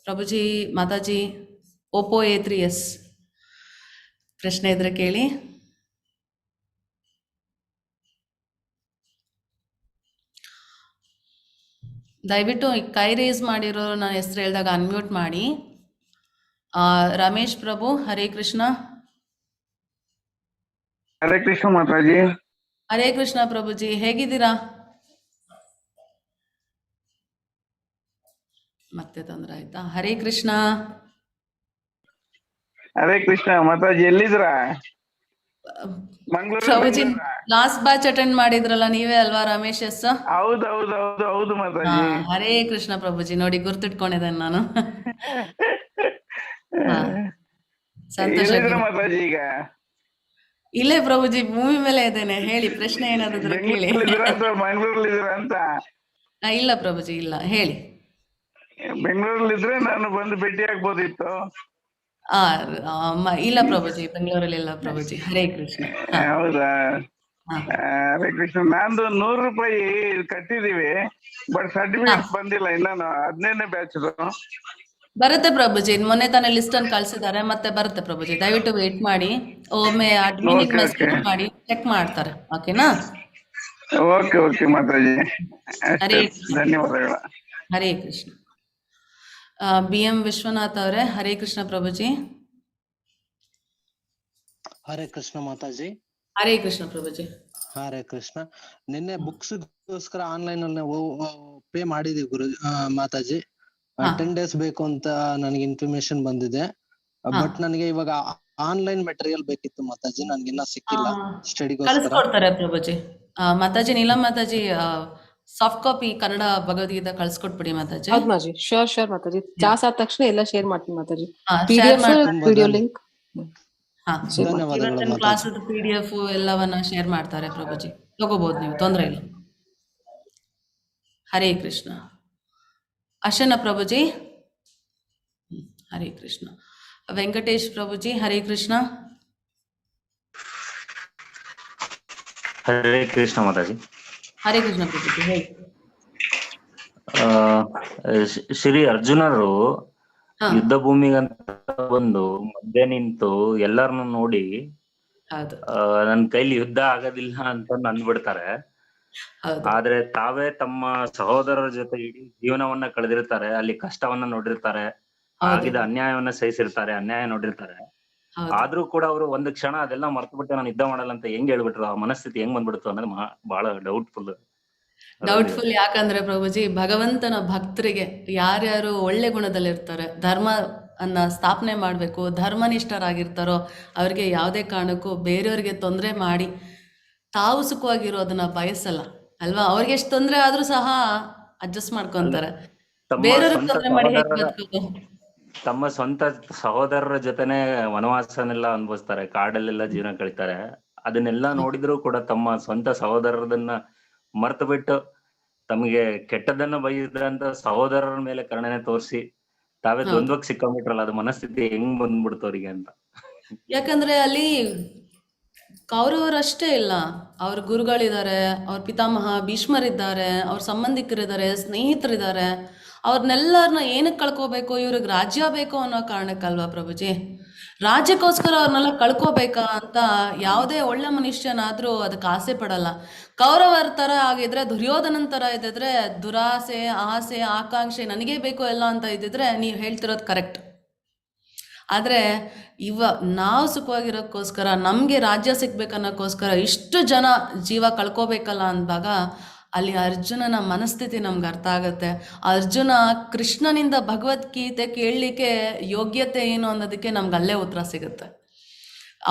Prabhuji Mataji, Oppo A3s ಪ್ರಶ್ನೆ ಇದ್ರೆ ಕೇಳಿ. ದಯವಿಟ್ಟು ಕೈ ರೇಸ್ ಮಾಡಿರೋ ನನ್ನ ಹೆಸರು ಹೇಳಿದಾಗ ಅನ್ಮ್ಯೂಟ್ ಮಾಡಿ. ರಮೇಶ್ ಪ್ರಭು, ಹರೇ ಕೃಷ್ಣ. ಹರೇ ಕೃಷ್ಣ ಮಾತಾಜಿ. ಹರೇ ಕೃಷ್ಣ ಪ್ರಭುಜಿ, ಹೇಗಿದ್ದೀರಾ? ಮತ್ತೆ ತೊಂದರೆ ಆಯ್ತಾ? ಹರೇ ಕೃಷ್ಣ. ಹರೇ ಕೃಷ್ಣ ಮಾತಾಜಿ, ಎಲ್ಲಿದ್ದೀರಾ? ಪ್ರಭುಜಿ ಲಾಸ್ಟ್ ಬ್ಯಾಚ್ ಅಟೆಂಡ್ ಮಾಡಿದ್ರಲ್ಲ ನೀವೇ ಅಲ್ವಾ ರಮೇಶ್ ಎಸ್? ಹೌದು ಮಾತಾಜಿ. ಹರೇ ಕೃಷ್ಣ ಪ್ರಭುಜಿ, ನೋಡಿ ಗುರ್ತಿಟ್ಕೊಂಡಿದ್ದೇನೆ ನಾನು. ಸಂತೋಷ ಮಾತಾಜಿ. ಈಗ ಇಲ್ಲೇ ಪ್ರಭುಜಿ ಭೂಮಿ ಮೇಲೆ ಇದ್ದೇನೆ. ಹೇಳಿ, ಪ್ರಶ್ನೆ ಏನಾದ್ರು ಕೇಳಿ. ಮಂಗಳೂರಲ್ಲಿದ್ದೀರಾ ಅಂತ? ಇಲ್ಲ ಪ್ರಭುಜಿ, ಇಲ್ಲ, ಹೇಳಿ. ಬೆಂಗಳೂರಲ್ಲಿದ್ರೆ ನಾನು ಬಂದು ಭೇಟಿ ಆಗ್ಬೋದಿತ್ತು. ಇಲ್ಲ ಪ್ರಭುಜಿ, ಬೆಂಗಳೂರಲ್ಲಿ ಇಲ್ಲ ಪ್ರಭುಜಿ. ಹರೇ ಕೃಷ್ಣ. ಹೌದಾ? ಹರೇ ಕೃಷ್ಣ. ನಂದು 100 ರೂಪಾಯಿ ಕಟ್ಟಿದೀವಿ, ಬಟ್ ಸರ್ಟಿಫಿಕೇಟ್ ಬಂದಿಲ್ಲ. ಇನ್ನು 15ನೇ ಬ್ಯಾಚ್ ಬರುತ್ತೆ ಪ್ರಭುಜಿ. ಮೊನ್ನೆ ತಾನೇ ಲಿಸ್ಟ್ ಅನ್ನು ಕಳ್ಸಿದ್ದಾರೆ, ಮತ್ತೆ ಬರುತ್ತೆ ಪ್ರಭುಜಿ. ದಯವಿಟ್ಟು ವೇಟ್ ಮಾಡಿ. ಒಮ್ಮೆ ಅಡ್ಮಿನ್ ಮೆಸೇಜ್ ಮಾಡಿ ಚೆಕ್ ಮಾಡ್ತಾರೆ. ಓಕೆನಾ? ಓಕೆ ಮಾತಾಜಿ, ಹರೇ ಧನ್ಯವಾದಗಳು. ಹರೇ ಕೃಷ್ಣ. BM ವಿಶ್ವನಾಥ್ ಅವರೇ, ಹರೇ ಕೃಷ್ಣ ಪ್ರಭುಜಿ. ಹರೇ ಕೃಷ್ಣ ಮಾತಾಜಿ. ಹರೇ ಕೃಷ್ಣ ಪ್ರಭುಜಿ. ಹರೇ ಕೃಷ್ಣ. ನಿನ್ನೆ ಬುಕ್ಸ್ ಗೋಸ್ಕರ ಆನ್ಲೈನ್ ಅಲ್ಲಿ ಪೇ ಮಾಡಿದೀವಿ ಗುರು ಮಾತಾಜಿ. 10 days ಬೇಕು ಅಂತ ನನಗೆ ಇನ್ಫಾರ್ಮೇಶನ್ ಬಂದಿದೆ. ಬಟ್ ನನಗೆ ಇವಾಗ ಆನ್ಲೈನ್ ಮೆಟೀರಿಯಲ್ ಬೇಕಿತ್ತು ಮಾತಾಜಿ, ನನ್ಗೆ ಇನ್ನ ಸಿಕ್ಕಿಲ್ಲ ಸ್ಟಡಿಗೋಸ್ಕರ. ಕಳ್ಸ್ಕೊಡ್ತಾರೆ ಪ್ರಭುಜಿ. ಮಾತಾಜಿ, ನೀಲಂ ಮಾತಾಜಿ, ಸಾಫ್ಟ್ ಕಾಪಿ ಕನ್ನಡ ಭಗವದ್ಗೀತಾ ಕಳ್ಸ್ಕೊಟ್ಬಿಡಿ ಮಾತಾಜಿ. ಹೌದು ಮಾತಾಜಿ, ಶೋರ್ ಮಾತಾಜಿ. ಕ್ಲಾಸ್ ಆದ ತಕ್ಷಣ ಎಲ್ಲ ಶೇರ್ ಮಾಡ್ತೀನಿ ಮಾತಾಜಿ. Share video link. ಧನ್ಯವಾದಗಳು ಕ್ಲಾಸ್ PDF ಎಲ್ಲವನ್ನ ಶೇರ್ ಮಾಡ್ತಾರೆ ಪ್ರಭುಜಿ, ತಗೋಬಹುದು ನೀವು, ತೊಂದರೆ ಇಲ್ಲ. ಹರೇ ಕೃಷ್ಣ. ಅಶನ ಪ್ರಭುಜಿ. ಹರೇ ಕೃಷ್ಣ. ವೆಂಕಟೇಶ್ ಪ್ರಭುಜಿ, ಹರೇ ಕೃಷ್ಣ. ಹರೇ ಕೃಷ್ಣ ಮಾತಾಜಿ. ಹರೇ ಕೃಷ್ಣ ಪ್ರಭುಜಿ, ಹೇಳಿ. ಶ್ರೀ ಅರ್ಜುನರು ಯುದ್ಧ ಭೂಮಿಗಂತ ಬಂದು ಮಧ್ಯೆ ನಿಂತು ಎಲ್ಲರನ್ನು ನೋಡಿ ನನ್ ಕೈಲಿ ಯುದ್ಧ ಆಗೋದಿಲ್ಲ ಅಂತ ಅಂದ್ಬಿಡ್ತಾರೆ. ಆದ್ರೆ ತಾವೇ ತಮ್ಮ ಸಹೋದರರ ಜೊತೆ ಇಡೀ ಜೀವನವನ್ನ ಕಳೆದಿರ್ತಾರೆ, ಅಲ್ಲಿ ಕಷ್ಟವನ್ನ ನೋಡಿರ್ತಾರೆ, ಆಗಿದ ಅನ್ಯಾಯವನ್ನ ಸಹಿಸಿರ್ತಾರೆ, ಅನ್ಯಾಯ ನೋಡಿರ್ತಾರೆ. ಆದ್ರೂ ಕೂಡ ಅವರು ಒಂದು ಕ್ಷಣ ಅದೆಲ್ಲ ಮರ್ತು ಬಿಟ್ಟು ನಾನು ಯುದ್ಧ ಮಾಡಲ್ಲ ಅಂತ ಹೆಂಗ್ ಹೇಳ್ಬಿಟ್ರು? ಆ ಮನಸ್ಥಿತಿ ಹೆಂಗ್ ಬಂದ್ಬಿಡ್ತು ಅನ್ನೋದು ಬಹಳ ಡೌಟ್ಫುಲ್. ಯಾಕಂದ್ರೆ ಪ್ರಭುಜಿ, ಭಗವಂತನ ಭಕ್ತರಿಗೆ ಯಾರ್ಯಾರು ಒಳ್ಳೆ ಗುಣದಲ್ಲಿರ್ತಾರೆ, ಧರ್ಮ ಅನ್ನ ಸ್ಥಾಪನೆ ಮಾಡ್ಬೇಕು, ಧರ್ಮನಿಷ್ಠರಾಗಿರ್ತಾರೋ ಅವ್ರಿಗೆ ಯಾವುದೇ ಕಾರಣಕ್ಕೂ ಬೇರೆಯವ್ರಿಗೆ ತೊಂದರೆ ಮಾಡಿ ತಾವು ಸುಖವಾಗಿರೋದನ್ನ ಬಯಸಲ್ಲ ಅಲ್ವಾ? ಅವ್ರಿಗೆ ಎಷ್ಟು ತೊಂದರೆ ಆದ್ರೂ ಸಹ ಅಡ್ಜಸ್ಟ್ ಮಾಡ್ಕೊಂತಾರೆ. ಬೇರೆಯವ್ರಿಗೆ ತೊಂದರೆ ಮಾಡಿ ಹೇಗೆ ಬದುಕೋದು? ತಮ್ಮ ಸ್ವಂತ ಸಹೋದರರ ಜೊತೆನೆ ವನವಾಸನೆಲ್ಲ ಅನುಭವಿಸ್ತಾರೆ, ಕಾಡಲ್ಲೆಲ್ಲ ಜೀವನ ಕಳೀತಾರೆ. ಅದನ್ನೆಲ್ಲ ನೋಡಿದ್ರು ಕೂಡ ತಮ್ಮ ಸ್ವಂತ ಸಹೋದರರದನ್ನ ಮರ್ತು ಬಿಟ್ಟು ತಮಗೆ ಕೆಟ್ಟದನ್ನ ಬೈದಂತ ಸಹೋದರರ ಮೇಲೆ ಕರುಣೆನೆ ತೋರಿಸಿ ತಾವೇ ದ್ವಂದ್ವಕ್ಕೆ ಸಿಕ್ಕೊಂಡ್ಬಿಟ್ರಲ್ಲ, ಅದು ಮನಸ್ಥಿತಿ ಹೆಂಗ್ ಬಂದ್ಬಿಡ್ತು ಅವ್ರಿಗೆ ಅಂತ. ಯಾಕಂದ್ರೆ ಅಲ್ಲಿ ಕೌರವರಷ್ಟೇ ಇಲ್ಲ, ಅವ್ರ ಗುರುಗಳಿದ್ದಾರೆ, ಅವ್ರ ಪಿತಾಮಹ ಭೀಷ್ಮರಿದ್ದಾರೆ, ಅವ್ರ ಸಂಬಂಧಿಕರಿದ್ದಾರೆ, ಸ್ನೇಹಿತರಿದ್ದಾರೆ. ಅವ್ರನ್ನೆಲ್ಲರನ್ನ ಏನಕ್ಕೆ ಕಳ್ಕೋಬೇಕು? ಇವ್ರಿಗೆ ರಾಜ್ಯ ಬೇಕು ಅನ್ನೋ ಕಾರಣಕ್ಕಲ್ವಾ ಪ್ರಭುಜಿ? ರಾಜ್ಯಕ್ಕೋಸ್ಕರ ಅವ್ರನ್ನೆಲ್ಲ ಕಳ್ಕೋಬೇಕಾ ಅಂತ ಯಾವುದೇ ಒಳ್ಳೆ ಮನುಷ್ಯನಾದ್ರೂ ಅದಕ್ಕೆ ಆಸೆ ಪಡಲ್ಲ. ಕೌರವರ ಥರ ಆಗಿದ್ರೆ, ದುರ್ಯೋಧನನ ಥರ ಇದ್ದಿದ್ರೆ, ದುರಾಸೆ, ಆಸೆ, ಆಕಾಂಕ್ಷೆ, ನನಗೇ ಬೇಕು ಎಲ್ಲ ಅಂತ ಇದ್ದಿದ್ರೆ ನೀವು ಹೇಳ್ತಿರೋದು ಕರೆಕ್ಟ್. ಆದರೆ ನಾವು ಸುಖವಾಗಿರೋಕ್ಕೋಸ್ಕರ, ನಮಗೆ ರಾಜ್ಯ ಸಿಗ್ಬೇಕನ್ನೋಕ್ಕೋಸ್ಕರ ಇಷ್ಟು ಜನ ಜೀವ ಕಳ್ಕೋಬೇಕಲ್ಲ ಅಂದಾಗ ಅಲ್ಲಿ ಅರ್ಜುನನ ಮನಸ್ಥಿತಿ ನಮ್ಗೆ ಅರ್ಥ ಆಗುತ್ತೆ. ಅರ್ಜುನ ಕೃಷ್ಣನಿಂದ ಭಗವದ್ಗೀತೆ ಕೇಳಲಿಕ್ಕೆ ಯೋಗ್ಯತೆ ಏನು ಅನ್ನೋದಕ್ಕೆ ನಮ್ಗೆ ಅಲ್ಲೇ ಉತ್ತರ ಸಿಗುತ್ತೆ.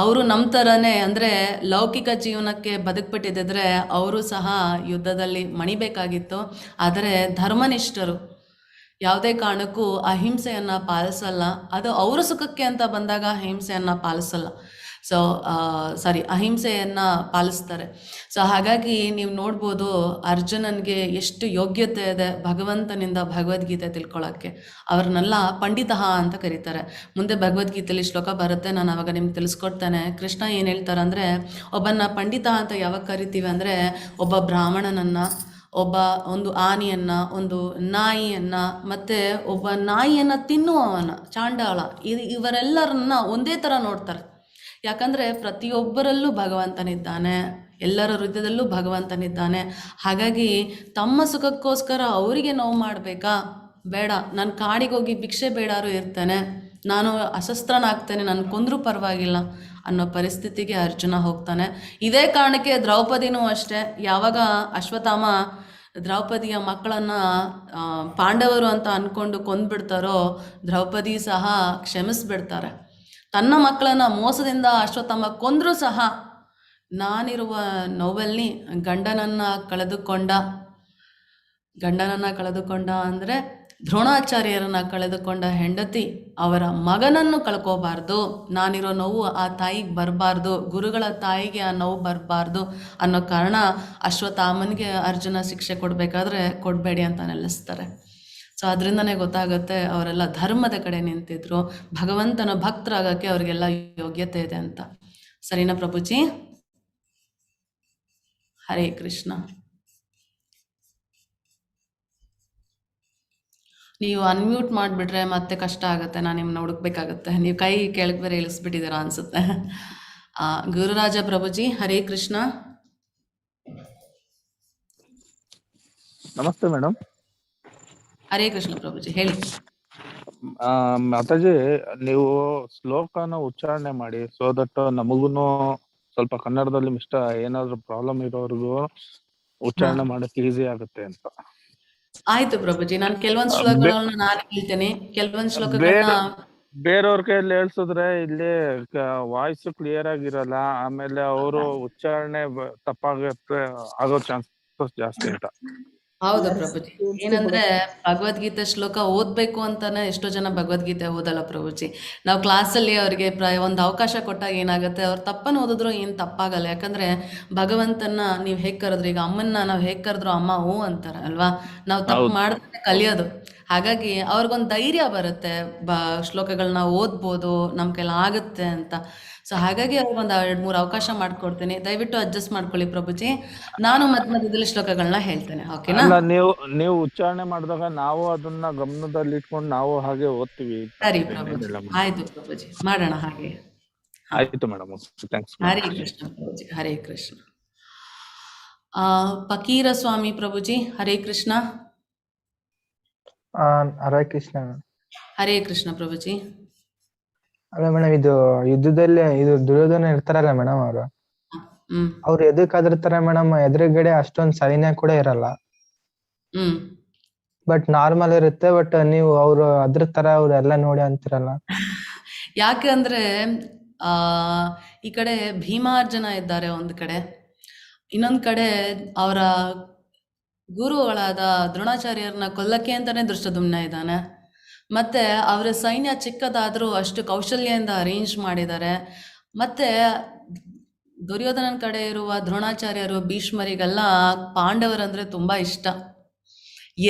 ಅವರು ನಮ್ಮ ಥರನೇ, ಅಂದರೆ ಲೌಕಿಕ ಜೀವನಕ್ಕೆ ಬದುಕ್ಬಿಟ್ಟಿದ್ದರೆ ಅವರು ಸಹ ಯುದ್ಧದಲ್ಲಿ ಮಣಿಬೇಕಾಗಿತ್ತು. ಆದರೆ ಧರ್ಮನಿಷ್ಠರು ಯಾವುದೇ ಕಾರಣಕ್ಕೂ ಅಹಿಂಸೆಯನ್ನು ಪಾಲಿಸಲ್ಲ. ಅದು ಅವರ ಸುಖಕ್ಕೆ ಅಂತ ಬಂದಾಗ ಹಿಂಸೆಯನ್ನು ಪಾಲಿಸಲ್ಲ. ಅಹಿಂಸೆಯನ್ನು ಪಾಲಿಸ್ತಾರೆ. ಹಾಗಾಗಿ ನೀವು ನೋಡ್ಬೋದು ಅರ್ಜುನನಿಗೆ ಎಷ್ಟು ಯೋಗ್ಯತೆ ಇದೆ ಭಗವಂತನಿಂದ ಭಗವದ್ಗೀತೆ ತಿಳ್ಕೊಳ್ಳೋಕ್ಕೆ. ಅವ್ರನ್ನೆಲ್ಲ ಪಂಡಿತ ಅಂತ ಕರೀತಾರೆ. ಮುಂದೆ ಭಗವದ್ಗೀತೆಯಲ್ಲಿ ಶ್ಲೋಕ ಬರುತ್ತೆ, ನಾನು ಅವಾಗ ನಿಮ್ಗೆ ತಿಳಿಸ್ಕೊಡ್ತೇನೆ. ಕೃಷ್ಣ ಏನು ಹೇಳ್ತಾರೆ ಅಂದರೆ, ಒಬ್ಬನ ಪಂಡಿತ ಅಂತ ಯಾವಾಗ ಕರಿತೀವಿ ಅಂದರೆ, ಒಬ್ಬ ಬ್ರಾಹ್ಮಣನನ್ನು, ಒಂದು ಆನೆಯನ್ನ, ಒಂದು ನಾಯಿಯನ್ನ, ಮತ್ತೆ ಒಬ್ಬ ನಾಯಿಯನ್ನ ತಿನ್ನುವವನ ಚಾಂಡಾಳ, ಇವರೆಲ್ಲರನ್ನ ಒಂದೇ ಥರ ನೋಡ್ತಾರೆ. ಯಾಕಂದರೆ ಪ್ರತಿಯೊಬ್ಬರಲ್ಲೂ ಭಗವಂತನಿದ್ದಾನೆ, ಎಲ್ಲರ ಹೃದಯದಲ್ಲೂ ಭಗವಂತನಿದ್ದಾನೆ. ಹಾಗಾಗಿ ತಮ್ಮ ಸುಖಕ್ಕೋಸ್ಕರ ಅವರಿಗೆ ನೋವು ಮಾಡಬೇಕಾ? ಬೇಡ, ನಾನು ಕಾಡಿಗೆ ಹೋಗಿ ಭಿಕ್ಷೆ ಬೇಡಾರು ಇರ್ತೇನೆ, ನಾನು ಅಶಸ್ತ್ರನಾಗ್ತೇನೆ, ನಾನು ಕೊಂದರೂ ಪರವಾಗಿಲ್ಲ ಅನ್ನೋ ಪರಿಸ್ಥಿತಿಗೆ ಅರ್ಜುನ ಹೋಗ್ತಾನೆ. ಇದೇ ಕಾರಣಕ್ಕೆ ದ್ರೌಪದಿನೂ ಅಷ್ಟೇ, ಯಾವಾಗ ಅಶ್ವತ್ಥಾಮ ದ್ರೌಪದಿಯ ಮಕ್ಕಳನ್ನು ಪಾಂಡವರು ಅಂತ ಅಂದ್ಕೊಂಡು ಕೊಂದ್ಬಿಡ್ತಾರೋ, ದ್ರೌಪದಿ ಸಹ ಕ್ಷಮಿಸ್ಬಿಡ್ತಾರೆ. ತನ್ನ ಮಕ್ಕಳನ್ನು ಮೋಸದಿಂದ ಅಶ್ವತ್ಥಾಮ ಕೊಂದರೂ ಸಹ ನಾನಿರುವ ನೋವಲ್ಲಿ ಗಂಡನನ್ನು ಕಳೆದುಕೊಂಡ ಅಂದರೆ ದ್ರೋಣಾಚಾರ್ಯರನ್ನು ಕಳೆದುಕೊಂಡ ಹೆಂಡತಿ ಅವರ ಮಗನನ್ನು ಕಳ್ಕೋಬಾರ್ದು, ನಾನಿರೋ ನೋವು ಆ ತಾಯಿಗೆ ಬರಬಾರ್ದು, ಗುರುಗಳ ತಾಯಿಗೆ ಆ ನೋವು ಬರಬಾರ್ದು ಅನ್ನೋ ಕಾರಣ ಅಶ್ವತ್ಥಾಮನಿಗೆ ಅರ್ಜುನ ಶಿಕ್ಷೆ ಕೊಡಬೇಕಾದ್ರೆ ಕೊಡಬೇಡಿ ಅಂತ ನೆಲೆಸ್ತಾರೆ. ಸೊ ಅದರಿಂದನೇ ಗೊತ್ತಾಗುತ್ತೆ ಅವರೆಲ್ಲ ಧರ್ಮದ ಕಡೆ ನಿಂತಿದ್ರು, ಭಗವಂತನ ಭಕ್ತರಾಗಕ್ಕೆ ಅವ್ರಿಗೆಲ್ಲ ಯೋಗ್ಯತೆ ಇದೆ ಅಂತ. ಸರಿನಾ ಪ್ರಭುಜಿ? ಹರೇ ಕೃಷ್ಣ. ನೀವು ಅನ್ಮ್ಯೂಟ್ ಮಾಡಿಬಿಟ್ರೆ ಮತ್ತೆ ಕಷ್ಟ ಆಗುತ್ತೆ, ನಾನು ನಿಮ್ಮನ್ನ ಹುಡುಕ್ಬೇಕಾಗತ್ತೆ. ನೀವು ಕೈ ಕೆಳಗೆ ಬೇರೆ ಇಳಿಸ್ಬಿಟ್ಟಿದ್ದೀರಾ ಅನ್ಸುತ್ತೆ. ಗುರುರಾಜ ಪ್ರಭುಜಿ, ಹರೇ ಕೃಷ್ಣ. ನಮಸ್ತೆ ಮೇಡಮ್. ಹರೇ ಕೃಷ್ಣ ಪ್ರಭುಜಿ, ಹೇಳಿ. ಮಾತಾಜಿ, ನೀವು ಶ್ಲೋಕನ ಉಚ್ಚಾರಣೆ ಮಾಡಿ, ಸೊ ದಟ್ ನಮಗೂನು ಸ್ವಲ್ಪ ಕನ್ನಡದಲ್ಲಿ ಏನಾದ್ರು ಪ್ರಾಬ್ಲಮ್ ಇರೋರ್ಗು ಉಚ್ಚಾರಣೆ ಮಾಡಕ್ಕೆ ಈಸಿ ಆಗುತ್ತೆ ಅಂತ. ಆಯ್ತು ಪ್ರಭುಜಿ, ನಾನು ಕೆಲವೊಂದು ಶ್ಲೋಕಗಳನ್ನ ನಾನು ಹೇಳ್ತೇನೆ, ಕೆಲವೊಂದು ಶ್ಲೋಕಗಳನ್ನ ಬೇರೆಯವ್ರ ಕೈಯಲ್ಲಿ ಹೇಳ್ಸಿದ್ರೆ ಇಲ್ಲಿ ವಾಯ್ಸ್ ಕ್ಲಿಯರ್ ಆಗಿರಲ್ಲ, ಆಮೇಲೆ ಅವರು ಉಚ್ಚಾರಣೆ ತಪ್ಪಾಗತ್ತೆ ಆಗೋ ಚಾನ್ಸಸ್ ಜಾಸ್ತಿ ಅಂತ. ಹೌದು ಪ್ರಭುಜಿ, ಏನಂದ್ರೆ ಭಗವದ್ಗೀತೆ ಶ್ಲೋಕ ಓದ್ಬೇಕು ಅಂತಾನೆ ಎಷ್ಟೋ ಜನ ಭಗವದ್ಗೀತೆ ಓದಲ್ಲ ಪ್ರಭುಜಿ. ನಾವು ಕ್ಲಾಸಲ್ಲಿ ಅವ್ರಿಗೆ ಒಂದು ಅವಕಾಶ ಕೊಟ್ಟಾಗ ಏನಾಗುತ್ತೆ, ಅವ್ರು ತಪ್ಪನ್ನು ಓದಿದ್ರು ಏನು ತಪ್ಪಾಗಲ್ಲ. ಯಾಕಂದ್ರೆ ಭಗವಂತನ ನೀವು ಹೇಗೆ ಕರೆದ್ರು, ಈಗ ಅಮ್ಮನ್ನ ನಾವು ಹೇಗೆ ಕರೆದ್ರು ಅಮ್ಮ ಹೂ ಅಂತಾರೆ ಅಲ್ವಾ, ನಾವು ತಪ್ಪು ಮಾಡಿದ್ರೆ ಕಲಿಯೋದು. ಹಾಗಾಗಿ ಅವ್ರಿಗೊಂದು ಧೈರ್ಯ ಬರುತ್ತೆ, ಶ್ಲೋಕಗಳನ್ನ ಓದ್ಬೋದು, ನಮ್ಮ ಕೈಲಿ ಆಗುತ್ತೆ ಅಂತ. ಸೊ ಹಾಗಾಗಿ ಅವ್ರಿಗೊಂದು 2-3 ಅವಕಾಶ ಮಾಡಿಕೊಡ್ತೀನಿ, ದಯವಿಟ್ಟು ಅಡ್ಜಸ್ಟ್ ಮಾಡ್ಕೊಳ್ಳಿ ಪ್ರಭುಜಿ. ನಾನು ಮಧ್ಯದಲ್ಲಿ ಶ್ಲೋಕಗಳನ್ನ ಹೇಳ್ತೇನೆ, ಓಕೆನಾ? ನೀವು ಉಚ್ಚಾರಣೆ ಮಾಡಿದಾಗ ನಾವು ಅದನ್ನ ಗಮನದಲ್ಲಿ ಇಟ್ಕೊಂಡು ನಾವು ಹಾಗೆ ಓದ್ತೀವಿ. ಸರಿ ಪ್ರಭುಜಿ, ಆಯ್ತು ಪ್ರಭುಜಿ, ಮಾಡೋಣ ಹಾಗೆ. ಆಯ್ತು ಮೇಡಮ್, ಥ್ಯಾಂಕ್ಸ್. ಹರೇ ಕೃಷ್ಣ ಪ್ರಭುಜಿ, ಹರೇ ಕೃಷ್ಣ. ಫಕೀರ ಸ್ವಾಮಿ ಪ್ರಭುಜಿ, ಹರೇ ಕೃಷ್ಣ. ಹರೇ ಕೃಷ್ಣ. ಹರೇ ಕೃಷ್ಣ ಪ್ರಭುಜಿ. ಅಲ್ಲ ಮೇಡಮ್, ಇದು ಯುದ್ಧದಲ್ಲಿ ದುರ್ಯೋಧನ ಇರ್ತಾರಲ್ಲ ಮೇಡಮ್, ಅವ್ರು ಎದಕ್ ಅದಿರ್ತಾರೆ ಮೇಡಮ್? ಎದುರುಗಡೆ ಅಷ್ಟೊಂದ್ ಸೈನ್ಯ ಕೂಡ ಇರಲ್ಲ, ಬಟ್ ನಾರ್ಮಲ್ ಇರುತ್ತೆ. ಬಟ್ ನೀವು ಅವ್ರು ಅದ್ರ ಅವ್ರೆಲ್ಲ ನೋಡಿ ಅಂತಿರಲ್ಲ ಯಾಕೆ ಅಂದ್ರೆ ಈ ಕಡೆ ಭೀಮಾರ್ಜುನ ಇದ್ದಾರೆ ಒಂದ್ ಕಡೆ, ಇನ್ನೊಂದ್ ಕಡೆ ಅವರ ಗುರುಗಳಾದ ದ್ರೋಣಾಚಾರ್ಯರನ್ನ ಕೊಲ್ಲಕ್ಕೆ ಅಂತಾನೆ ಧೃಷ್ಟದ್ಯುಮ್ನ ಇದ್ದಾನೆ. ಮತ್ತೆ ಅವರ ಸೈನ್ಯ ಚಿಕ್ಕದಾದ್ರೂ ಅಷ್ಟು ಕೌಶಲ್ಯದಿಂದ ಅರೇಂಜ್ ಮಾಡಿದ್ದಾರೆ. ಮತ್ತೆ ದುರ್ಯೋಧನನ ಕಡೆ ಇರುವ ದ್ರೋಣಾಚಾರ್ಯರು, ಭೀಷ್ಮರಿಗೆಲ್ಲ ಪಾಂಡವರಂದ್ರೆ ತುಂಬಾ ಇಷ್ಟ.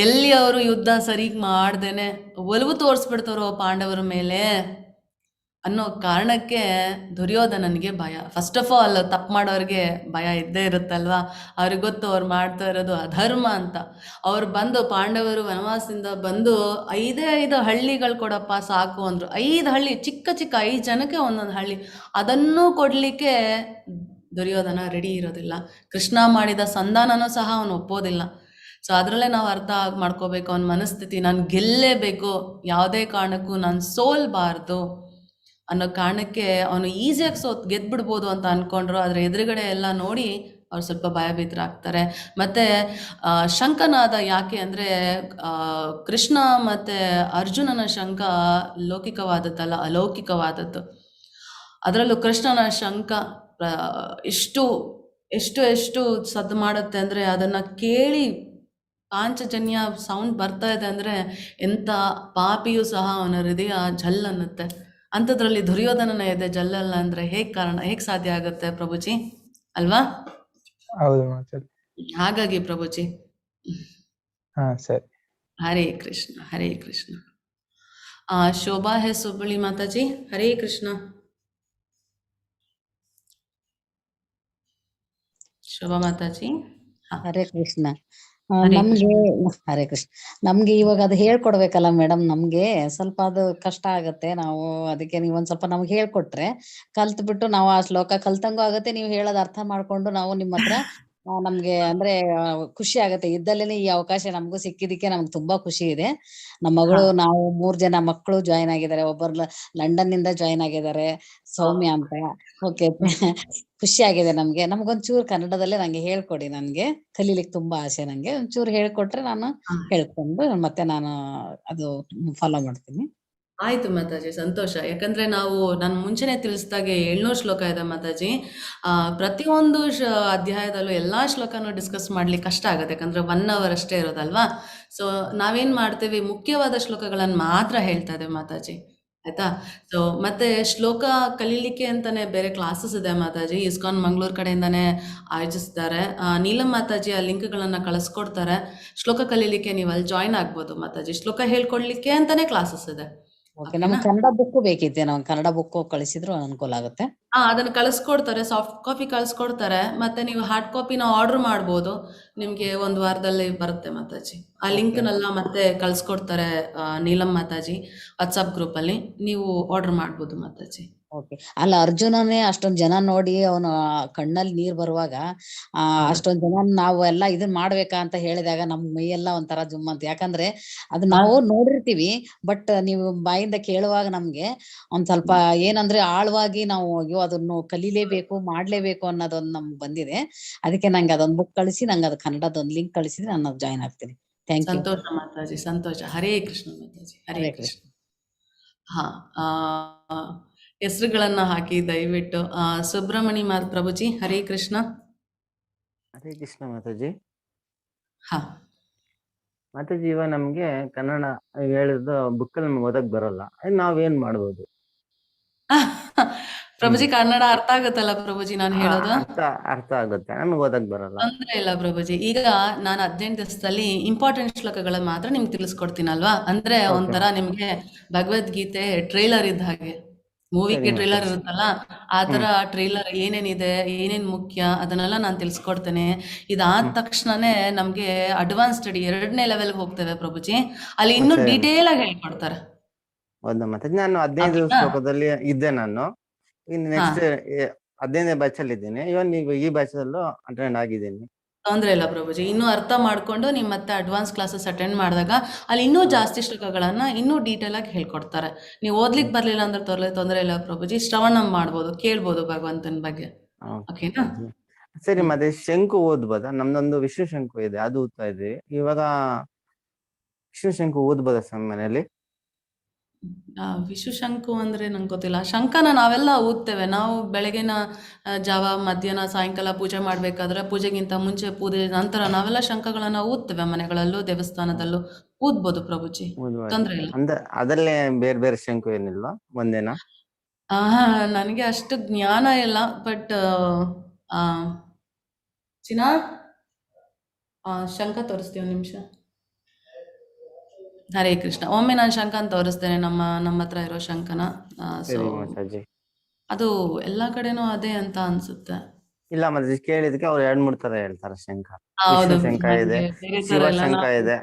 ಎಲ್ಲಿ ಅವರು ಯುದ್ಧ ಸರಿಗ್ ಮಾಡ್ದೇನೆ ಒಲವು ತೋರಿಸ್ಬಿಡ್ತಾರೋ ಪಾಂಡವರ ಮೇಲೆ ಅನ್ನೋ ಕಾರಣಕ್ಕೆ ದುರ್ಯೋಧನನಿಗೆ ಭಯ. ಫಸ್ಟ್ ಆಫ್ ಆಲ್ ತಪ್ಪು ಮಾಡೋರಿಗೆ ಭಯ ಇದ್ದೇ ಇರುತ್ತಲ್ವಾ, ಅವ್ರಿಗೆ ಗೊತ್ತು ಅವ್ರು ಮಾಡ್ತಾ ಇರೋದು ಅಧರ್ಮ ಅಂತ. ಅವ್ರು ಬಂದು ಪಾಂಡವರು ವನವಾಸದಿಂದ ಬಂದು 5 ಹಳ್ಳಿಗಳು ಕೊಡಪ್ಪ ಸಾಕು ಅಂದರು. 5 ಹಳ್ಳಿ, ಚಿಕ್ಕ 5 ಜನಕ್ಕೆ ಒಂದೊಂದು ಹಳ್ಳಿ, ಅದನ್ನೂ ಕೊಡಲಿಕ್ಕೆ ದುರ್ಯೋಧನ ರೆಡಿ ಇರೋದಿಲ್ಲ. ಕೃಷ್ಣ ಮಾಡಿದ ಸಂಧಾನನೂ ಸಹ ಅವನು ಒಪ್ಪೋದಿಲ್ಲ. ಸೊ ಅದರಲ್ಲೇ ನಾವು ಅರ್ಥ ಮಾಡ್ಕೋಬೇಕು ಅವನ ಮನಸ್ಥಿತಿ. ನಾನು ಗೆಲ್ಲೇಬೇಕು, ಯಾವುದೇ ಕಾರಣಕ್ಕೂ ನಾನು ಸೋಲ್ಬಾರ್ದು ಅನ್ನೋ ಕಾರಣಕ್ಕೆ ಅವನು ಈಸಿಯಾಗಿ ಗೆದ್ಬಿಡ್ಬೋದು ಅಂತ ಅಂದ್ಕೊಂಡ್ರು. ಆದರೆ ಎದುರುಗಡೆ ಎಲ್ಲ ನೋಡಿ ಅವ್ರು ಸ್ವಲ್ಪ ಭಯಭೀತರಾಗ್ತಾರೆ. ಮತ್ತು ಶಂಕನಾದ ಯಾಕೆ ಅಂದರೆ ಕೃಷ್ಣ ಮತ್ತು ಅರ್ಜುನನ ಶಂಕ ಲೌಕಿಕವಾದದ್ದಲ್ಲ, ಅಲೌಕಿಕವಾದದ್ದು. ಅದರಲ್ಲೂ ಕೃಷ್ಣನ ಶಂಕ ಎಷ್ಟು ಎಷ್ಟು ಎಷ್ಟು ಸದ್ದು ಮಾಡುತ್ತೆ ಅಂದರೆ, ಅದನ್ನು ಕೇಳಿ ಪಾಂಚಜನ್ಯ ಸೌಂಡ್ ಬರ್ತಾ ಇದೆ ಅಂದರೆ ಎಂಥ ಪಾಪಿಯೂ ಸಹ ಅವನ ಹೃದಯ ಜಲ್ ಅನ್ನುತ್ತೆ. ಅಂಥದ್ರಲ್ಲಿ ದುರ್ಯೋಧನನ ಎದೆ ಜಲ್ಲಲ್ಲ ಅಂದರೆ ಹೇಗೆ ಸಾಧ್ಯ ಆಗುತ್ತೆ ಪ್ರಭುಜಿ, ಅಲ್ವಾ? ಹೌದು ಮಾತಾಡಿ. ಹಾಗಾಗಿ ಪ್ರಭುಜಿ, ಸರಿ. ಹರೇ ಕೃಷ್ಣ, ಹರೇ ಕೃಷ್ಣ. ಶೋಭಾ ಹೇ ಸುಬ್ಬಳಿ ಮಾತಾಜಿ, ಹರೇ ಕೃಷ್ಣ. ಶೋಭಾ ಮಾತಾಜಿ, ಹರೇ ಕೃಷ್ಣ. ಹರೇ ನಮ್ಗೆ ಕೃಷ್ಣ. ಹರೇ ಕೃಷ್ಣ. ನಮ್ಗೆ ಇವಾಗ ಅದು ಹೇಳ್ಕೊಡ್ಬೇಕಲ್ಲ ಮೇಡಮ್, ನಮ್ಗೆ ಸ್ವಲ್ಪ ಅದು ಕಷ್ಟ ಆಗತ್ತೆ. ನಾವು ಅದಕ್ಕೆ ನೀವ್ ಒಂದ್ ಸ್ವಲ್ಪ ನಮ್ಗೆ ಹೇಳ್ಕೊಟ್ರೆ ಕಲ್ತ್ ಬಿಟ್ಟು ನಾವು ಆ ಶ್ಲೋಕ ಕಲ್ತಂಗೂ ಆಗತ್ತೆ, ನೀವು ಹೇಳೋದ್ ಅರ್ಥ ಮಾಡ್ಕೊಂಡು ನಾವು ನಿಮ್ಮ ಹತ್ರ ನಮ್ಗೆ ಅಂದ್ರೆ ಖುಷಿ ಆಗತ್ತೆ. ಇದ್ದಲ್ಲೇನೆ ಈ ಅವಕಾಶ ನಮಗೂ ಸಿಕ್ಕಿದಕ್ಕೆ ನಮ್ಗೆ ತುಂಬಾ ಖುಷಿ ಇದೆ. ನಮ್ಮ ಮಗಳು ನಾವು 3 ಜನ ಮಕ್ಕಳು ಜಾಯ್ನ್ ಆಗಿದ್ದಾರೆ. ಒಬ್ಬರು ಲಂಡನ್ ನಿಂದ ಜಾಯ್ನ್ ಆಗಿದ್ದಾರೆ, ಸೌಮ್ಯ ಅಂತ. ಓಕೆ, ಖುಷಿ ಆಗಿದೆ ನಮ್ಗೆ. ನಮ್ಗೊಂಚೂರು ಕನ್ನಡದಲ್ಲೇ ನಂಗೆ ಹೇಳ್ಕೊಡಿ, ನನ್ಗೆ ಕಲೀಲಿಕ್ಕೆ ತುಂಬಾ ಆಸೆ. ನಂಗೆ ಒಂಚೂರು ಹೇಳ್ಕೊಟ್ರೆ ನಾನು ಹೇಳ್ಕೊಂಡು ಮತ್ತೆ ನಾನು ಅದು ಫಾಲೋ ಮಾಡ್ತೀನಿ. ಆಯ್ತು ಮಾತಾಜಿ, ಸಂತೋಷ. ಯಾಕಂದ್ರೆ ನಾನು ಮುಂಚೆನೆ ತಿಳಿಸಿದಾಗೆ 700 ಶ್ಲೋಕ ಇದೆ ಮಾತಾಜಿ. ಪ್ರತಿಯೊಂದು ಅಧ್ಯಾಯದಲ್ಲೂ ಎಲ್ಲಾ ಶ್ಲೋಕನೂ ಡಿಸ್ಕಸ್ ಮಾಡ್ಲಿಕ್ಕೆ ಕಷ್ಟ ಆಗುತ್ತೆ, ಯಾಕಂದ್ರೆ 1 hour ಅಷ್ಟೇ ಇರೋದಲ್ವಾ. ಸೊ ನಾವೇನ್ ಮಾಡ್ತೀವಿ, ಮುಖ್ಯವಾದ ಶ್ಲೋಕಗಳನ್ನು ಮಾತ್ರ ಹೇಳ್ತಾ ಇದ್ದೇವೆ ಮಾತಾಜಿ, ಆಯ್ತಾ. ಸೊ ಮತ್ತೆ ಶ್ಲೋಕ ಕಲೀಲಿಕ್ಕೆ ಅಂತಾನೆ ಬೇರೆ ಕ್ಲಾಸಸ್ ಇದೆ ಮಾತಾಜಿ, ಇಸ್ಕಾನ್ ಮಂಗಳೂರು ಕಡೆಯಿಂದಾನೇ ಆಯೋಜಿಸ್ತಾರೆ. ನೀಲಂ ಮಾತಾಜಿ ಆ ಲಿಂಕ್ಗಳನ್ನ ಕಳಿಸ್ಕೊಡ್ತಾರೆ. ಶ್ಲೋಕ ಕಲೀಲಿಕ್ಕೆ ನೀವು ಅಲ್ಲಿ ಜಾಯ್ನ್ ಆಗ್ಬೋದು ಮಾತಾಜಿ. ಶ್ಲೋಕ ಹೇಳ್ಕೊಡ್ಲಿಕ್ಕೆ ಅಂತಾನೆ ಕ್ಲಾಸಸ್ ಇದೆ. ಓಕೆ, ನಮ್ಗೆ ಕನ್ನಡ ಬುಕ್ ಬೇಕಿತ್ತೆ. ನಾವು ಕನ್ನಡ ಬುಕ್ ಕಳಿಸಿದ್ರು ಅನುಕೂಲ ಆಗುತ್ತೆ. ಅದನ್ನ ಕಳಿಸ್ಕೊಡ್ತಾರೆ, ಸಾಫ್ಟ್ ಕಾಪಿ ಕಳಿಸ್ಕೊಡ್ತಾರೆ. ಮತ್ತೆ ನೀವು ಹಾರ್ಡ್ ಕಾಪಿನ ಆರ್ಡರ್ ಮಾಡ್ಬೋದು, ನಿಮ್ಗೆ 1 ವಾರದಲ್ಲಿ ಬರುತ್ತೆ ಮಾತಾಜಿ. ಆ ಲಿಂಕ್ನೆಲ್ಲ ಮತ್ತೆ ಕಳಿಸ್ಕೊಡ್ತಾರೆ ನೀಲಂ ಮಾತಾಜಿ ವಾಟ್ಸಪ್ ಗ್ರೂಪ್ ಅಲ್ಲಿ, ನೀವು ಆರ್ಡರ್ ಮಾಡ್ಬೋದು ಮಾತಾಜಿ. ಓಕೆ. ಅಲ್ಲ, ಅರ್ಜುನನೇ ಅಷ್ಟೊಂದ್ ಜನ ನೋಡಿ ಅವನ ಕಣ್ಣಲ್ಲಿ ನೀರ್ ಬರುವಾಗ ಅಷ್ಟೊಂದ್ ಜನ ನಾವು ಎಲ್ಲ ಇದನ್ ಮಾಡ್ಬೇಕಾ ಅಂತ ಹೇಳಿದಾಗ ನಮ್ ಮೈಯೆಲ್ಲ ಒಂಥರ ಜುಮ್ ಅಂತ. ಯಾಕಂದ್ರೆ ಅದು ನಾವು ನೋಡಿರ್ತೀವಿ, ಬಟ್ ನೀವು ಬಾಯಿಂದ ಕೇಳುವಾಗ ನಮ್ಗೆ ಒಂದ್ ಸ್ವಲ್ಪ ಏನಂದ್ರೆ ಆಳವಾಗಿ ನಾವು ಅಯ್ಯೋ ಅದನ್ನು ಕಲೀಲೇಬೇಕು, ಮಾಡ್ಲೇಬೇಕು ಅನ್ನೋದೊಂದು ನಮ್ಗೆ ಬಂದಿದೆ. ಅದಕ್ಕೆ ನಂಗೆ ಅದೊಂದು ಬುಕ್ ಕಳಿಸಿ, ನಂಗೆ ಅದು ಕನ್ನಡದೊಂದು ಲಿಂಕ್ ಕಳಿಸಿದ್ರೆ ನಾನು ಜಾಯ್ನ್ ಆಗ್ತೀನಿ. Thank you. ಸಂತೋಷ ಮಾತಾಜಿ, ಸಂತೋಷ. ಹರೇ ಕೃಷ್ಣ ಮಾತಾಜಿ, ಹರೇ ಕೃಷ್ಣ. ಹಾ, ಹೆಸರುಗಳನ್ನ ಹಾಕಿ ದಯವಿಟ್ಟು. ಸುಬ್ರಹ್ಮಣಿ ಪ್ರಭುಜಿ, ಹರೇ ಕೃಷ್ಣ. ಹರೇ ಕೃಷ್ಣ ಮಾತಾಜಿ. ಹಾ ಮಾತಾಜಿ, ಇವಾಗ ನಮ್ಗೆ ಕನ್ನಡ ಹೇಳಿದ ಬುಕ್ಕಲ್ಲಿ ನಮ್ಗೆ ಓದಕ್ ಬರಲ್ಲ, ನಾವೇನ್ ಮಾಡ್ಬೋದು? ಪ್ರಭುಜಿ, ಕನ್ನಡ ಅರ್ಥ ಆಗುತ್ತಲ್ಲ ಪ್ರಭುಜಿ ನಾನು ಹೇಳೋದು? ಅರ್ಥ ಆಗುತ್ತೆ, ನಮ್ಗೆ ಓದಕ್ ಬರಲ್ಲ. ತೊಂದ್ರೆ ಇಲ್ಲ ಪ್ರಭುಜಿ. ಈಗ ನಾನು 15 ದಿವಸದಲ್ಲಿ ಇಂಪಾರ್ಟೆಂಟ್ ಶ್ಲೋಕಗಳನ್ನ ಮಾತ್ರ ನಿಮ್ಗೆ ತಿಳಿಸ್ಕೊಡ್ತೀನಲ್ವಾ. ಅಂದ್ರೆ ಒಂಥರ ನಿಮ್ಗೆ ಭಗವದ್ಗೀತೆ ಟ್ರೈಲರ್ ಇದ್ದ ಹಾಗೆ, ಮೂವಿಗೆ ಟ್ರೈಲರ್ ಇರುತ್ತಲ್ಲ ಆ ತರ ಟ್ರೈಲರ್ ಏನೇನಿದೆ, ಏನೇನ್ ಮುಖ್ಯ ಅದನ್ನೆಲ್ಲ ನಾನು ತಿಳಿಸ್ಕೊಡ್ತೇನೆ. ಇದಾದ ತಕ್ಷಣನೇ ನಮ್ಗೆ ಅಡ್ವಾನ್ಸ್ ಸ್ಟಡಿ 2ನೇ ಲೆವೆಲ್ಗೆ ಹೋಗ್ತೇವೆ ಪ್ರಭುಜಿ. ಅಲ್ಲಿ ಇನ್ನೂ ಡೀಟೇಲ್ ಆಗಿ ಹೇಳ್ಕೊಡ್ತಾರೆ. ಹೌದಾ ಮಾತಾಜಿ? ನಾನು 15 ಶ್ಲೋಕದಲ್ಲಿ ಇದ್ದೆ. ನಾನು ಇನ್ನು ನೆಕ್ಸ್ಟ್ 15ನೇ ಬ್ಯಾಚ್ ಅಲ್ಲಿ ಇದ್ದೀನಿ. ಇವನ್ ಈಗ ಈ ಬ್ಯಾಚ್ ಅಲ್ಲೂ ಅಟೆಂಡ್ ಆಗಿದ್ದೀನಿ. ತೊಂದ್ರೆ ಇಲ್ಲ ಪ್ರಭುಜಿ. ಇನ್ನೂ ಅರ್ಥ ಮಾಡ್ಕೊಂಡು ನೀವು ಮತ್ತೆ ಅಡ್ವಾನ್ಸ್ ಕ್ಲಾಸಸ್ ಅಟೆಂಡ್ ಮಾಡಿದಾಗ ಅಲ್ಲಿ ಇನ್ನೂ ಜಾಸ್ತಿ ಶ್ಲೋಕಗಳನ್ನ ಇನ್ನೂ ಡೀಟೇಲ್ ಆಗಿ ಹೇಳ್ಕೊಡ್ತಾರೆ. ನೀವು ಓದ್ಲಿಕ್ಕೆ ಬರ್ಲಿಲ್ಲ ಅಂದ್ರೆ ತೊಂದರೆ ಇಲ್ಲ ಪ್ರಭುಜಿ, ಶ್ರವಣ ಮಾಡ್ಬೋದು, ಕೇಳ್ಬೋದು ಭಗವಂತನ ಬಗ್ಗೆ. ಓಕೆನಾ? ಸರಿ, ಮತ್ತೆ ಶಂಕು ಓದ್ಬೋದಾ? ನಮ್ದೊಂದು ವಿಷ್ಣು ಶಂಕು ಇದೆ, ಅದು ಓದ್ತಾ ಇದ್ವಿ. ಇವಾಗ ವಿಷ್ಣು ಶಂಕು ಓದ್ಬೋದಾ ಸರ್ ಮನೆಯಲ್ಲಿ? ವಿಷು ಶಂಕು ಅಂದ್ರೆ ನಂಗೆ ಗೊತ್ತಿಲ್ಲ. ಶಂಕನ ನಾವೆಲ್ಲ ಓದ್ತೇವೆ. ನಾವು ಬೆಳಗಿನ ಜಾವ, ಮಧ್ಯಾಹ್ನ, ಸಾಯಂಕಾಲ ಪೂಜೆ ಮಾಡ್ಬೇಕಾದ್ರೆ, ಪೂಜೆಗಿಂತ ಮುಂಚೆ, ಪೂಜೆ ನಂತರ ನಾವೆಲ್ಲ ಶಂಕಗಳನ್ನ ಓದ್ತೇವೆ. ಮನೆಗಳಲ್ಲೂ ದೇವಸ್ಥಾನದಲ್ಲೂ ಓದ್ಬೋದು ಪ್ರಭುಜಿ, ತೊಂದ್ರೆ ಇಲ್ಲ. ಅದಲ್ಲೇ ಬೇರೆ ಬೇರೆ ಶಂಕು ಏನಿಲ್ವಾ, ಒಂದೇನಾ? ನನಗೆ ಅಷ್ಟು ಜ್ಞಾನ ಇಲ್ಲ, ಬಟ್ ಚಿನಾ ಶಂಕ ತೋರಿಸ್ತೀವಿ, ಒಂದು ನಿಮಿಷ. ಹರೇ ಕೃಷ್ಣ. ಒಮ್ಮೆ ನಾನು ಶಂಕನ ತೋರಿಸ್ತೇನೆ, ನಮ್ಮ ಹತ್ರ ಇರೋ ಶಂಕನ. ಸೊ ಅದು ಎಲ್ಲಾ ಕಡೆನೂ ಅದೇ ಅಂತ ಅನ್ಸುತ್ತೆ. ಇಲ್ಲ ಮತ್ತೆ ಕೇಳಿದಕ್ಕೆ ಅವ್ರು 2-3 ತರ ಹೇಳ್ತಾರೆ ಶಂಕ. ಹೌದು, ವಿಷ್ಣು ಶಂಕ ಇದೆ, ಶಿವ ಶಂಕ ಇದೆ.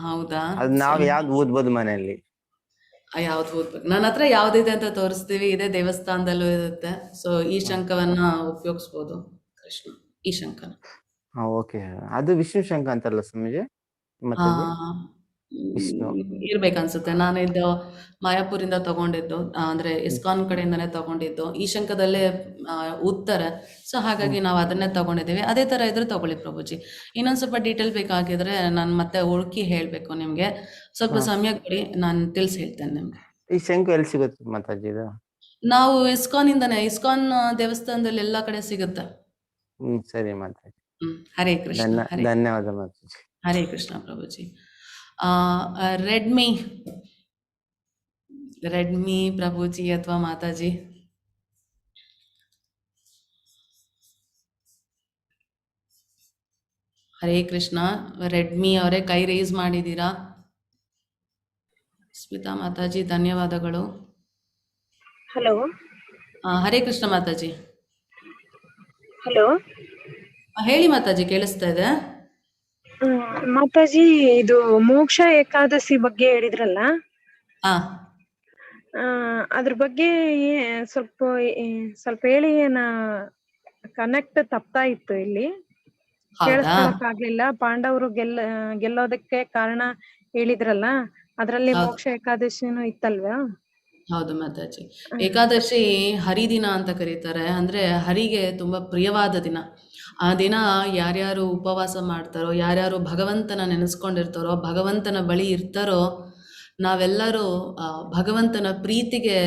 ಹೌದಾ? ಅದ್ ನಾವ್ ಯಾವ್ದು ಓದ್ಬೋದು ಮನೆಯಲ್ಲಿ? ಯಾವ್ದು ಓದ್ಬೇಕು? ನನ್ನ ಹತ್ರ ಯಾವ್ದಿದೆ ಅಂತ ತೋರಿಸ್ತೀವಿ. ಇದೇ ದೇವಸ್ಥಾನದಲ್ಲೂ ಇರುತ್ತೆ. ಸೊ ಈ ಶಂಕವನ್ನ ಉಪಯೋಗಿಸ್ಬೋದು ಕೃಷ್ಣ, ಈ ಶಂಕನ. ಓಕೆ, ಅದು ವಿಷ್ಣು ಶಂಕ ಅಂತಲ್ಲ ಸ್ವಾಮೀಜಿ? ಮತ್ತೆ ಇರ್ಬೇಕನ್ಸುತ್ತೆ. ನಾನು ಇದು ಮಾಯಾಪುರಿಂದ ತಗೊಂಡಿದ್ದು, ಅಂದ್ರೆ ಇಸ್ಕಾನ್ ಕಡೆಯಿಂದಾನೇ ತಗೊಂಡಿದ್ದು. ಈ ಶಂಕದಲ್ಲೇ ಓದ್ತಾರೆ, ಸೊ ಹಾಗಾಗಿ ನಾವು ಅದನ್ನೇ ತಗೊಂಡಿದ್ದೀವಿ. ಅದೇ ತರ ಇದ್ರೆ ತಗೊಳ್ಳಿ ಪ್ರಭುಜಿ. ಇನ್ನೊಂದ್ ಸ್ವಲ್ಪ ಡೀಟೇಲ್ ಬೇಕಾಗಿದ್ರೆ ನಾನು ಮತ್ತೆ ಹುಡುಕಿ ಹೇಳ್ಬೇಕು ನಿಮ್ಗೆ. ಸ್ವಲ್ಪ ಸಮಯ ಕೊಡಿ, ನಾನು ತಿಳಿಸಿ ಹೇಳ್ತೇನೆ ನಿಮ್ಗೆ. ಈ ಶಂಕು ಎಲ್ಲಿ ಸಿಗುತ್ತೆ ಮಾತಾಜಿ ಇದು? ನಾವು ಇಸ್ಕಾನ್ ದೇವಸ್ಥಾನದಲ್ಲಿ ಎಲ್ಲಾ ಕಡೆ ಸಿಗುತ್ತೆ. ಸರಿ ಮಾತಾಜಿ. ಹರೇ ಕೃಷ್ಣ. ಧನ್ಯವಾದ ಮಾತಾಜಿ. ಹರೇ ಕೃಷ್ಣ ಪ್ರಭುಜಿ. ರೆಡ್ಮಿ ಪ್ರಭುಜಿ ಅಥವಾ ಮಾತಾಜಿ? ಹರೇ ಕೃಷ್ಣ. ರೆಡ್ಮಿ ಅವರೇ ಕೈ ರೇಸ್ ಮಾಡಿದ್ದೀರಾ. ಸ್ಮಿತಾ ಮಾತಾಜಿ, ಧನ್ಯವಾದಗಳು. ಹಲೋ. ಹರೇ ಕೃಷ್ಣ ಮಾತಾಜಿ. ಹಲೋ. ಹೇಳಿ ಮಾತಾಜಿ, ಕೇಳಿಸ್ತಾ ಇದೆ. ಮಾತಾಜಿ ಇದು ಮೋಕ್ಷ ಏಕಾದಶಿ ಬಗ್ಗೆ ಹೇಳಿದ್ರಲ್ಲ, ಹಾ ಅದ್ರ ಬಗ್ಗೆ ಸ್ವಲ್ಪ ಸ್ವಲ್ಪ ಹೇಳಿ. ಕನೆಕ್ಟ್ ತಪ್ತಾ ಇತ್ತು ಇಲ್ಲಿ, ಹೌದಾ ಕೇಳಿಸ್ಕೊಳಕ್ ಆಗ್ಲಿಲ್ಲ. ಪಾಂಡವರು ಗೆಲ್ಲೋದಕ್ಕೆ ಕಾರಣ ಹೇಳಿದ್ರಲ್ಲ, ಅದ್ರಲ್ಲಿ ಹೌದು ಮೋಕ್ಷ ಏಕಾದಶಿನೂ ಇತ್ತಲ್ವಾ? ಹೌದು ಮಾತಾಜಿ. ಏಕಾದಶಿ ಹರಿದಿನ ಅಂತ ಕರೀತಾರೆ. ಅಂದ್ರೆ ಹರಿಗೆ ತುಂಬಾ ಪ್ರಿಯವಾದ ದಿನ. ಆ ದಿನ ಯಾರ್ಯಾರು ಉಪವಾಸ ಮಾಡ್ತಾರೋ, ಯಾರ್ಯಾರು ಭಗವಂತನ ನೆನೆಸ್ಕೊಂಡಿರ್ತಾರೋ, ಭಗವಂತನ ಬಳಿ ಇರ್ತಾರೋ, ನಾವೆಲ್ಲರೂ ಭಗವಂತನ ಪ್ರೀತಿಗೆ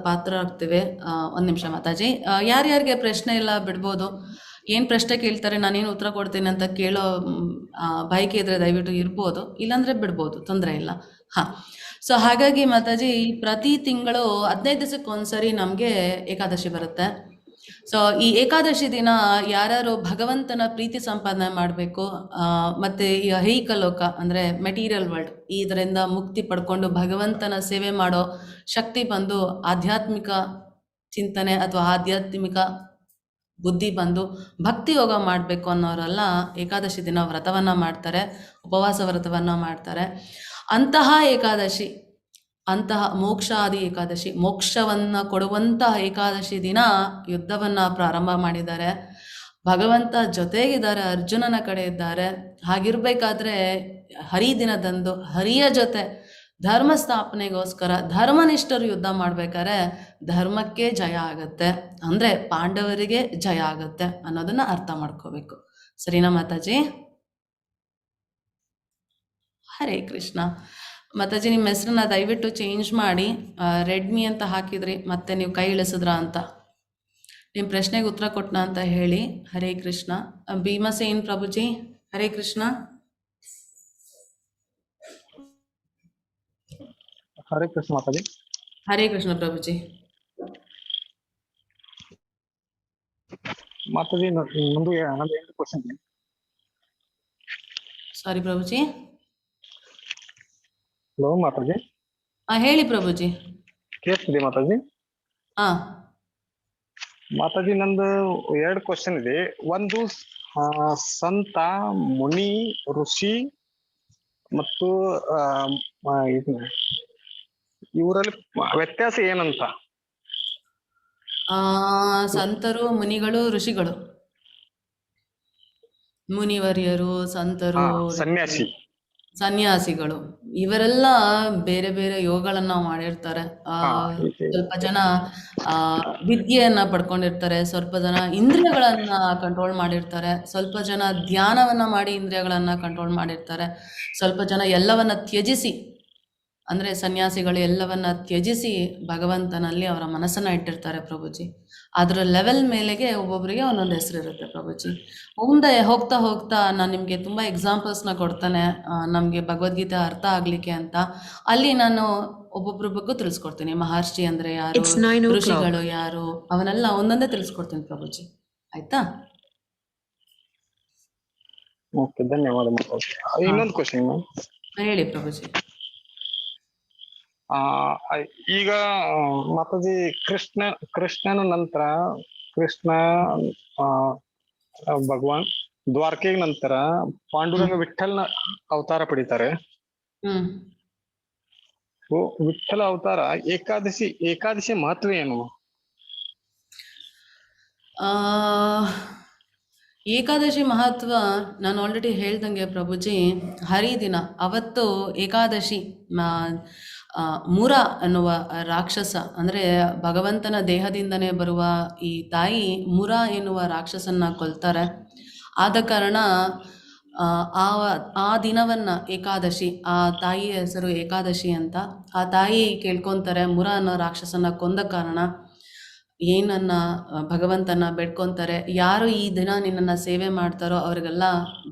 ಪಾತ್ರ ಆಗ್ತೇವೆ. ಒಂದ್ ನಿಮಿಷ ಮಾತಾಜಿ, ಯಾರ್ಯಾರಿಗೆ ಪ್ರಶ್ನೆ ಇಲ್ಲ ಬಿಡ್ಬೋದು. ಏನ್ ಪ್ರಶ್ನೆ ಕೇಳ್ತಾರೆ, ನಾನೇನು ಉತ್ತರ ಕೊಡ್ತೀನಿ ಅಂತ ಕೇಳೋ ಬಯಕೆ ಇದ್ರೆ ದಯವಿಟ್ಟು ಇರ್ಬೋದು, ಇಲ್ಲಾಂದ್ರೆ ಬಿಡ್ಬೋದು, ತೊಂದರೆ ಇಲ್ಲ. ಹಾ, ಸೊ ಹಾಗಾಗಿ ಮಾತಾಜಿ ಪ್ರತಿ ತಿಂಗಳು 15 ದಿವಸಕ್ಕೊಂದ್ಸರಿ ನಮಗೆ ಏಕಾದಶಿ ಬರುತ್ತೆ. ಸೊ ಈ ಏಕಾದಶಿ ದಿನ ಯಾರ್ಯಾರು ಭಗವಂತನ ಪ್ರೀತಿ ಸಂಪಾದನೆ ಮಾಡಬೇಕು, ಮತ್ತು ಈ ಐಹಿಕ ಲೋಕ ಅಂದರೆ ಮೆಟೀರಿಯಲ್ ವರ್ಲ್ಡ್, ಇದರಿಂದ ಮುಕ್ತಿ ಪಡ್ಕೊಂಡು ಭಗವಂತನ ಸೇವೆ ಮಾಡೋ ಶಕ್ತಿ ಬಂದು ಆಧ್ಯಾತ್ಮಿಕ ಚಿಂತನೆ ಅಥವಾ ಆಧ್ಯಾತ್ಮಿಕ ಬುದ್ಧಿ ಬಂದು ಭಕ್ತಿ ಯೋಗ ಮಾಡಬೇಕು ಅನ್ನೋರೆಲ್ಲ ಏಕಾದಶಿ ದಿನ ವ್ರತವನ್ನು ಮಾಡ್ತಾರೆ, ಉಪವಾಸ ವ್ರತವನ್ನು ಮಾಡ್ತಾರೆ. ಅಂತಹ ಏಕಾದಶಿ, ಅಂತಹ ಮೋಕ್ಷಾದಿ ಏಕಾದಶಿ, ಮೋಕ್ಷವನ್ನು ಕೊಡುವಂತಹ ಏಕಾದಶಿ ದಿನ ಯುದ್ಧವನ್ನು ಪ್ರಾರಂಭ ಮಾಡಿದ್ದಾರೆ. ಭಗವಂತ ಜೊತೆಗಿದ್ದಾರೆ, ಅರ್ಜುನನ ಕಡೆ ಇದ್ದಾರೆ. ಹಾಗಿರ್ಬೇಕಾದ್ರೆ ಹರಿದಿನದಂದು ಹರಿಯ ಜೊತೆ ಧರ್ಮ ಸ್ಥಾಪನೆಗೋಸ್ಕರ ಧರ್ಮನಿಷ್ಠರು ಯುದ್ಧ ಮಾಡ್ಬೇಕಾದ್ರೆ ಧರ್ಮಕ್ಕೆ ಜಯ ಆಗತ್ತೆ, ಅಂದರೆ ಪಾಂಡವರಿಗೆ ಜಯ ಆಗತ್ತೆ ಅನ್ನೋದನ್ನ ಅರ್ಥ ಮಾಡ್ಕೋಬೇಕು. ಸರಿನಾ ಮಾತಾಜಿ? ಹರೇ ಕೃಷ್ಣ. ಮಾತಾಜಿ, ನಿಮ್ಮ ಹೆಸರನ್ನ ದಯವಿಟ್ಟು ಚೇಂಜ್ ಮಾಡಿ. ರೆಡ್ಮಿ ಅಂತ ಹಾಕಿದ್ರಿ, ಮತ್ತೆ ನೀವು ಕೈ ಇಳಿಸಿದ್ರ ಅಂತ. ನಿಮ್ಮ ಪ್ರಶ್ನೆಗೆ ಉತ್ತರ ಕೊಟ್ಟನ ಅಂತ ಹೇಳಿ. ಹರೇ ಕೃಷ್ಣ. ಭೀಮಸೇನ್ ಪ್ರಭುಜಿ, ಹರೇ ಕೃಷ್ಣ. ಹರೇ ಕೃಷ್ಣ ಮಾತಾಜಿ. ಹರೇ ಕೃಷ್ಣ ಪ್ರಭುಜಿ. ಮಾತಾಜಿ ನಂದು ಏನು ಕ್ವಶನ್? ಸಾರಿ ಪ್ರಭುಜಿ. ಹಲೋ ಮಾತಾಜಿ. ಹೇಳಿ ಪ್ರಭುಜಿ. ಕೇಳ್ತಿದೆ ಮಾತಾಜಿ? ಹಾ ಮಾತಾಜಿ, ನಂದು 2 ಕ್ವಶನ್ ಇದೆ. ಒಂದು, ಸಂತ, ಮುನಿ, ಋಷಿ ಮತ್ತು ಇವರಲ್ಲಿ ವ್ಯತ್ಯಾಸ ಏನಂತ? ಸಂತರು, ಮುನಿಗಳು, ಋಷಿಗಳು. ಮುನಿವರ್ಯರು, ಸಂತರು, ಸನ್ಯಾಸಿ, ಸನ್ಯಾಸಿಗಳು, ಇವರೆಲ್ಲ ಬೇರೆ ಬೇರೆ ಯೋಗಗಳನ್ನ ಮಾಡಿರ್ತಾರೆ. ಸ್ವಲ್ಪ ಜನ ವಿದ್ಯೆಯನ್ನ ಪಡ್ಕೊಂಡಿರ್ತಾರೆ, ಸ್ವಲ್ಪ ಜನ ಇಂದ್ರಿಯಗಳನ್ನ ಕಂಟ್ರೋಲ್ ಮಾಡಿರ್ತಾರೆ, ಸ್ವಲ್ಪ ಜನ ಧ್ಯಾನವನ್ನ ಮಾಡಿ ಇಂದ್ರಿಯಗಳನ್ನ ಕಂಟ್ರೋಲ್ ಮಾಡಿರ್ತಾರೆ, ಸ್ವಲ್ಪ ಜನ ಎಲ್ಲವನ್ನ ತ್ಯಜಿಸಿ, ಅಂದರೆ ಸನ್ಯಾಸಿಗಳು ಎಲ್ಲವನ್ನ ತ್ಯಜಿಸಿ ಭಗವಂತನಲ್ಲಿ ಅವರ ಮನಸ್ಸನ್ನು ಇಟ್ಟಿರ್ತಾರೆ ಪ್ರಭುಜಿ. ಅದರ ಲೆವೆಲ್ ಮೇಲೆಗೆ ಒಬ್ಬೊಬ್ಬರಿಗೆ ಒಂದೊಂದು ಹೆಸರು ಇರುತ್ತೆ ಪ್ರಭುಜಿ. ಮುಂದೆ ಹೋಗ್ತಾ ಹೋಗ್ತಾ ನಾನು ನಿಮಗೆ ತುಂಬ ಎಕ್ಸಾಂಪಲ್ಸ್ನ ಕೊಡ್ತಾನೆ, ನಮಗೆ ಭಗವದ್ಗೀತೆ ಅರ್ಥ ಆಗಲಿಕ್ಕೆ ಅಂತ. ಅಲ್ಲಿ ನಾನು ಒಬ್ಬೊಬ್ಬರ ಬಗ್ಗೆ ತಿಳಿಸ್ಕೊಡ್ತೀನಿ. ಮಹರ್ಷಿ ಅಂದರೆ ಯಾರು, ಋಷಿಗಳು ಯಾರು, ಅವನ್ನೆಲ್ಲ ಒಂದೊಂದೇ ತಿಳಿಸ್ಕೊಡ್ತೀನಿ ಪ್ರಭುಜಿ. ಆಯ್ತಾ? ಓಕೆ, ಧನ್ಯವಾದ. ಇನ್ನೊಂದು ಕ್ವಶನ್ ಹೇಳಿ ಪ್ರಭುಜಿ. ಈಗ ಮಾತಾಜಿ, ಕೃಷ್ಣನ ನಂತರ ಕೃಷ್ಣ ಭಗವಾನ್ ದ್ವಾರಕೆಗೆ ನಂತರ ಪಾಂಡುರಂಗ ವಿಠಲ್ನ ಅವತಾರ ಪಡಿತಾರೆ. ವಿಠಲ ಅವತಾರ ಏಕಾದಶಿ ಮಹತ್ವ ಏನು? ಏಕಾದಶಿ ಮಹತ್ವ ನಾನು ಆಲ್ರೆಡಿ ಹೇಳ್ದಂಗೆ ಪ್ರಭುಜಿ, ಹರಿದಿನ ಅವತ್ತು ಏಕಾದಶಿ ಮುರ ಅನ್ನುವ ರಾಕ್ಷಸ, ಅಂದರೆ ಭಗವಂತನ ದೇಹದಿಂದನೇ ಬರುವ ಈ ತಾಯಿ ಮುರ ಎನ್ನುವ ರಾಕ್ಷಸನ್ನ ಕೊಲ್ತಾರೆ. ಆದ ಕಾರಣ ಆ ದಿನವನ್ನು ಏಕಾದಶಿ, ಆ ತಾಯಿಯ ಹೆಸರು ಏಕಾದಶಿ ಅಂತ. ಆ ತಾಯಿ ಕೇಳ್ಕೊತಾರೆ, ಮುರ ಅನ್ನೋ ರಾಕ್ಷಸನ್ನ ಕೊಂದ ಕಾರಣ ಏನನ್ನ ಭಗವಂತನ ಬೇಡ್ಕೊತಾರೆ, ಯಾರು ಈ ದಿನ ನಿನ್ನನ್ನು ಸೇವೆ ಮಾಡ್ತಾರೋ ಅವರಿಗೆಲ್ಲ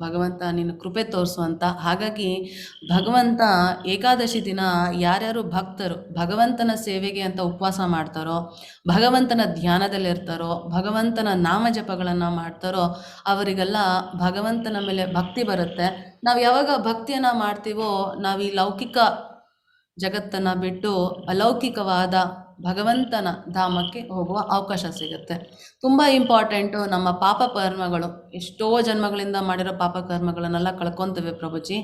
ಭಗವಂತ ನಿನ್ನ ಕೃಪೆ ತೋರಿಸು ಅಂತ. ಹಾಗಾಗಿ ಭಗವಂತ ಏಕಾದಶಿ ದಿನ ಯಾರ್ಯಾರು ಭಕ್ತರು ಭಗವಂತನ ಸೇವೆಗೆ ಅಂತ ಉಪವಾಸ ಮಾಡ್ತಾರೋ, ಭಗವಂತನ ಧ್ಯಾನದಲ್ಲಿರ್ತಾರೋ, ಭಗವಂತನ ನಾಮ ಜಪಗಳನ್ನು ಮಾಡ್ತಾರೋ ಅವರಿಗೆಲ್ಲ ಭಗವಂತನ ಮೇಲೆ ಭಕ್ತಿ ಬರುತ್ತೆ. ನಾವು ಯಾವಾಗ ಭಕ್ತಿಯನ್ನು ಮಾಡ್ತೀವೋ ನಾವು ಈ ಲೌಕಿಕ ಜಗತ್ತನ್ನು ಬಿಟ್ಟು ಅಲೌಕಿಕವಾದ ಭಗವಂತನ ಧಾಮಕ್ಕೆ ಹೋಗುವ ಅವಕಾಶ ಸಿಗುತ್ತೆ. ತುಂಬ ಇಂಪಾರ್ಟೆಂಟು. ನಮ್ಮ ಪಾಪ ಕರ್ಮಗಳು, ಎಷ್ಟೋ ಜನ್ಮಗಳಿಂದ ಮಾಡಿರೋ ಪಾಪ ಕರ್ಮಗಳನ್ನೆಲ್ಲ ಕಳ್ಕೊತೇವೆ ಪ್ರಭುಜಿ.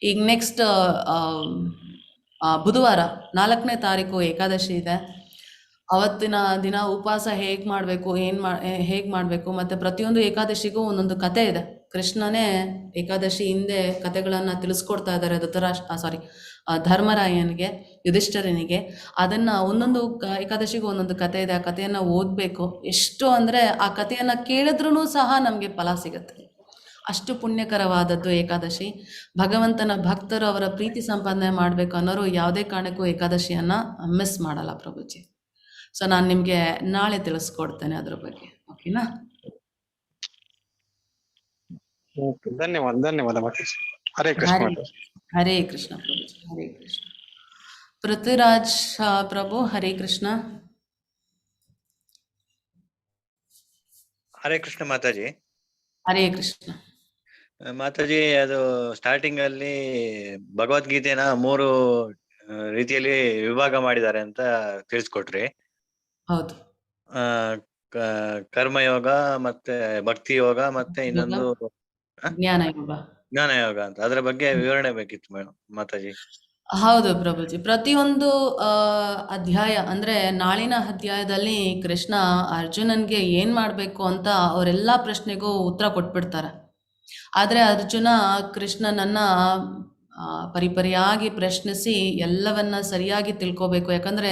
ಈಗ ನೆಕ್ಸ್ಟ್ ಬುಧವಾರ 4ನೇ ತಾರೀಕು ಏಕಾದಶಿ ಇದೆ. ಅವತ್ತಿನ ದಿನ ಉಪವಾಸ ಹೇಗೆ ಮಾಡಬೇಕು, ಹೇಗೆ ಮಾಡಬೇಕು, ಮತ್ತು ಪ್ರತಿಯೊಂದು ಏಕಾದಶಿಗೂ ಒಂದೊಂದು ಕತೆ ಇದೆ. ಕೃಷ್ಣನೇ ಏಕಾದಶಿ ಹಿಂದೆ ಕತೆಗಳನ್ನು ತಿಳಿಸ್ಕೊಡ್ತಾ ಇದ್ದಾರೆ ಧರ್ಮರಾಯನಿಗೆ, ಯುಧಿಷ್ಠಿರನಿಗೆ. ಅದನ್ನು ಒಂದೊಂದು ಏಕಾದಶಿಗೂ ಒಂದೊಂದು ಕತೆ ಇದೆ. ಆ ಕಥೆಯನ್ನು ಓದಬೇಕು. ಎಷ್ಟು ಅಂದರೆ ಆ ಕಥೆಯನ್ನು ಕೇಳಿದ್ರೂ ಸಹ ನಮಗೆ ಫಲ ಸಿಗುತ್ತೆ. ಅಷ್ಟು ಪುಣ್ಯಕರವಾದದ್ದು ಏಕಾದಶಿ. ಭಗವಂತನ ಭಕ್ತರು ಅವರ ಪ್ರೀತಿ ಸಂಪಾದನೆ ಮಾಡಬೇಕು ಅನ್ನೋರು ಯಾವುದೇ ಕಾರಣಕ್ಕೂ ಏಕಾದಶಿಯನ್ನು ಮಿಸ್ ಮಾಡಲ್ಲ ಪ್ರಭುಜಿ. ಸೊ ನಾನು ನಿಮಗೆ ನಾಳೆ ತಿಳಿಸ್ಕೊಡ್ತೇನೆ ಅದ್ರ ಬಗ್ಗೆ, ಓಕೆನಾ? ಧನ್ಯವಾದ ಮಾತಾಜಿ. ಹರೇ ಕೃಷ್ಣ ಮಾತಾಜಿ. ಹರೇ ಕೃಷ್ಣ ಪ್ರಭುಜಿ, ಹರೇ ಕೃಷ್ಣ. ಪೃಥ್ವಿರಾಜ್ ಪ್ರಭು, ಹರೇ ಕೃಷ್ಣ. ಹರೇ ಕೃಷ್ಣ ಮಾತಾಜಿ. ಹರೇ ಕೃಷ್ಣ ಮಾತಾಜಿ, ಅದು ಸ್ಟಾರ್ಟಿಂಗ್ ಅಲ್ಲಿ ಭಗವದ್ಗೀತೆನ 3 ರೀತಿಯಲ್ಲಿ ವಿಭಾಗ ಮಾಡಿದ್ದಾರೆ ಅಂತ ತಿಳಿಸ್ಕೊಟ್ರಿ. ಹೌದು. ಕರ್ಮಯೋಗ, ಮತ್ತೆ ಭಕ್ತಿ ಯೋಗ, ಮತ್ತೆ ಇನ್ನೊಂದು ಜ್ಞಾನ ಯೋಗ ಅಂತ. ಅದ್ರ ಬಗ್ಗೆ ವಿವರಣೆ ಬೇಕಿತ್ತು ಮಾತಾಜಿ. ಹೌದು ಪ್ರಭುಜಿ. ಪ್ರತಿಯೊಂದು ಅಧ್ಯಾಯ ಅಂದ್ರೆ ನಾಳಿನ ಅಧ್ಯಾಯದಲ್ಲಿ ಕೃಷ್ಣ ಅರ್ಜುನನ್ಗೆ ಏನ್ ಮಾಡ್ಬೇಕು ಅಂತ ಅವರೆಲ್ಲ ಪ್ರಶ್ನೆಗೂ ಉತ್ತರ ಕೊಟ್ಬಿಡ್ತಾರೆ. ಆದ್ರೆ ಅರ್ಜುನ ಕೃಷ್ಣನನ್ನ ಪರಿಪರಿಯಾಗಿ ಪ್ರಶ್ನಿಸಿ ಎಲ್ಲವನ್ನ ಸರಿಯಾಗಿ ತಿಳ್ಕೋಬೇಕು. ಯಾಕಂದ್ರೆ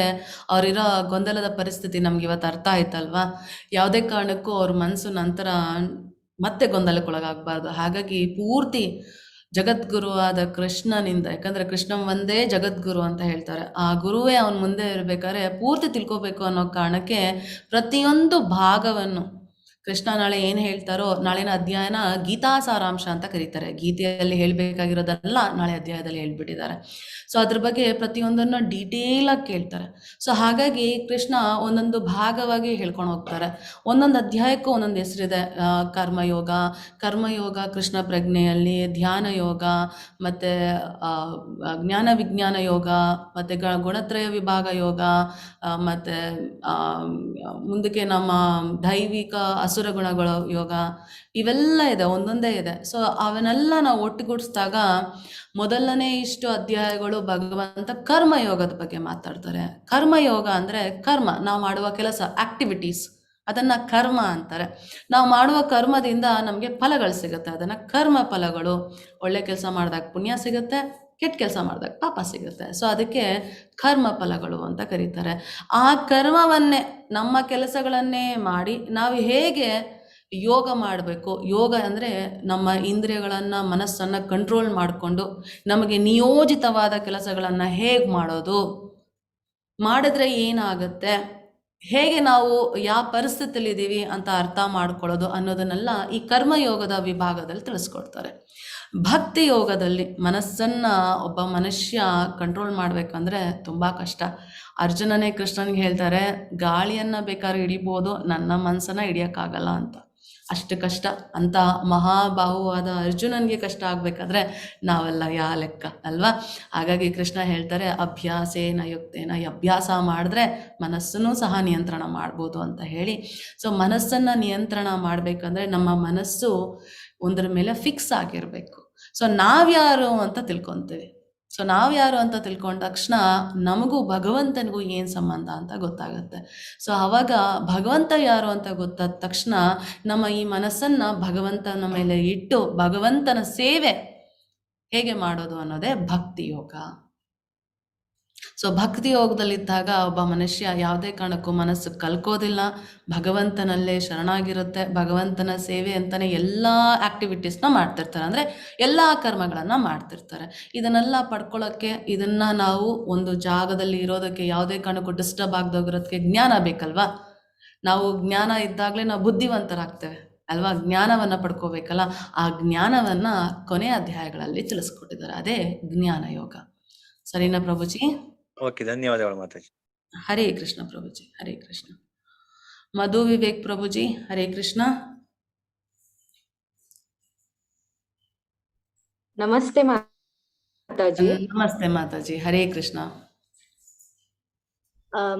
ಅವರಿರೋ ಗೊಂದಲದ ಪರಿಸ್ಥಿತಿ ನಮ್ಗೆ ಇವತ್ತು ಅರ್ಥ ಆಯ್ತಲ್ವಾ? ಯಾವುದೇ ಕಾರಣಕ್ಕೂ ಅವ್ರ ಮನಸ್ಸು ನಂತರ ಮತ್ತೆ ಗೊಂದಲಕ್ಕೊಳಗಾಗಬಾರ್ದು. ಹಾಗಾಗಿ ಪೂರ್ತಿ ಜಗದ್ಗುರುವಾದ ಕೃಷ್ಣನಿಂದ, ಯಾಕಂದ್ರೆ ಕೃಷ್ಣ ಒಂದೇ ಜಗದ್ಗುರು ಅಂತ ಹೇಳ್ತಾರೆ, ಆ ಗುರುವೇ ಅವನ ಮುಂದೆ ಇರಬೇಕಾದ್ರೆ ಪೂರ್ತಿ ತಿಳ್ಕೋಬೇಕು ಅನ್ನೋ ಕಾರಣಕ್ಕೆ ಪ್ರತಿಯೊಂದು ಭಾಗವನ್ನು ಕೃಷ್ಣ ನಾಳೆ ಏನು ಹೇಳ್ತಾರೋ, ನಾಳಿನ ಅಧ್ಯಾಯನ ಗೀತಾ ಸಾರಾಂಶ ಅಂತ ಕರೀತಾರೆ. ಗೀತೆಯಲ್ಲಿ ಹೇಳಬೇಕಾಗಿರೋದೆಲ್ಲ ನಾಳೆ ಅಧ್ಯಾಯದಲ್ಲಿ ಹೇಳ್ಬಿಟ್ಟಿದ್ದಾರೆ. ಸೊ ಅದ್ರ ಬಗ್ಗೆ ಪ್ರತಿಯೊಂದನ್ನು ಡೀಟೇಲಾಗಿ ಕೇಳ್ತಾರೆ. ಸೊ ಹಾಗಾಗಿ ಕೃಷ್ಣ ಒಂದೊಂದು ಭಾಗವಾಗಿ ಹೇಳ್ಕೊಂಡು ಹೋಗ್ತಾರೆ. ಒಂದೊಂದು ಅಧ್ಯಾಯಕ್ಕೂ ಒಂದೊಂದು ಹೆಸರಿದೆ. ಕರ್ಮಯೋಗ ಕೃಷ್ಣ ಪ್ರಜ್ಞೆಯಲ್ಲಿ, ಧ್ಯಾನ ಯೋಗ, ಮತ್ತು ಜ್ಞಾನ ವಿಜ್ಞಾನ ಯೋಗ, ಮತ್ತು ಗುಣತ್ರಯ ವಿಭಾಗ ಯೋಗ, ಮತ್ತು ಮುಂದಕ್ಕೆ ನಮ್ಮ ದೈವಿಕ ಅಸುರ ಗುಣಗಳ ಯೋಗ, ಇವೆಲ್ಲ ಇದೆ, ಒಂದೊಂದೇ ಇದೆ. ಸೊ ಅವನ್ನೆಲ್ಲ ನಾವು ಒಟ್ಟುಗೂಡಿಸಿದಾಗ ಮೊದಲನೇ ಇಷ್ಟು ಅಧ್ಯಾಯಗಳು ಭಗವಂತ ಕರ್ಮಯೋಗದ ಬಗ್ಗೆ ಮಾತಾಡ್ತಾರೆ. ಕರ್ಮಯೋಗ ಅಂದರೆ ಕರ್ಮ, ನಾವು ಮಾಡುವ ಕೆಲಸ, ಆಕ್ಟಿವಿಟೀಸ್, ಅದನ್ನು ಕರ್ಮ ಅಂತಾರೆ. ನಾವು ಮಾಡುವ ಕರ್ಮದಿಂದ ನಮಗೆ ಫಲಗಳು ಸಿಗುತ್ತೆ, ಅದನ್ನು ಕರ್ಮ ಫಲಗಳು. ಒಳ್ಳೆ ಕೆಲಸ ಮಾಡಿದಾಗ ಪುಣ್ಯ ಸಿಗುತ್ತೆ, ಕೆಟ್ಟ ಕೆಲಸ ಮಾಡಿದಾಗ ಪಾಪ ಸಿಗುತ್ತೆ. ಸೊ ಅದಕ್ಕೆ ಕರ್ಮ ಫಲಗಳು ಅಂತ ಕರೀತಾರೆ. ಆ ಕರ್ಮವನ್ನೇ, ನಮ್ಮ ಕೆಲಸಗಳನ್ನೇ ಮಾಡಿ ನಾವು ಹೇಗೆ ಯೋಗ ಮಾಡಬೇಕು. ಯೋಗ ಅಂದರೆ ನಮ್ಮ ಇಂದ್ರಿಯಗಳನ್ನು, ಮನಸ್ಸನ್ನು ಕಂಟ್ರೋಲ್ ಮಾಡಿಕೊಂಡು ನಮಗೆ ನಿಯೋಜಿತವಾದ ಕೆಲಸಗಳನ್ನು ಹೇಗೆ ಮಾಡೋದು, ಮಾಡಿದ್ರೆ ಏನಾಗುತ್ತೆ, ಹೇಗೆ ನಾವು ಯಾವ ಪರಿಸ್ಥಿತಿಲಿದ್ದೀವಿ ಅಂತ ಅರ್ಥ ಮಾಡ್ಕೊಳ್ಳೋದು ಅನ್ನೋದನ್ನೆಲ್ಲ ಈ ಕರ್ಮಯೋಗದ ವಿಭಾಗದಲ್ಲಿ ತಿಳಿಸ್ಕೊಡ್ತಾರೆ. ಭಕ್ತಿ ಯೋಗದಲ್ಲಿ ಮನಸ್ಸನ್ನು ಒಬ್ಬ ಮನುಷ್ಯ ಕಂಟ್ರೋಲ್ ಮಾಡಬೇಕಂದ್ರೆ ತುಂಬ ಕಷ್ಟ. ಅರ್ಜುನನೇ ಕೃಷ್ಣನಿಗೆ ಹೇಳ್ತಾರೆ, ಗಾಳಿಯನ್ನು ಬೇಕಾದ್ರೆ ಹಿಡಿಬೋದು, ನನ್ನ ಮನಸ್ಸನ್ನು ಹಿಡಿಯೋಕ್ಕಾಗಲ್ಲ ಅಂತ. ಅಷ್ಟು ಕಷ್ಟ. ಅಂತ ಮಹಾಬಾಹುವಾದ ಅರ್ಜುನನಿಗೆ ಕಷ್ಟ ಆಗಬೇಕಾದ್ರೆ ನಾವೆಲ್ಲ ಯಾ ಲೆಕ್ಕ ಅಲ್ವಾ? ಹಾಗಾಗಿ ಕೃಷ್ಣ ಹೇಳ್ತಾರೆ, ಅಭ್ಯಾಸೇನ ಯುಕ್ತೇನ, ಅಭ್ಯಾಸ ಮಾಡಿದ್ರೆ ಮನಸ್ಸನ್ನು ಸಹ ನಿಯಂತ್ರಣ ಮಾಡ್ಬೋದು ಅಂತ ಹೇಳಿ. ಸೊ ಮನಸ್ಸನ್ನು ನಿಯಂತ್ರಣ ಮಾಡಬೇಕಂದ್ರೆ ನಮ್ಮ ಮನಸ್ಸು ಒಂದರ ಮೇಲೆ ಫಿಕ್ಸ್ ಆಗಿರಬೇಕು. ಸೊ ನಾವ್ಯಾರು ಅಂತ ತಿಳ್ಕೊತೀವಿ. ಸೊ ನಾವ್ಯಾರು ಅಂತ ತಿಳ್ಕೊಂಡ ತಕ್ಷಣ ನಮಗೂ ಭಗವಂತನಿಗೂ ಏನು ಸಂಬಂಧ ಅಂತ ಗೊತ್ತಾಗುತ್ತೆ. ಸೊ ಆವಾಗ ಭಗವಂತ ಯಾರು ಅಂತ ಗೊತ್ತಾದ ತಕ್ಷಣ ನಮ್ಮ ಈ ಮನಸ್ಸನ್ನು ಭಗವಂತನ ಮೇಲೆ ಇಟ್ಟು ಭಗವಂತನ ಸೇವೆ ಹೇಗೆ ಮಾಡೋದು ಅನ್ನೋದೇ ಭಕ್ತಿ ಯೋಗ. ಸೊ ಭಕ್ತಿ ಯೋಗದಲ್ಲಿದ್ದಾಗ ಒಬ್ಬ ಮನುಷ್ಯ ಯಾವುದೇ ಕಾರಣಕ್ಕೂ ಮನಸ್ಸು ಕಲ್ಕೋದಿಲ್ಲ, ಭಗವಂತನಲ್ಲೇ ಶರಣಾಗಿರುತ್ತೆ. ಭಗವಂತನ ಸೇವೆ ಅಂತಲೇ ಎಲ್ಲ ಆ್ಯಕ್ಟಿವಿಟೀಸ್ನ ಮಾಡ್ತಿರ್ತಾರೆ, ಅಂದರೆ ಎಲ್ಲ ಕರ್ಮಗಳನ್ನು ಮಾಡ್ತಿರ್ತಾರೆ. ಇದನ್ನೆಲ್ಲ ಪಡ್ಕೊಳ್ಳೋಕ್ಕೆ, ಇದನ್ನು ನಾವು ಒಂದು ಜಾಗದಲ್ಲಿ ಇರೋದಕ್ಕೆ, ಯಾವುದೇ ಕಾರಣಕ್ಕೂ ಡಿಸ್ಟರ್ಬ್ ಆಗದೋಗಿರೋದಕ್ಕೆ ಜ್ಞಾನ ಬೇಕಲ್ವಾ? ನಾವು ಜ್ಞಾನ ಇದ್ದಾಗಲೇ ನಾವು ಬುದ್ಧಿವಂತರಾಗ್ತೇವೆ ಅಲ್ವಾ? ಜ್ಞಾನವನ್ನು ಪಡ್ಕೋಬೇಕಲ್ಲ. ಆ ಜ್ಞಾನವನ್ನು ಕೊನೆಯ ಅಧ್ಯಾಯಗಳಲ್ಲಿ ತಿಳಿಸ್ಕೊಟ್ಟಿದ್ದಾರೆ, ಅದೇ ಜ್ಞಾನ ಯೋಗ. ಸರಿನಾ ಪ್ರಭುಜಿ? ಓಕೆ, ಧನ್ಯವಾದಗಳು ಮಾತಾಜಿ. ಹರೇ ಕೃಷ್ಣ ಪ್ರಭುಜಿ, ಹರೇ ಕೃಷ್ಣ. ಮಧು ವಿವೇಕ್ ಪ್ರಭುಜಿ, ಹರೇ ಕೃಷ್ಣ. ನಮಸ್ತೆ ಮಾತಾಜಿ. ನಮಸ್ತೆ ಮಾತಾಜಿ, ಹರೇ ಕೃಷ್ಣ.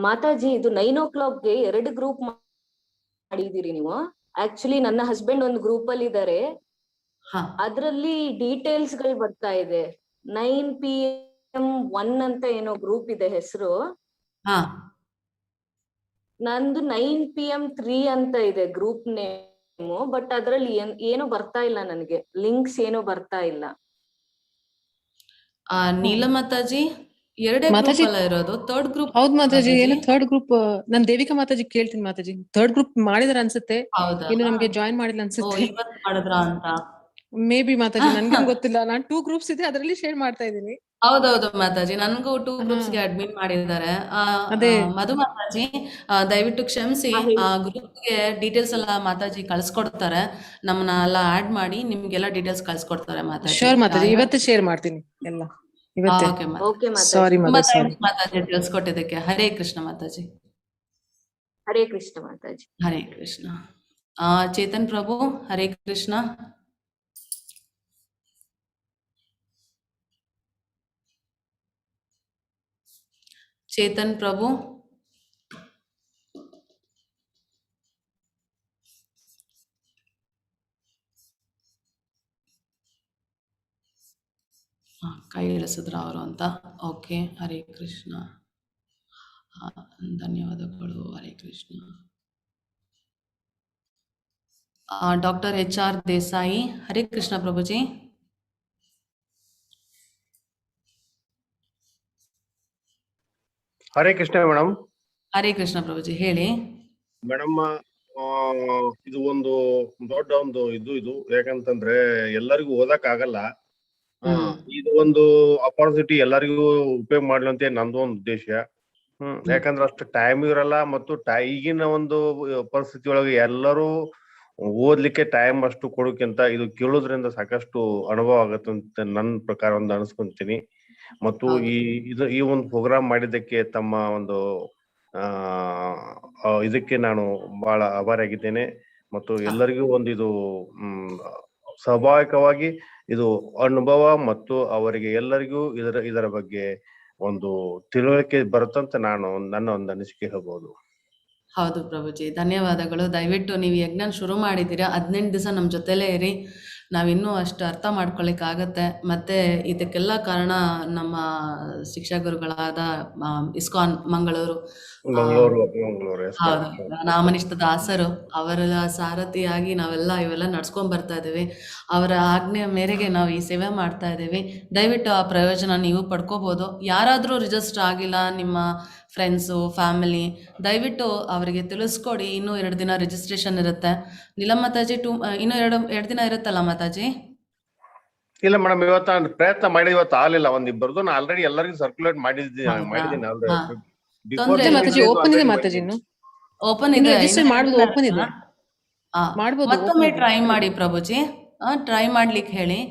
ಮಾತಾಜಿ ಇದು 9 o'clockಗೆ 2 ಗ್ರೂಪ್ ಮಾಡಿದೀರಿ ನೀವು. ಆಕ್ಚುಲಿ ನನ್ನ ಹಸ್ಬೆಂಡ್ ಒಂದು ಗ್ರೂಪ್ ಅಲ್ಲಿ ಇದ್ದಾರೆ. ಅದ್ರಲ್ಲಿ ಡೀಟೇಲ್ಸ್ ಗಳು ಬರ್ತಾ ಇದೆ. 9 PM 1 ಅಂತ ಏನೋ ಗ್ರೂಪ್ ಇದೆ ಹೆಸರು. ನಂದು 9 PM 3 ಅಂತ ಇದೆ ಗ್ರೂಪ್ ನೇಮು. ಬಟ್ ಅದ್ರಲ್ಲಿ ಏನು ಬರ್ತಾ ಇಲ್ಲ ನನಗೆ, ಲಿಂಕ್ಸ್ ಏನು ಬರ್ತಾ ಇಲ್ಲ. ನೀಲ ಮಾತಾಜಿ ಎರಡೇ ಗ್ರೂಪ್ ಮಾತಾಜಿ ಅಲ್ಲ ಇರೋದು, ಥರ್ಡ್ ಗ್ರೂಪ್. ಹೌದ್ ಮಾತಾಜಿ, ಏನು ಥರ್ಡ್ ಗ್ರೂಪ್. ನಾನ್ ದೇವಿಕಾ ಮಾತಾಜಿ ಕೇಳ್ತೀನಿ ಮಾತಾಜಿ. ಥರ್ಡ್ ಗ್ರೂಪ್ ಮಾಡಿದಾರ ಅನ್ಸುತ್ತೆ, ಹೌದಾ? ಇನ್ನು ನಮ್ಗೆ ಜಾಯಿನ್ ಮಾಡಿಲ್ಲ ಅನ್ಸುತ್ತೆ. ಇವತ್ತು ಮಾಡಿದ್ರ ಅಂತ. ಮೇ ಬಿ ಮಾತಾಜಿ, ನನ್ಗೇನ್ ಗೊತ್ತಿಲ್ಲ. ನಾನ್ 2 ಗ್ರೂಪ್ಸ್ ಇದೆ, ಅದರಲ್ಲಿ ಶೇರ್ ಮಾಡ್ತಾ ಇದ್ದೀನಿ. ಹೌದೌದು ಮಾತಾಜಿ, ನನ್ಗೂ 2 ಗ್ರೂಪ್ಸ್ಗೆ ಅಡ್ಮಿಟ್ ಮಾಡಿದ್ದಾರೆ. ಅದೇ ಮಧು ಮಾತಾಜಿ ದಯವಿಟ್ಟು ಕ್ಷಮಿಸಿ, ಆ ಗ್ರೂಪ್ಗೆ ಡೀಟೇಲ್ಸ್ ಎಲ್ಲ ಮಾತಾಜಿ ಕಳ್ಸ್ಕೊಡ್ತಾರೆ. ನಮ್ಮನ್ನ ಎಲ್ಲ ಆಡ್ ಮಾಡಿ ನಿಮ್ಗೆಲ್ಲ ಡೀಟೇಲ್ಸ್ ಕಳ್ಸ್ಕೊಡ್ತಾರೆ ಮಾತಾಜಿ. ಶೋರ್ ಮಾತಾಜಿ, ಇವತ್ತೇ ಶೇರ್ ಮಾಡ್ತೀನಿ ಎಲ್ಲ ಇವತ್ತೇ. ಓಕೆ ಮಾತಾಜಿ. ಸಾರಿ ತುಂಬಾ ಮಾತಾಜಿ, ಸಾರಿ. ಥ್ಯಾಂಕ್ಸ್ ಮಾತಾಜಿ ತಿಳಿಸ್ಕೊಟ್ಟಿದ್ದಕ್ಕೆ. ಹರೇ ಕೃಷ್ಣ ಮಾತಾಜಿ. ಹರೇ ಕೃಷ್ಣ ಮಾತಾಜಿ. ಹರೇ ಕೃಷ್ಣ. ಚೇತನ್ ಪ್ರಭು, ಹರೇ ಕೃಷ್ಣ. ಚೇತನ್ ಪ್ರಭು. ಕೈ ಇಳಿಸಿದ್ರ ಅವರು ಅಂತ. ಓಕೆ, ಹರೇ ಕೃಷ್ಣ. ಧನ್ಯವಾದಗಳು. Hare Krishna. Doctor HR Desai, Hare Krishna ಪ್ರಭುಜಿ. Hare Krishna madam. Hare Krishna ಪ್ರಭುಜಿ, ಹೇಳಿ ಮೇಡಮ್. ಇದು ಒಂದು ದೊಡ್ಡ ಒಂದು ಇದು ಯಾಕಂತಂದ್ರೆ ಎಲ್ಲರಿಗೂ ಓದಕ್ ಆಗಲ್ಲ. ಇದು ಒಂದು ಅಪಾರ್ಚುನಿಟಿ ಎಲ್ಲರಿಗೂ ಉಪಯೋಗ ಮಾಡ್ಲಿ ಅಂತ ನಂದು ಒಂದು ಉದ್ದೇಶ. ಯಾಕಂದ್ರೆ ಅಷ್ಟು ಟೈಮ್ ಇರಲ್ಲ, ಮತ್ತು ಈಗಿನ ಒಂದು ಪರಿಸ್ಥಿತಿ ಒಳಗೆ ಎಲ್ಲರೂ ಓದ್ಲಿಕ್ಕೆ ಟೈಮ್ ಅಷ್ಟು ಕೊಡೋಕ್ಕಿಂತ ಇದು ಕೇಳೋದ್ರಿಂದ ಸಾಕಷ್ಟು ಅನುಭವ ಆಗತ್ತಂತ ನನ್ನ ಪ್ರಕಾರ ಒಂದು ಅನ್ಸ್ಕೊಂತೀನಿ. ಮತ್ತು ಈ ಒಂದು ಪ್ರೋಗ್ರಾಮ್ ಮಾಡಿದ್ದಕ್ಕೆ ತಮ್ಮ ಒಂದು ಇದಕ್ಕೆ ನಾನು ಬಹಳ ಆಭಾರಿಯಾಗಿದ್ದೇನೆ. ಮತ್ತು ಎಲ್ಲರಿಗೂ ಒಂದು ಇದು ಸ್ವಾಭಾವಿಕವಾಗಿ ಇದು ಅನುಭವ ಮತ್ತು ಅವರಿಗೆ ಎಲ್ಲರಿಗೂ ಇದರ ಬಗ್ಗೆ ಒಂದು ತಿಳುವಳಿಕೆ ಬರುತ್ತಂತ ನನ್ನ ಒಂದು ಅನಿಸಿಕೆ ಹೇಳ್ಬೋದು. ಹೌದು ಪ್ರಭುಜಿ, ಧನ್ಯವಾದಗಳು. ದಯವಿಟ್ಟು ನೀವು ಯಜ್ಞ ಶುರು ಮಾಡಿದ್ದೀರಾ, 18 ದಿವಸ ನಮ್ಮ ಜೊತೆಲೇ ಇರಿ. ನಾವಿನ್ನೂ ಅಷ್ಟು ಅರ್ಥ ಮಾಡ್ಕೊಳ್ಳಿಕ್ಕಾಗತ್ತೆ. ಮತ್ತು ಇದಕ್ಕೆಲ್ಲ ಕಾರಣ ನಮ್ಮ ಶಿಕ್ಷಾ ಗುರುಗಳಾದ ಇಸ್ಕಾನ್ ಮಂಗಳೂರು, ಹೌದು, ನಾಮನಿಷ್ಠ ದಾಸರು, ಅವರ ಸಾರಥಿಯಾಗಿ ನಾವೆಲ್ಲ ಇವೆಲ್ಲ ನಡ್ಸ್ಕೊಂಡ್ ಬರ್ತಾ ಇದ್ದೀವಿ. ಅವರ ಆಜ್ಞೆ ಮೇರೆಗೆ ನಾವು ಈ ಸೇವೆ ಮಾಡ್ತಾ ಇದ್ದೀವಿ. ದಯವಿಟ್ಟು ಆ ಪ್ರಯೋಜನ ನೀವು ಪಡ್ಕೋಬೋದು. ಯಾರಾದರೂ ರಿಜಿಸ್ಟರ್ ಆಗಿಲ್ಲ, ನಿಮ್ಮ ಫ್ರೆಂಡ್ಸು, ಫ್ಯಾಮಿಲಿ, ದಯವಿಟ್ಟು ಅವರಿಗೆ ತಿಳಿಸ್ಕೊಡಿ. ಇನ್ನೂ 2 ದಿನ ರಿಜಿಸ್ಟ್ರೇಷನ್ ಇರುತ್ತೆ. ನೀಲಮ್ ಮಾತಾಜಿ, ಇನ್ನೂ 2 ದಿನ ಇರುತ್ತಲ್ಲ ಮಾತಾಜಿ? ಇಲ್ಲ ಮೇಡಮ್, ಇವತ್ತು ಪ್ರಯತ್ನ ಮಾಡಿದ, ಇವತ್ತು ಆಗಲಿಲ್ಲ. ಒಂದಿಬ್ಬರದು ನಾನು ಆಲ್ರೆಡಿ ಎಲ್ಲರಿಗೂ ಸರ್ಕ್ಯುಲೇಟ್ ಮಾಡಿದ್ದೀನಿ ಆಲ್ರೆಡಿ. ಓಪನ್ ಇದೆ ಮಾತಾಜಿ, ಇನ್ನು ಓಪನ್ ಇದೆ, ರಿಜಿಸ್ಟರ್ ಮಾಡ್ಬೋದು. ಓಪನ್ ಇದೆ, ಮಾಡ್ಬೋದು. ಮತ್ತೊಮ್ಮೆ ಟ್ರೈ ಮಾಡಿ ಪ್ರಭುಜಿ, ಟ್ರೈ ಮಾಡ್ಲಿಕ್ಕೆ ಹೇಳಿ.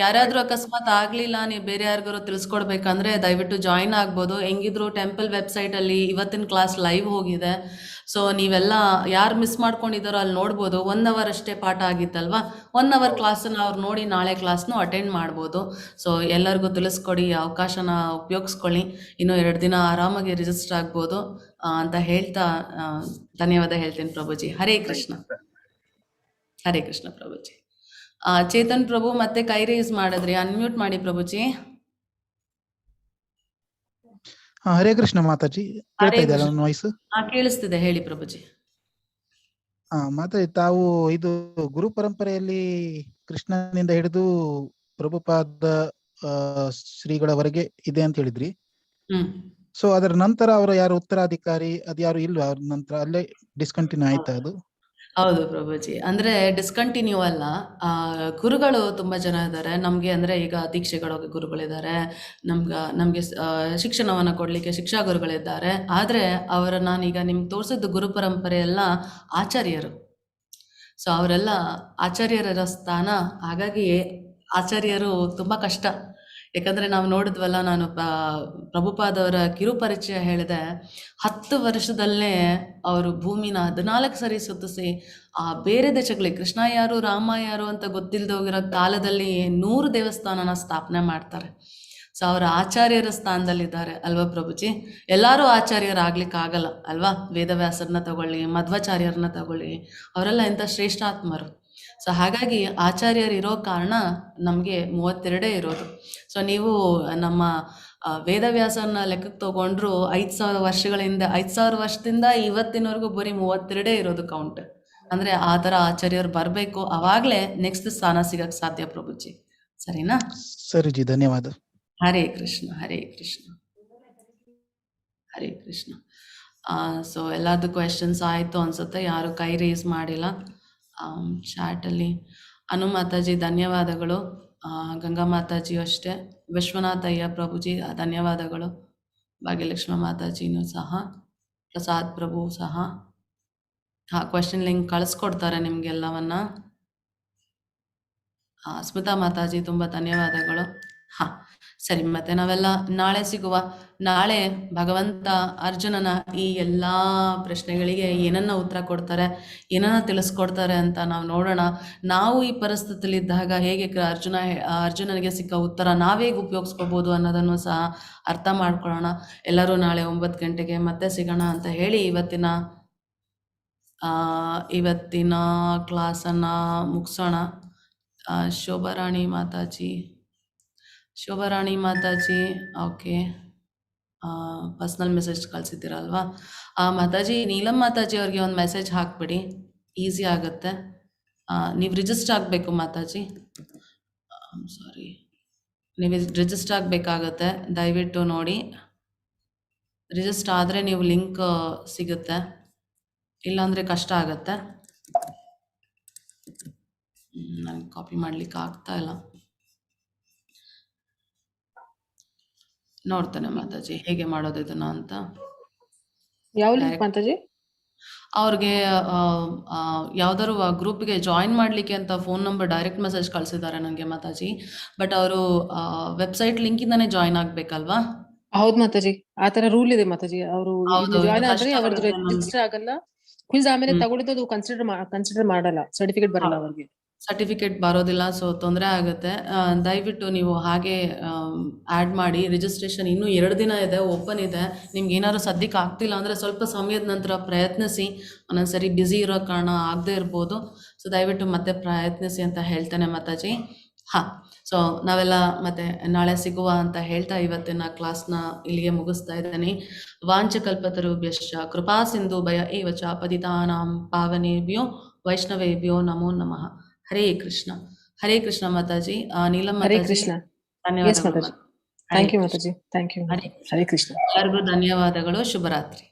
ಯಾರಾದ್ರೂ ಅಕಸ್ಮಾತ್ ಆಗ್ಲಿಲ್ಲ, ನೀವು ಬೇರೆ ಯಾರಿಗಾರು ತಿಳಿಸ್ಕೊಡ್ಬೇಕಂದ್ರೆ ದಯವಿಟ್ಟು ಜಾಯಿನ್ ಆಗ್ಬೋದು. ಹೆಂಗಿದ್ರು ಟೆಂಪಲ್ ವೆಬ್ಸೈಟ್ ಅಲ್ಲಿ ಇವತ್ತಿನ ಕ್ಲಾಸ್ ಲೈವ್ ಹೋಗಿದೆ. ಸೊ ನೀವೆಲ್ಲ ಯಾರು ಮಿಸ್ ಮಾಡ್ಕೊಂಡಿದ್ದಾರೋ ಅಲ್ಲಿ ನೋಡ್ಬೋದು. 1 hour ಅಷ್ಟೇ ಪಾಠ ಆಗಿತ್ತಲ್ವಾ, 1 hour ಕ್ಲಾಸನ್ನ ಅವ್ರು ನೋಡಿ ನಾಳೆ ಕ್ಲಾಸ್ನು ಅಟೆಂಡ್ ಮಾಡ್ಬೋದು. ಸೊ ಎಲ್ಲರಿಗೂ ತಿಳಿಸ್ಕೊಡಿ, ಅವಕಾಶನ ಉಪಯೋಗಿಸ್ಕೊಳ್ಳಿ. ಇನ್ನೂ 2 ದಿನ ಆರಾಮಾಗಿ ರಿಜಿಸ್ಟರ್ ಆಗ್ಬೋದು ಅಂತ ಹೇಳ್ತಾ ಧನ್ಯವಾದ ಹೇಳ್ತೀನಿ ಪ್ರಭುಜಿ. ಹರೇ ಕೃಷ್ಣ. ಹರೇ ಕೃಷ್ಣ ಪ್ರಭುಜಿ. ಚೇತನ್ ಪ್ರಭು ಮತ್ತೆ ಕೈ ರೇಸ್ ಮಾಡಿದ್ರಿ, ಅನ್ಮ್ಯೂಟ್ ಮಾಡಿ ಪ್ರಭುಜಿ. ಹರೇ ಕೃಷ್ಣ ಮಾತಾಜಿ, ಕೇಳ್ತಾ ಇದೆಯಲ್ಲ ನನ್ನ ವಾಯ್ಸ್? ಕೇಳಿಸ್ತಿದೆ, ಹೇಳಿ ಪ್ರಭುಜಿ. ಮಾತಾಜಿ, ತಾವು ಇದು ಗುರು ಪರಂಪರೆಯಲ್ಲಿ ಕೃಷ್ಣನಿಂದ ಹಿಡಿದು ಪ್ರಭುಪಾದ ಶ್ರೀಗಳವರೆಗೆ ಇದೆ ಅಂತ ಹೇಳಿದ್ರಿ. ಸೊ ಅದರ ನಂತರ ಅವರ ಯಾರು ಉತ್ತರಾಧಿಕಾರಿ ಅದು ಯಾರು ಇಲ್ವಾ? ಅವ್ರ ನಂತರ ಅಲ್ಲೇ ಡಿಸ್ಕಂಟಿನ್ಯೂ ಆಯ್ತಾ ಅದು? ಹೌದು ಪ್ರಭುಜಿ, ಅಂದ್ರೆ ಡಿಸ್ಕಂಟಿನ್ಯೂ ಅಲ್ಲ. ಗುರುಗಳು ತುಂಬಾ ಜನ ಇದ್ದಾರೆ ನಮ್ಗೆ. ಅಂದ್ರೆ ಈಗ ದೀಕ್ಷೆಗಳು ಗುರುಗಳಿದ್ದಾರೆ, ನಮ್ಗೆ ಶಿಕ್ಷಣವನ್ನ ಕೊಡ್ಲಿಕ್ಕೆ ಶಿಕ್ಷಾ ಗುರುಗಳಿದ್ದಾರೆ. ಆದ್ರೆ ಅವರ ನಾನೀಗ ನಿಮ್ಗೆ ತೋರಿಸಿದ್ದು ಗುರು ಪರಂಪರೆ ಎಲ್ಲ ಆಚಾರ್ಯರು. ಸೊ ಅವರೆಲ್ಲ ಆಚಾರ್ಯರ ಸ್ಥಾನ. ಹಾಗಾಗಿ ಆಚಾರ್ಯರು ತುಂಬಾ ಕಷ್ಟ. ಯಾಕಂದ್ರೆ ನಾವು ನೋಡಿದ್ವಲ್ಲ, ನಾನು ಪ್ರಭುಪಾದವರ ಕಿರುಪರಿಚಯ ಹೇಳಿದೆ. 10 ವರ್ಷದಲ್ಲೇ ಅವರು ಭೂಮಿನ 14 ಸರಿ ಸುತ್ತಿಸಿ ಬೇರೆ ದೇಶಗಳಿಗೆ, ಕೃಷ್ಣ ಯಾರು ರಾಮ ಯಾರು ಅಂತ ಗೊತ್ತಿಲ್ಲದೆ ಹೋಗಿರೋ ಕಾಲದಲ್ಲಿ 100 ದೇವಸ್ಥಾನನ ಸ್ಥಾಪನೆ ಮಾಡ್ತಾರೆ. ಸೊ ಅವರ ಆಚಾರ್ಯರ ಸ್ಥಾನದಲ್ಲಿದ್ದಾರೆ ಅಲ್ವಾ ಪ್ರಭುಜಿ? ಎಲ್ಲರೂ ಆಚಾರ್ಯರಾಗ್ಲಿಕ್ಕೆ ಆಗಲ್ಲ ಅಲ್ವಾ? ವೇದವ್ಯಾಸರನ್ನ ತಗೊಳ್ಳಿ, ಮಧ್ವಾಚಾರ್ಯರನ್ನ ತಗೊಳ್ಳಿ, ಅವರೆಲ್ಲ ಎಂಥ ಶ್ರೇಷ್ಠಾತ್ಮರು. ಸೊ ಹಾಗಾಗಿ ಆಚಾರ್ಯರು ಇರೋ ಕಾರಣ ನಮಗೆ 32 ಇರೋದು. ಸೊ ನೀವು ನಮ್ಮ ವೇದವ್ಯಾಸನ ಲೆಕ್ಕಕ್ಕೆ ತಗೊಂಡ್ರು 5000 ವರ್ಷಗಳಿಂದ 5000 ವರ್ಷದಿಂದ ಇವತ್ತಿನವರೆಗೂ ಬರೀ 32 ಇರೋದು ಕೌಂಟ್. ಅಂದ್ರೆ ಆ ಥರ ಆಚಾರ್ಯರು ಬರಬೇಕು, ಅವಾಗಲೇ ನೆಕ್ಸ್ಟ್ ಸ್ಥಾನ ಸಿಗಕ್ಕೆ ಸಾಧ್ಯ ಪ್ರಭುಜಿ. ಸರಿನಾ? ಸರಿ ಜಿ, ಧನ್ಯವಾದ. ಹರೇ ಕೃಷ್ಣ, ಹರೇ ಕೃಷ್ಣ, ಹರೇ ಕೃಷ್ಣ. ಸೊ ಎಲ್ಲಾದು ಕ್ವೆಶನ್ಸ್ ಆಯಿತು ಅನ್ಸುತ್ತೆ. ಯಾರು ಕೈ ರೇಸ್ ಮಾಡಿಲ್ಲ ಚಾಟಲ್ಲಿ. ಅನು ಮಾತಾಜಿ ಧನ್ಯವಾದಗಳು. ಗಂಗಾ ಮಾತಾಜಿಯು ಅಷ್ಟೇ. ವಿಶ್ವನಾಥಯ್ಯ ಪ್ರಭುಜಿ ಧನ್ಯವಾದಗಳು. ಭಾಗ್ಯಲಕ್ಷ್ಮಿ ಮಾತಾಜಿನೂ ಸಹ, ಪ್ರಸಾದ್ ಪ್ರಭು ಸಹ. ಕ್ವೆಶನ್ ಲಿಂಕ್ ಕಳಿಸ್ಕೊಡ್ತಾರೆ ನಿಮಗೆಲ್ಲವನ್ನ. ಸ್ಮಿತಾ ಮಾತಾಜಿ ತುಂಬ ಧನ್ಯವಾದಗಳು. ಸರಿ, ಮತ್ತೆ ನಾವೆಲ್ಲ ನಾಳೆ ಸಿಗುವ. ನಾಳೆ ಭಗವಂತ ಅರ್ಜುನನ ಈ ಎಲ್ಲ ಪ್ರಶ್ನೆಗಳಿಗೆ ಏನನ್ನ ಉತ್ತರ ಕೊಡ್ತಾರೆ, ಏನನ್ನ ತಿಳಿಸ್ಕೊಡ್ತಾರೆ ಅಂತ ನಾವು ನೋಡೋಣ. ನಾವು ಈ ಪರಿಸ್ಥಿತಿಲಿದ್ದಾಗ ಹೇಗೆ ಅರ್ಜುನನಿಗೆ ಸಿಕ್ಕ ಉತ್ತರ ನಾವೇಗೆ ಉಪಯೋಗಿಸ್ಕೋಬೋದು ಅನ್ನೋದನ್ನು ಸಹ ಅರ್ಥ ಮಾಡ್ಕೊಳ್ಳೋಣ. ಎಲ್ಲರೂ ನಾಳೆ 9 ಗಂಟೆಗೆ ಮತ್ತೆ ಸಿಗೋಣ ಅಂತ ಹೇಳಿ ಇವತ್ತಿನ ಕ್ಲಾಸನ್ನು ಮುಗಿಸೋಣ. Shobharani Mataji okay, personal message ಕಳಿಸಿದ್ದೀರಲ್ವಾ? ಮಾತಾಜಿ, ನೀಲಮ್ ಮಾತಾಜಿ ಅವ್ರಿಗೆ ಒಂದು ಮೆಸೇಜ್ ಹಾಕ್ಬಿಡಿ, ಈಸಿ ಆಗುತ್ತೆ. ನೀವು ರಿಜಿಸ್ಟರ್ ಆಗಬೇಕು ಮಾತಾಜಿ, ಸಾರಿ, ನೀವು ರಿಜಿಸ್ಟರ್ ಆಗಬೇಕಾಗತ್ತೆ. ದಯವಿಟ್ಟು ನೋಡಿ, ರಿಜಿಸ್ಟರ್ ಆದರೆ ನೀವು ಲಿಂಕ್ ಸಿಗುತ್ತೆ, ಇಲ್ಲಾಂದರೆ ಕಷ್ಟ ಆಗುತ್ತೆ. ನನಗೆ ಕಾಪಿ ಮಾಡ್ಲಿಕ್ಕೆ ಆಗ್ತಾ ಇಲ್ಲ. ನೋಡ್ತೇನೆ ಮಾತಾಜಿ ಹೇಗೆ ಮಾಡೋದು ಇದನ್ನ ಅಂತ. ಯಾವ ಲಿಂಕ್ ಮಾತಾಜಿ? ಅವ್ರಿಗೆ ಯಾವ್ದಾದ್ರು ಗ್ರೂಪ್ಗೆ ಜಾಯಿನ್ ಮಾಡಲಿಕ್ಕೆ ಅಂತ ಫೋನ್ ನಂಬರ್ ಡೈರೆಕ್ಟ್ ಮೆಸೇಜ್ ಕಳಿಸಿದ್ದಾರೆ ನನಗೆ ಮಾತಾಜಿ. ಬಟ್ ಅವರು ವೆಬ್ಸೈಟ್ ಲಿಂಕಿಂದಾನೇ ಜಾಯಿನ್ ಆಗ್ಬೇಕಲ್ವಾ? ಹೌದು ಮಾತಾಜಿ, ಆ ತರ ರೂಲ್ ಇದೆ ಮಾತಾಜಿ. ಅವರು ಜಾಯಿನ್ ಆದ್ರೆ ಅವ್ರದ್ದು ರಿಜಿಸ್ಟರ್ ಆಗಲ್ಲ. ಕ್ವಿಜ್ ಆಮೇಲೆ ತಗೊಂಡಿದ್ದು ಅದು ಕನ್ಸಿಡರ್ ಮಾಡಲ್ಲ, ಸರ್ಟಿಫಿಕೇಟ್ ಬರಲ್ಲ ಅವ್ರಿಗೆ. ಸರ್ಟಿಫಿಕೇಟ್ ಬರೋದಿಲ್ಲ, ಸೊ ತೊಂದರೆ ಆಗುತ್ತೆ. ದಯವಿಟ್ಟು ನೀವು ಹಾಗೆ ಆ್ಯಡ್ ಮಾಡಿ. ರಿಜಿಸ್ಟ್ರೇಷನ್ ಇನ್ನೂ 2 ದಿನ ಇದೆ, ಓಪನ್ ಇದೆ. ನಿಮ್ಗೆ ಏನಾದ್ರು ಸದ್ಯಕ್ಕೆ ಆಗ್ತಿಲ್ಲ ಅಂದರೆ ಸ್ವಲ್ಪ ಸಮಯದ ನಂತರ ಪ್ರಯತ್ನಿಸಿ. ಒಂದೊಂದ್ಸರಿ ಬ್ಯುಸಿ ಇರೋ ಕಾರಣ ಆಗದೆ ಇರ್ಬೋದು. ಸೊ ದಯವಿಟ್ಟು ಮತ್ತೆ ಪ್ರಯತ್ನಿಸಿ ಅಂತ ಹೇಳ್ತೇನೆ ಮಾತಾಜಿ. ಸೊ ನಾವೆಲ್ಲ ಮತ್ತೆ ನಾಳೆ ಸಿಗುವ ಅಂತ ಹೇಳ್ತಾ ಇವತ್ತಿನ ಕ್ಲಾಸ್ನ ಇಲ್ಲಿಗೆ ಮುಗಿಸ್ತಾ ಇದ್ದೇನೆ. ವಾಂಚಕಲ್ಪತರುಭ್ಯಶ್ಚ ಕೃಪಾ ಸಿಂಧು ಭಯ ಏವ ಚ ಪತಿತಾನಾಂ ಪಾವನೇಭ್ಯೋ ವೈಷ್ಣವೇಭ್ಯೋ ನಮೋ ನಮಃ. ಹರೇ ಕೃಷ್ಣ, ಹರೇ ಕೃಷ್ಣ ಮಾತಾಜಿ. ನೀಲಮ್ ಹರೇ ಮಾತಾಜಿ ಕೃಷ್ಣ. ಧನ್ಯವಾದಗಳು. Thank you Mataji, thank you. Hare Krishna. ಎಲ್ಲರಿಗೂ ಧನ್ಯವಾದಗಳು. ಶುಭರಾತ್ರಿ.